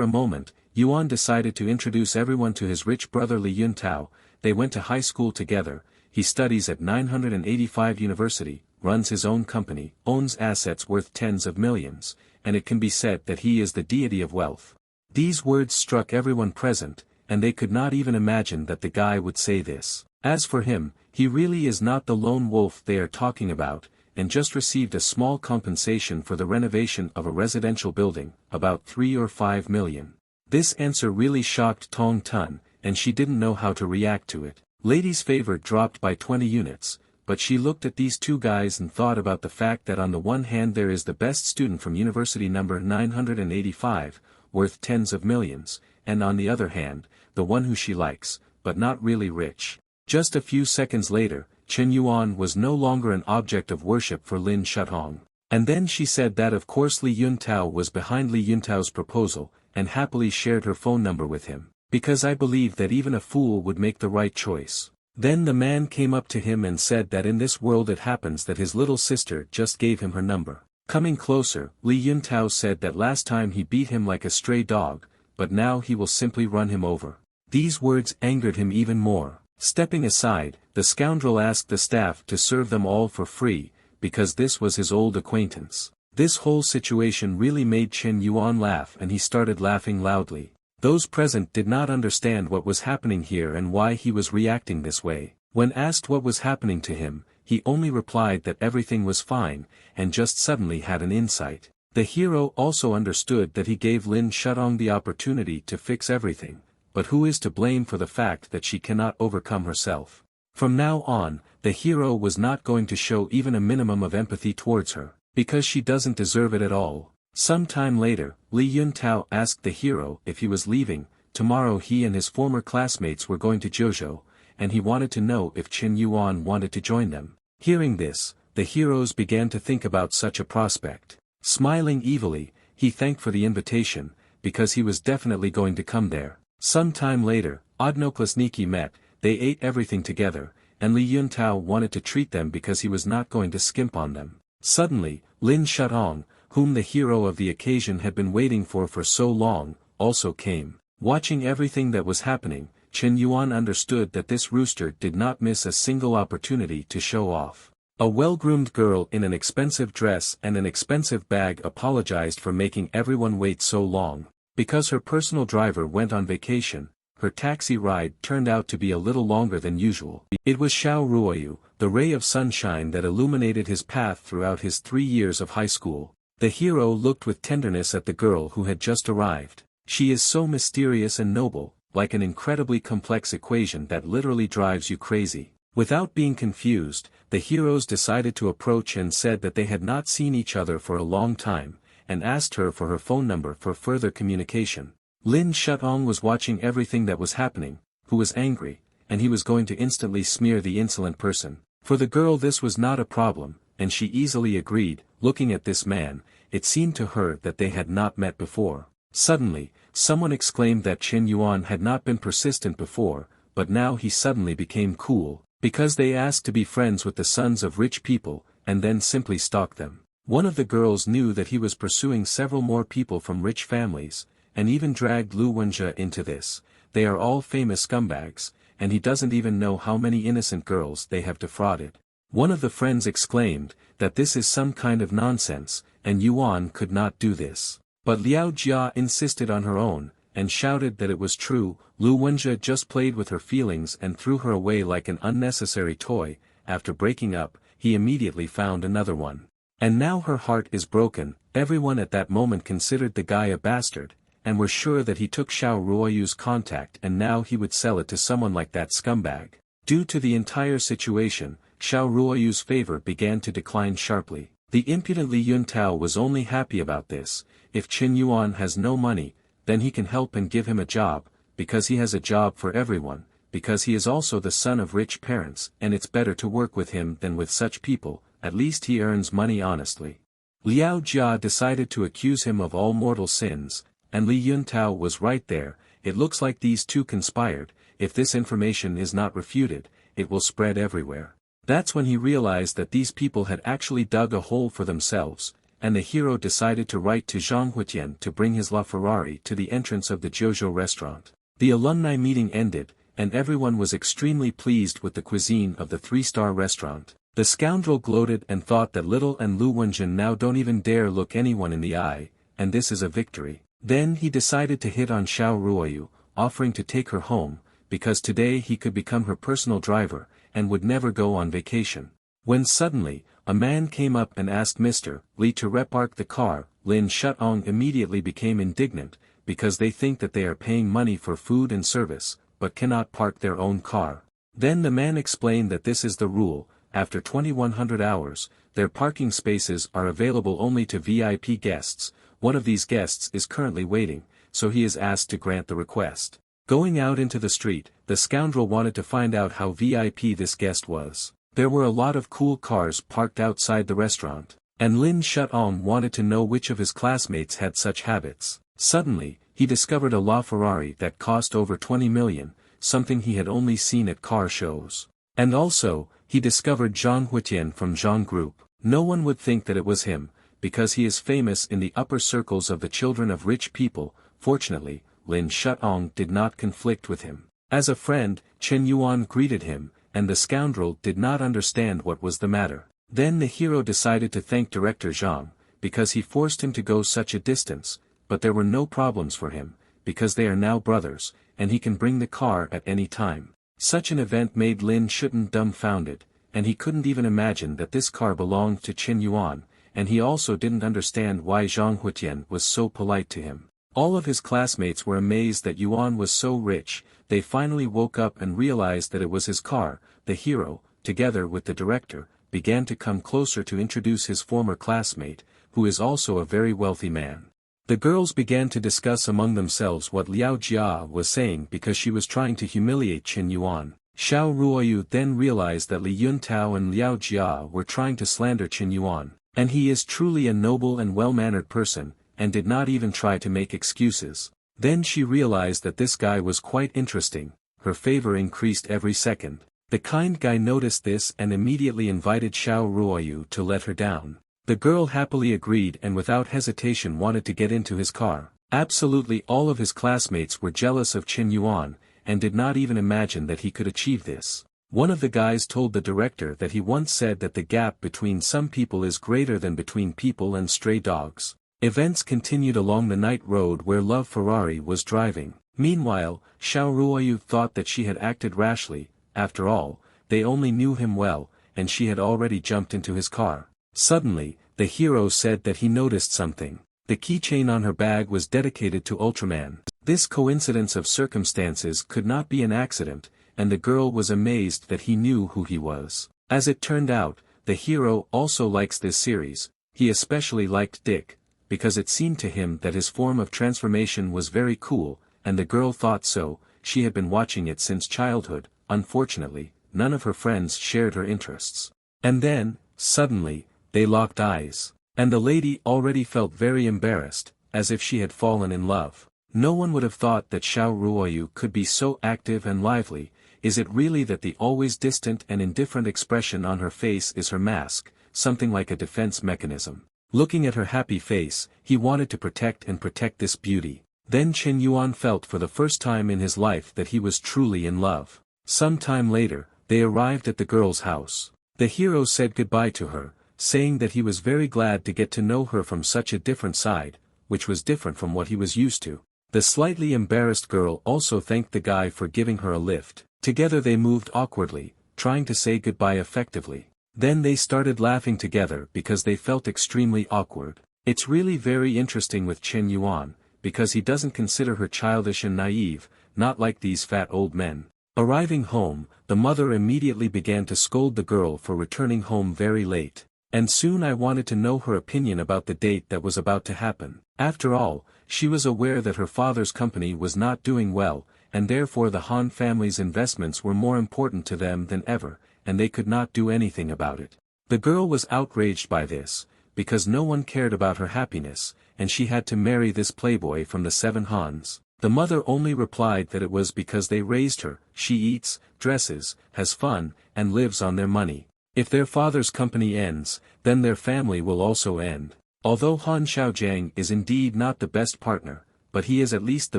a moment, Yuan decided to introduce everyone to his rich brother Li Yuntao. They went to high school together. He studies at 985 University, runs his own company, owns assets worth tens of millions, and it can be said that he is the deity of wealth. These words struck everyone present, and they could not even imagine that the guy would say this. As for him, he really is not the lone wolf they are talking about, and just received a small compensation for the renovation of a residential building, about 3 or 5 million. This answer really shocked Tong Tun, and she didn't know how to react to it. Lady's favor dropped by 20 units, but she looked at these two guys and thought about the fact that on the one hand there is the best student from university number 985, worth tens of millions, and on the other hand, the one who she likes, but not really rich. Just a few seconds later, Chen Yuan was no longer an object of worship for Lin Shuang. And then she said that of course Li Yuntao was behind Li Yuntao's proposal, and happily shared her phone number with him, because I believe that even a fool would make the right choice. Then the man came up to him and said that in this world it happens that his little sister just gave him her number. Coming closer, Li Yuntao said that last time he beat him like a stray dog, but now he will simply run him over. These words angered him even more. Stepping aside, the scoundrel asked the staff to serve them all for free, because this was his old acquaintance. This whole situation really made Chen Yuan laugh, and he started laughing loudly. Those present did not understand what was happening here and why he was reacting this way. When asked what was happening to him, he only replied that everything was fine, and just suddenly had an insight. The hero also understood that he gave Lin Shuang the opportunity to fix everything, but who is to blame for the fact that she cannot overcome herself? From now on, the hero was not going to show even a minimum of empathy towards her, because she doesn't deserve it at all. Some time later, Li Yuntao asked the hero if he was leaving. Tomorrow he and his former classmates were going to Jiuzhou, and he wanted to know if Chen Yuan wanted to join them. Hearing this, the heroes began to think about such a prospect. Smiling evilly, he thanked for the invitation, because he was definitely going to come there. Some time later, Odnoklassniki met. They ate everything together, and Li Yuntao wanted to treat them because he was not going to skimp on them. Suddenly, Lin Shuang, whom the hero of the occasion had been waiting for so long, also came. Watching everything that was happening, Chen Yuan understood that this rooster did not miss a single opportunity to show off. A well-groomed girl in an expensive dress and an expensive bag apologized for making everyone wait so long. Because her personal driver went on vacation, her taxi ride turned out to be a little longer than usual. It was Xiao Ruoyu, the ray of sunshine that illuminated his path throughout his 3 years of high school. The hero looked with tenderness at the girl who had just arrived. She is so mysterious and noble, like an incredibly complex equation that literally drives you crazy. Without being confused, the heroes decided to approach and said that they had not seen each other for a long time, and asked her for her phone number for further communication. Lin Shuang was watching everything that was happening, who was angry, and he was going to instantly smear the insolent person. For the girl this was not a problem, and she easily agreed. Looking at this man, it seemed to her that they had not met before. Suddenly, someone exclaimed that Chen Yuan had not been persistent before, but now he suddenly became cool, because they asked to be friends with the sons of rich people, and then simply stalked them. One of the girls knew that he was pursuing several more people from rich families, and even dragged Lu Wenjie into this. They are all famous scumbags, and he doesn't even know how many innocent girls they have defrauded. One of the friends exclaimed that this is some kind of nonsense, and Yuan could not do this. But Liao Jia insisted on her own, and shouted that it was true. Lu Wenjie just played with her feelings and threw her away like an unnecessary toy. After breaking up, he immediately found another one. And now her heart is broken. Everyone at that moment considered the guy a bastard, and were sure that he took Xiao Ruoyu's contact and now he would sell it to someone like that scumbag. Due to the entire situation, Xiao Ruoyu's favor began to decline sharply. The impudent Li Yuntao was only happy about this. If Qin Yuan has no money, then he can help and give him a job, because he has a job for everyone, because he is also the son of rich parents, and it's better to work with him than with such people, at least he earns money honestly. Liao Jia decided to accuse him of all mortal sins, and Li Yuntao was right there. It looks like these two conspired. If this information is not refuted, it will spread everywhere. That's when he realized that these people had actually dug a hole for themselves, and the hero decided to write to Zhang Huitian to bring his LaFerrari to the entrance of the Jojo restaurant. The alumni meeting ended, and everyone was extremely pleased with the cuisine of the three-star restaurant. The scoundrel gloated and thought that Little and Lu Wenjun now don't even dare look anyone in the eye, and this is a victory. Then he decided to hit on Xiao Ruoyu, offering to take her home, because today he could become her personal driver, and would never go on vacation. When suddenly, a man came up and asked Mr. Li to repark the car. Lin Shutong immediately became indignant, because they think that they are paying money for food and service, but cannot park their own car. Then the man explained that this is the rule. After 2100 hours, their parking spaces are available only to VIP guests. One of these guests is currently waiting, so he is asked to grant the request. Going out into the street, the scoundrel wanted to find out how VIP this guest was. There were a lot of cool cars parked outside the restaurant, and Lin Shutong wanted to know which of his classmates had such habits. Suddenly, he discovered a LaFerrari that cost over 20 million, something he had only seen at car shows. And also, he discovered Zhang Huitian from Zhang Group. No one would think that it was him, because he is famous in the upper circles of the children of rich people. Fortunately, Lin Shutong did not conflict with him. As a friend, Chen Yuan greeted him, and the scoundrel did not understand what was the matter. Then the hero decided to thank Director Zhang, because he forced him to go such a distance, but there were no problems for him, because they are now brothers, and he can bring the car at any time. Such an event made Lin Shutong dumbfounded, and he couldn't even imagine that this car belonged to Chen Yuan, and he also didn't understand why Zhang Huitian was so polite to him. All of his classmates were amazed that Yuan was so rich. They finally woke up and realized that it was his car. The hero, together with the director, began to come closer to introduce his former classmate, who is also a very wealthy man. The girls began to discuss among themselves what Liao Jia was saying because she was trying to humiliate Qin Yuan. Xiao Ruoyu then realized that Li Yuntao and Liao Jia were trying to slander Qin Yuan, and he is truly a noble and well-mannered person, and did not even try to make excuses. Then she realized that this guy was quite interesting. Her favor increased every second. The kind guy noticed this and immediately invited Xiao Ruoyu to let her down. The girl happily agreed and without hesitation wanted to get into his car. Absolutely all of his classmates were jealous of Qin Yuan, and did not even imagine that he could achieve this. One of the guys told the director that he once said that the gap between some people is greater than between people and stray dogs. Events continued along the night road where LaFerrari was driving. Meanwhile, Xiao Ruoyu thought that she had acted rashly. After all, they only knew him well, and she had already jumped into his car. Suddenly, the hero said that he noticed something. The keychain on her bag was dedicated to Ultraman. This coincidence of circumstances could not be an accident, and the girl was amazed that he knew who he was. As it turned out, the hero also likes this series. He especially liked Dick, because it seemed to him that his form of transformation was very cool, and the girl thought so. She had been watching it since childhood. Unfortunately, none of her friends shared her interests. And then, suddenly, they locked eyes. And the lady already felt very embarrassed, as if she had fallen in love. No one would have thought that Xiao Ruoyu could be so active and lively. Is it really that the always distant and indifferent expression on her face is her mask, something like a defense mechanism? Looking at her happy face, he wanted to protect this beauty. Then Qin Yuan felt for the first time in his life that he was truly in love. Some time later, they arrived at the girl's house. The hero said goodbye to her, saying that he was very glad to get to know her from such a different side, which was different from what he was used to. The slightly embarrassed girl also thanked the guy for giving her a lift. Together they moved awkwardly, trying to say goodbye effectively. Then they started laughing together because they felt extremely awkward. It's really very interesting with Qin Yuan, because he doesn't consider her childish and naive, not like these fat old men. Arriving home, the mother immediately began to scold the girl for returning home very late. And soon I wanted to know her opinion about the date that was about to happen. After all, she was aware that her father's company was not doing well, and therefore the Han family's investments were more important to them than ever, and they could not do anything about it. The girl was outraged by this, because no one cared about her happiness, and she had to marry this playboy from the 7 Hans. The mother only replied that it was because they raised her. She eats, dresses, has fun, and lives on their money. If their father's company ends, then their family will also end. Although Han Xiaojiang is indeed not the best partner, but he is at least the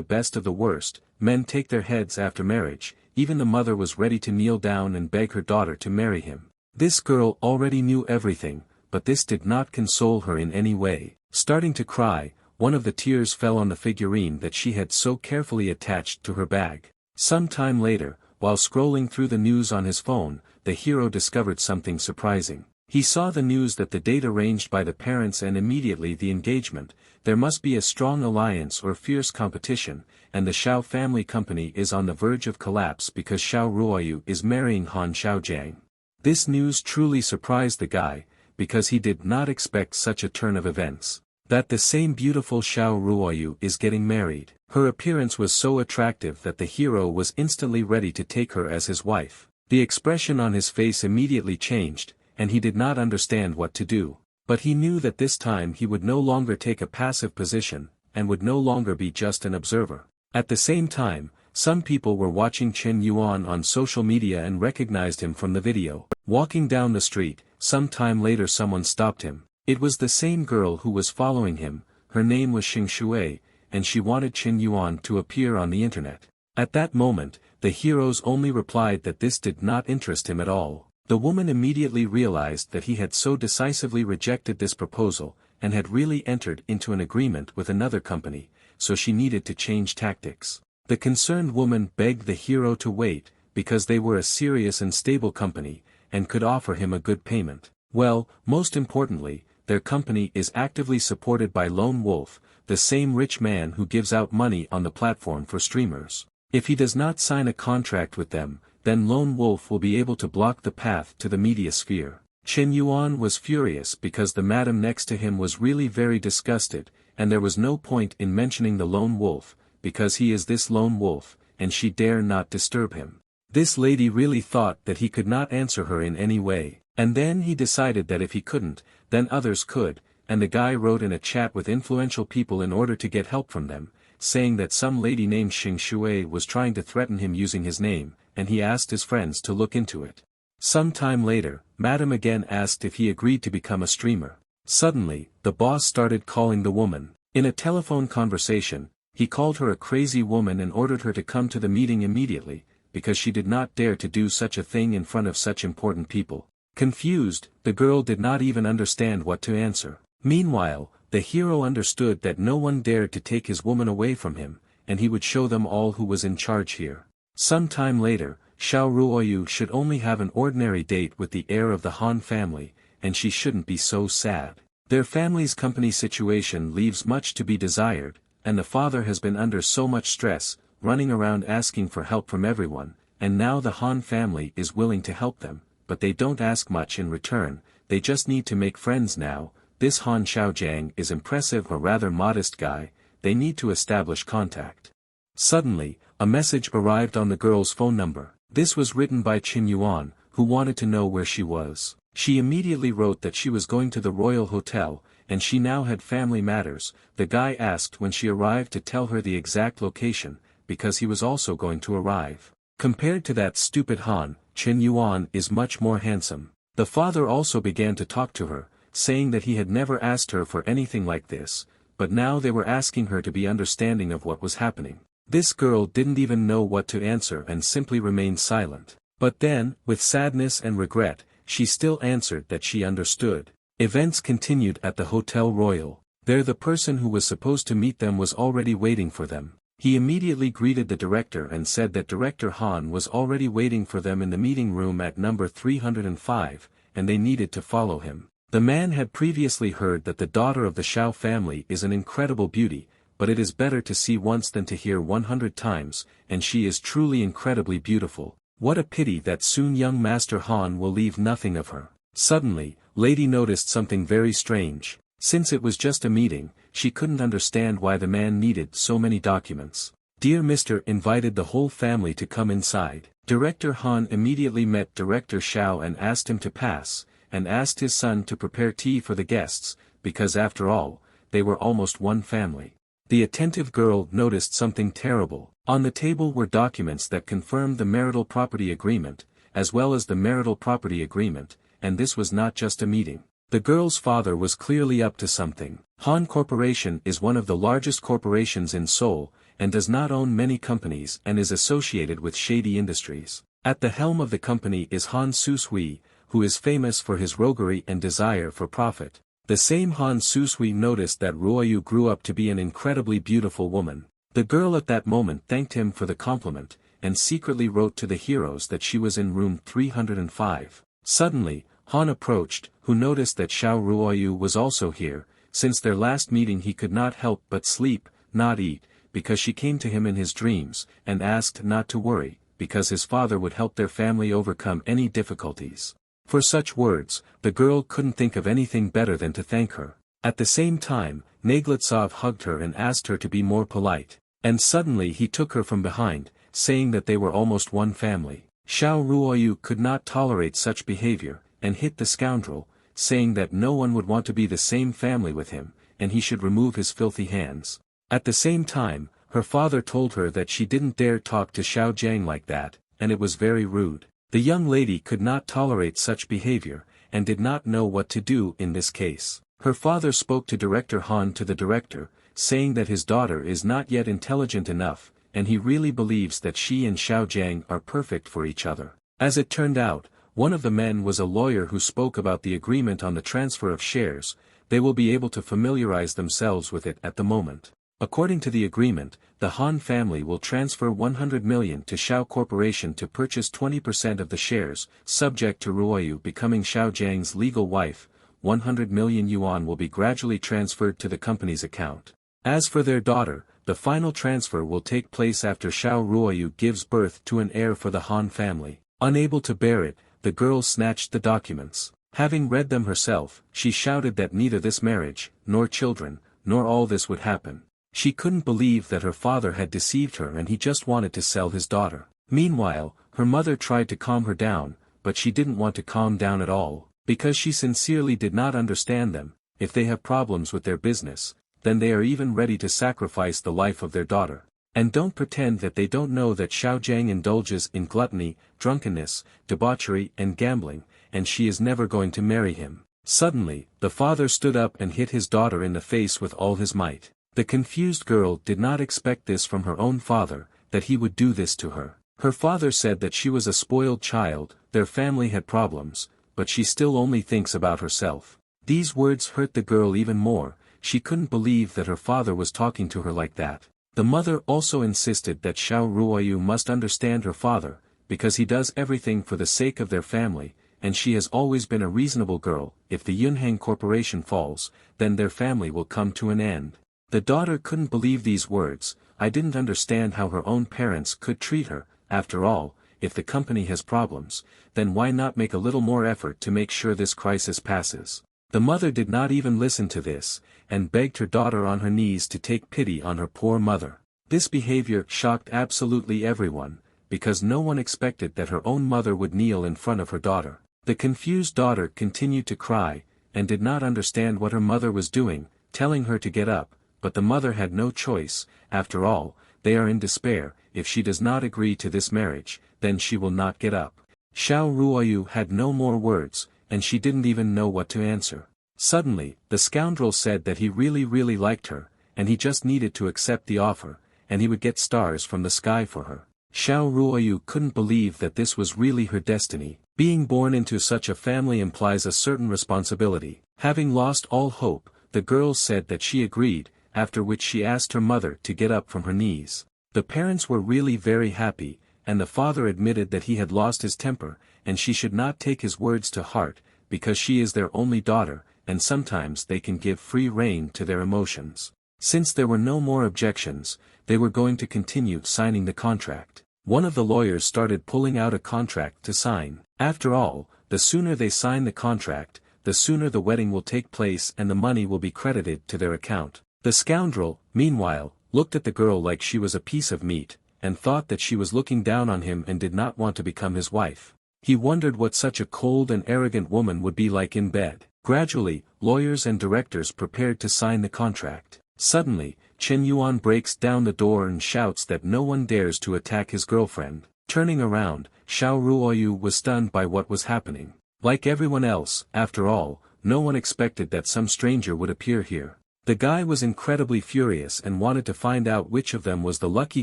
best of the worst. Men take their heads after marriage. Even the mother was ready to kneel down and beg her daughter to marry him. This girl already knew everything, but this did not console her in any way. Starting to cry, one of the tears fell on the figurine that she had so carefully attached to her bag. Some time later, while scrolling through the news on his phone, the hero discovered something surprising. He saw the news that the date arranged by the parents and immediately the engagement. There must be a strong alliance or fierce competition, and the Xiao family company is on the verge of collapse because Xiao Ruoyu is marrying Han Xiaojiang. This news truly surprised the guy, because he did not expect such a turn of events. That the same beautiful Xiao Ruoyu is getting married. Her appearance was so attractive that the hero was instantly ready to take her as his wife. The expression on his face immediately changed, and he did not understand what to do. But he knew that this time he would no longer take a passive position, and would no longer be just an observer. At the same time, some people were watching Chen Yuan on social media and recognized him from the video. Walking down the street, some time later someone stopped him. It was the same girl who was following him. Her name was Xing Shui, and she wanted Chen Yuan to appear on the internet. At that moment, the heroes only replied that this did not interest him at all. The woman immediately realized that he had so decisively rejected this proposal, and had really entered into an agreement with another company, so she needed to change tactics. The concerned woman begged the hero to wait, because they were a serious and stable company, and could offer him a good payment. Well, most importantly, their company is actively supported by Lone Wolf, the same rich man who gives out money on the platform for streamers. If he does not sign a contract with them, then Lone Wolf will be able to block the path to the media sphere. Chen Yuan was furious because the madam next to him was really very disgusted, and there was no point in mentioning the Lone Wolf, because he is this Lone Wolf, and she dare not disturb him. This lady really thought that he could not answer her in any way, and then he decided that if he couldn't, then others could, and the guy wrote in a chat with influential people in order to get help from them, saying that some lady named Xing Shui was trying to threaten him using his name, and he asked his friends to look into it. Some time later, Madam again asked if he agreed to become a streamer. Suddenly, the boss started calling the woman. In a telephone conversation, he called her a crazy woman and ordered her to come to the meeting immediately, because she did not dare to do such a thing in front of such important people. Confused, the girl did not even understand what to answer. Meanwhile, the hero understood that no one dared to take his woman away from him, and he would show them all who was in charge here. Some time later, Xiao Ruoyu should only have an ordinary date with the heir of the Han family, and she shouldn't be so sad. Their family's company situation leaves much to be desired, and the father has been under so much stress, running around asking for help from everyone, and now the Han family is willing to help them, but they don't ask much in return, they just need to make friends now. This Han Xiaojiang is impressive, a rather modest guy, they need to establish contact. Suddenly, a message arrived on the girl's phone number. This was written by Chen Yuan, who wanted to know where she was. She immediately wrote that she was going to the Royal Hotel, and she now had family matters. The guy asked when she arrived to tell her the exact location, because he was also going to arrive. Compared to that stupid Han, Chen Yuan is much more handsome. The father also began to talk to her, saying that he had never asked her for anything like this, but now they were asking her to be understanding of what was happening. This girl didn't even know what to answer and simply remained silent. But then, with sadness and regret, she still answered that she understood. Events continued at the Hotel Royal. There the person who was supposed to meet them was already waiting for them. He immediately greeted the director and said that Director Han was already waiting for them in the meeting room at number 305, and they needed to follow him. The man had previously heard that the daughter of the Xiao family is an incredible beauty, but it is better to see once than to hear 100 times, and she is truly incredibly beautiful. What a pity that soon young Master Han will leave nothing of her. Suddenly, Lady noticed something very strange. Since it was just a meeting, she couldn't understand why the man needed so many documents. Dear Mr. invited the whole family to come inside. Director Han immediately met Director Xiao and asked him to pass, and asked his son to prepare tea for the guests, because after all, they were almost one family. The attentive girl noticed something terrible. On the table were documents that confirmed the marital property agreement, as well as the marital property agreement, and this was not just a meeting. The girl's father was clearly up to something. Han Corporation is one of the largest corporations in Seoul, and does not own many companies and is associated with shady industries. At the helm of the company is Han Susui, who is famous for his roguery and desire for profit. The same Han Susui noticed that Ruoyu grew up to be an incredibly beautiful woman. The girl at that moment thanked him for the compliment, and secretly wrote to the heroes that she was in room 305. Suddenly, Han approached, who noticed that Xiao Ruoyu was also here. Since their last meeting he could not help but sleep, not eat, because she came to him in his dreams, and asked not to worry, because his father would help their family overcome any difficulties. For such words, the girl couldn't think of anything better than to thank her. At the same time, Neglitsov hugged her and asked her to be more polite. And suddenly he took her from behind, saying that they were almost one family. Xiao Ruoyu could not tolerate such behavior, and hit the scoundrel, saying that no one would want to be the same family with him, and he should remove his filthy hands. At the same time, her father told her that she didn't dare talk to Xiao Jiang like that, and it was very rude. The young lady could not tolerate such behavior, and did not know what to do in this case. Her father spoke to Director Han to the director, saying that his daughter is not yet intelligent enough, and he really believes that she and Xiao Jiang are perfect for each other. As it turned out, one of the men was a lawyer who spoke about the agreement on the transfer of shares. They will be able to familiarize themselves with it at the moment. According to the agreement, the Han family will transfer 100 million to Xiao Corporation to purchase 20% of the shares, subject to Ruoyu becoming Xiao Jiang's legal wife. 100 million yuan will be gradually transferred to the company's account. As for their daughter, the final transfer will take place after Xiao Ruoyu gives birth to an heir for the Han family. Unable to bear it, the girl snatched the documents. Having read them herself, she shouted that neither this marriage, nor children, nor all this would happen. She couldn't believe that her father had deceived her and he just wanted to sell his daughter. Meanwhile, her mother tried to calm her down, but she didn't want to calm down at all, because she sincerely did not understand them. If they have problems with their business, then they are even ready to sacrifice the life of their daughter. And don't pretend that they don't know that Xiao Jiang indulges in gluttony, drunkenness, debauchery and gambling, and she is never going to marry him. Suddenly, the father stood up and hit his daughter in the face with all his might. The confused girl did not expect this from her own father, that he would do this to her. Her father said that she was a spoiled child, their family had problems, but she still only thinks about herself. These words hurt the girl even more. She couldn't believe that her father was talking to her like that. The mother also insisted that Xiao Ruoyu must understand her father, because he does everything for the sake of their family, and she has always been a reasonable girl. If the Yunhang Corporation falls, then their family will come to an end. The daughter couldn't believe these words. I didn't understand how her own parents could treat her. After all, if the company has problems, then why not make a little more effort to make sure this crisis passes? The mother did not even listen to this, and begged her daughter on her knees to take pity on her poor mother. This behavior shocked absolutely everyone, because no one expected that her own mother would kneel in front of her daughter. The confused daughter continued to cry, and did not understand what her mother was doing, telling her to get up, but the mother had no choice. After all, they are in despair. If she does not agree to this marriage, then she will not get up. Xiao Ruoyu had no more words, and she didn't even know what to answer. Suddenly, the scoundrel said that he really liked her, and he just needed to accept the offer, and he would get stars from the sky for her. Xiao Ruoyu couldn't believe that this was really her destiny. Being born into such a family implies a certain responsibility. Having lost all hope, the girl said that she agreed, after which she asked her mother to get up from her knees. The parents were really very happy, and the father admitted that he had lost his temper, and she should not take his words to heart, because she is their only daughter, and sometimes they can give free rein to their emotions. Since there were no more objections, they were going to continue signing the contract. One of the lawyers started pulling out a contract to sign. After all, the sooner they sign the contract, the sooner the wedding will take place and the money will be credited to their account. The scoundrel, meanwhile, looked at the girl like she was a piece of meat, and thought that she was looking down on him and did not want to become his wife. He wondered what such a cold and arrogant woman would be like in bed. Gradually, lawyers and directors prepared to sign the contract. Suddenly, Chen Yuan breaks down the door and shouts that no one dares to attack his girlfriend. Turning around, Xiao Ruoyu was stunned by what was happening. Like everyone else, after all, no one expected that some stranger would appear here. The guy was incredibly furious and wanted to find out which of them was the lucky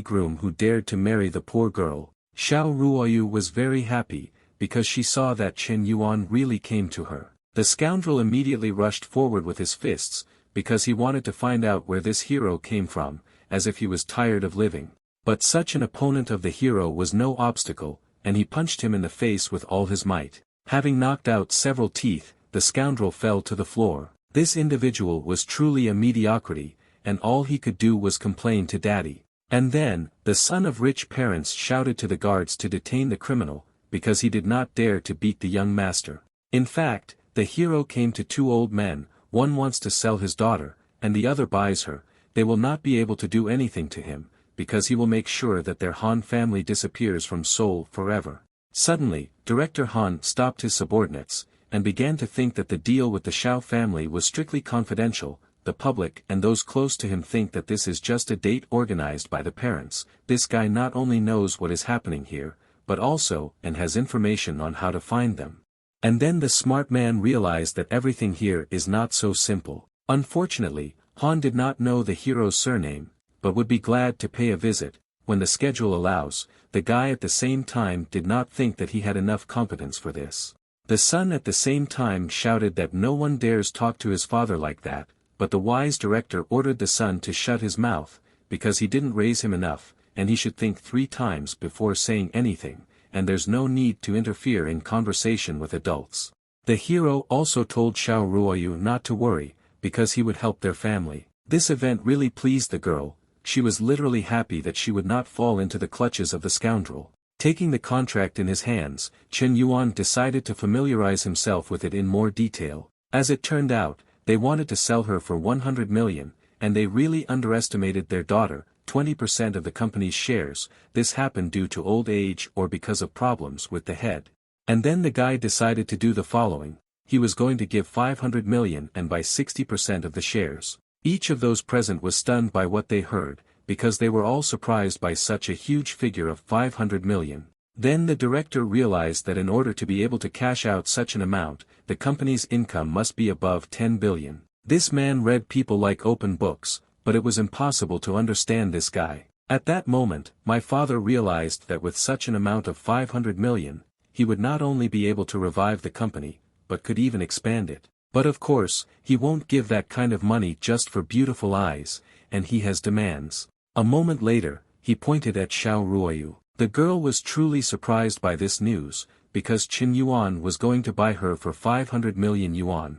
groom who dared to marry the poor girl. Xiao Ruoyu was very happy, because she saw that Chen Yuan really came to her. The scoundrel immediately rushed forward with his fists, because he wanted to find out where this hero came from, as if he was tired of living. But such an opponent of the hero was no obstacle, and he punched him in the face with all his might. Having knocked out several teeth, the scoundrel fell to the floor. This individual was truly a mediocrity, and all he could do was complain to daddy. And then, the son of rich parents shouted to the guards to detain the criminal, because he did not dare to beat the young master. In fact, the hero came to two old men, one wants to sell his daughter, and the other buys her. They will not be able to do anything to him, because he will make sure that their Han family disappears from Seoul forever. Suddenly, Director Han stopped his subordinates, and began to think that the deal with the Xiao family was strictly confidential. The public and those close to him think that this is just a date organized by the parents. This guy not only knows what is happening here, but also, and has information on how to find them. And then the smart man realized that everything here is not so simple. Unfortunately, Han did not know the hero's surname, but would be glad to pay a visit, when the schedule allows. The guy at the same time did not think that he had enough competence for this. The son at the same time shouted that no one dares talk to his father like that, but the wise director ordered the son to shut his mouth, because he didn't raise him enough, and he should think 3 times before saying anything, and there's no need to interfere in conversation with adults. The hero also told Xiao Ruoyu not to worry, because he would help their family. This event really pleased the girl. She was literally happy that she would not fall into the clutches of the scoundrel. Taking the contract in his hands, Chen Yuan decided to familiarize himself with it in more detail. As it turned out, they wanted to sell her for 100 million, and they really underestimated their daughter, 20% of the company's shares. This happened due to old age or because of problems with the head. And then the guy decided to do the following. He was going to give 500 million and buy 60% of the shares. Each of those present was stunned by what they heard, because they were all surprised by such a huge figure of 500 million. Then the director realized that in order to be able to cash out such an amount, the company's income must be above 10 billion. This man read people like open books, but it was impossible to understand this guy. At that moment, my father realized that with such an amount of 500 million, he would not only be able to revive the company, but could even expand it. But of course, he won't give that kind of money just for beautiful eyes, and he has demands. A moment later, he pointed at Xiao Ruoyu. The girl was truly surprised by this news, because Chen Yuan was going to buy her for 500 million yuan.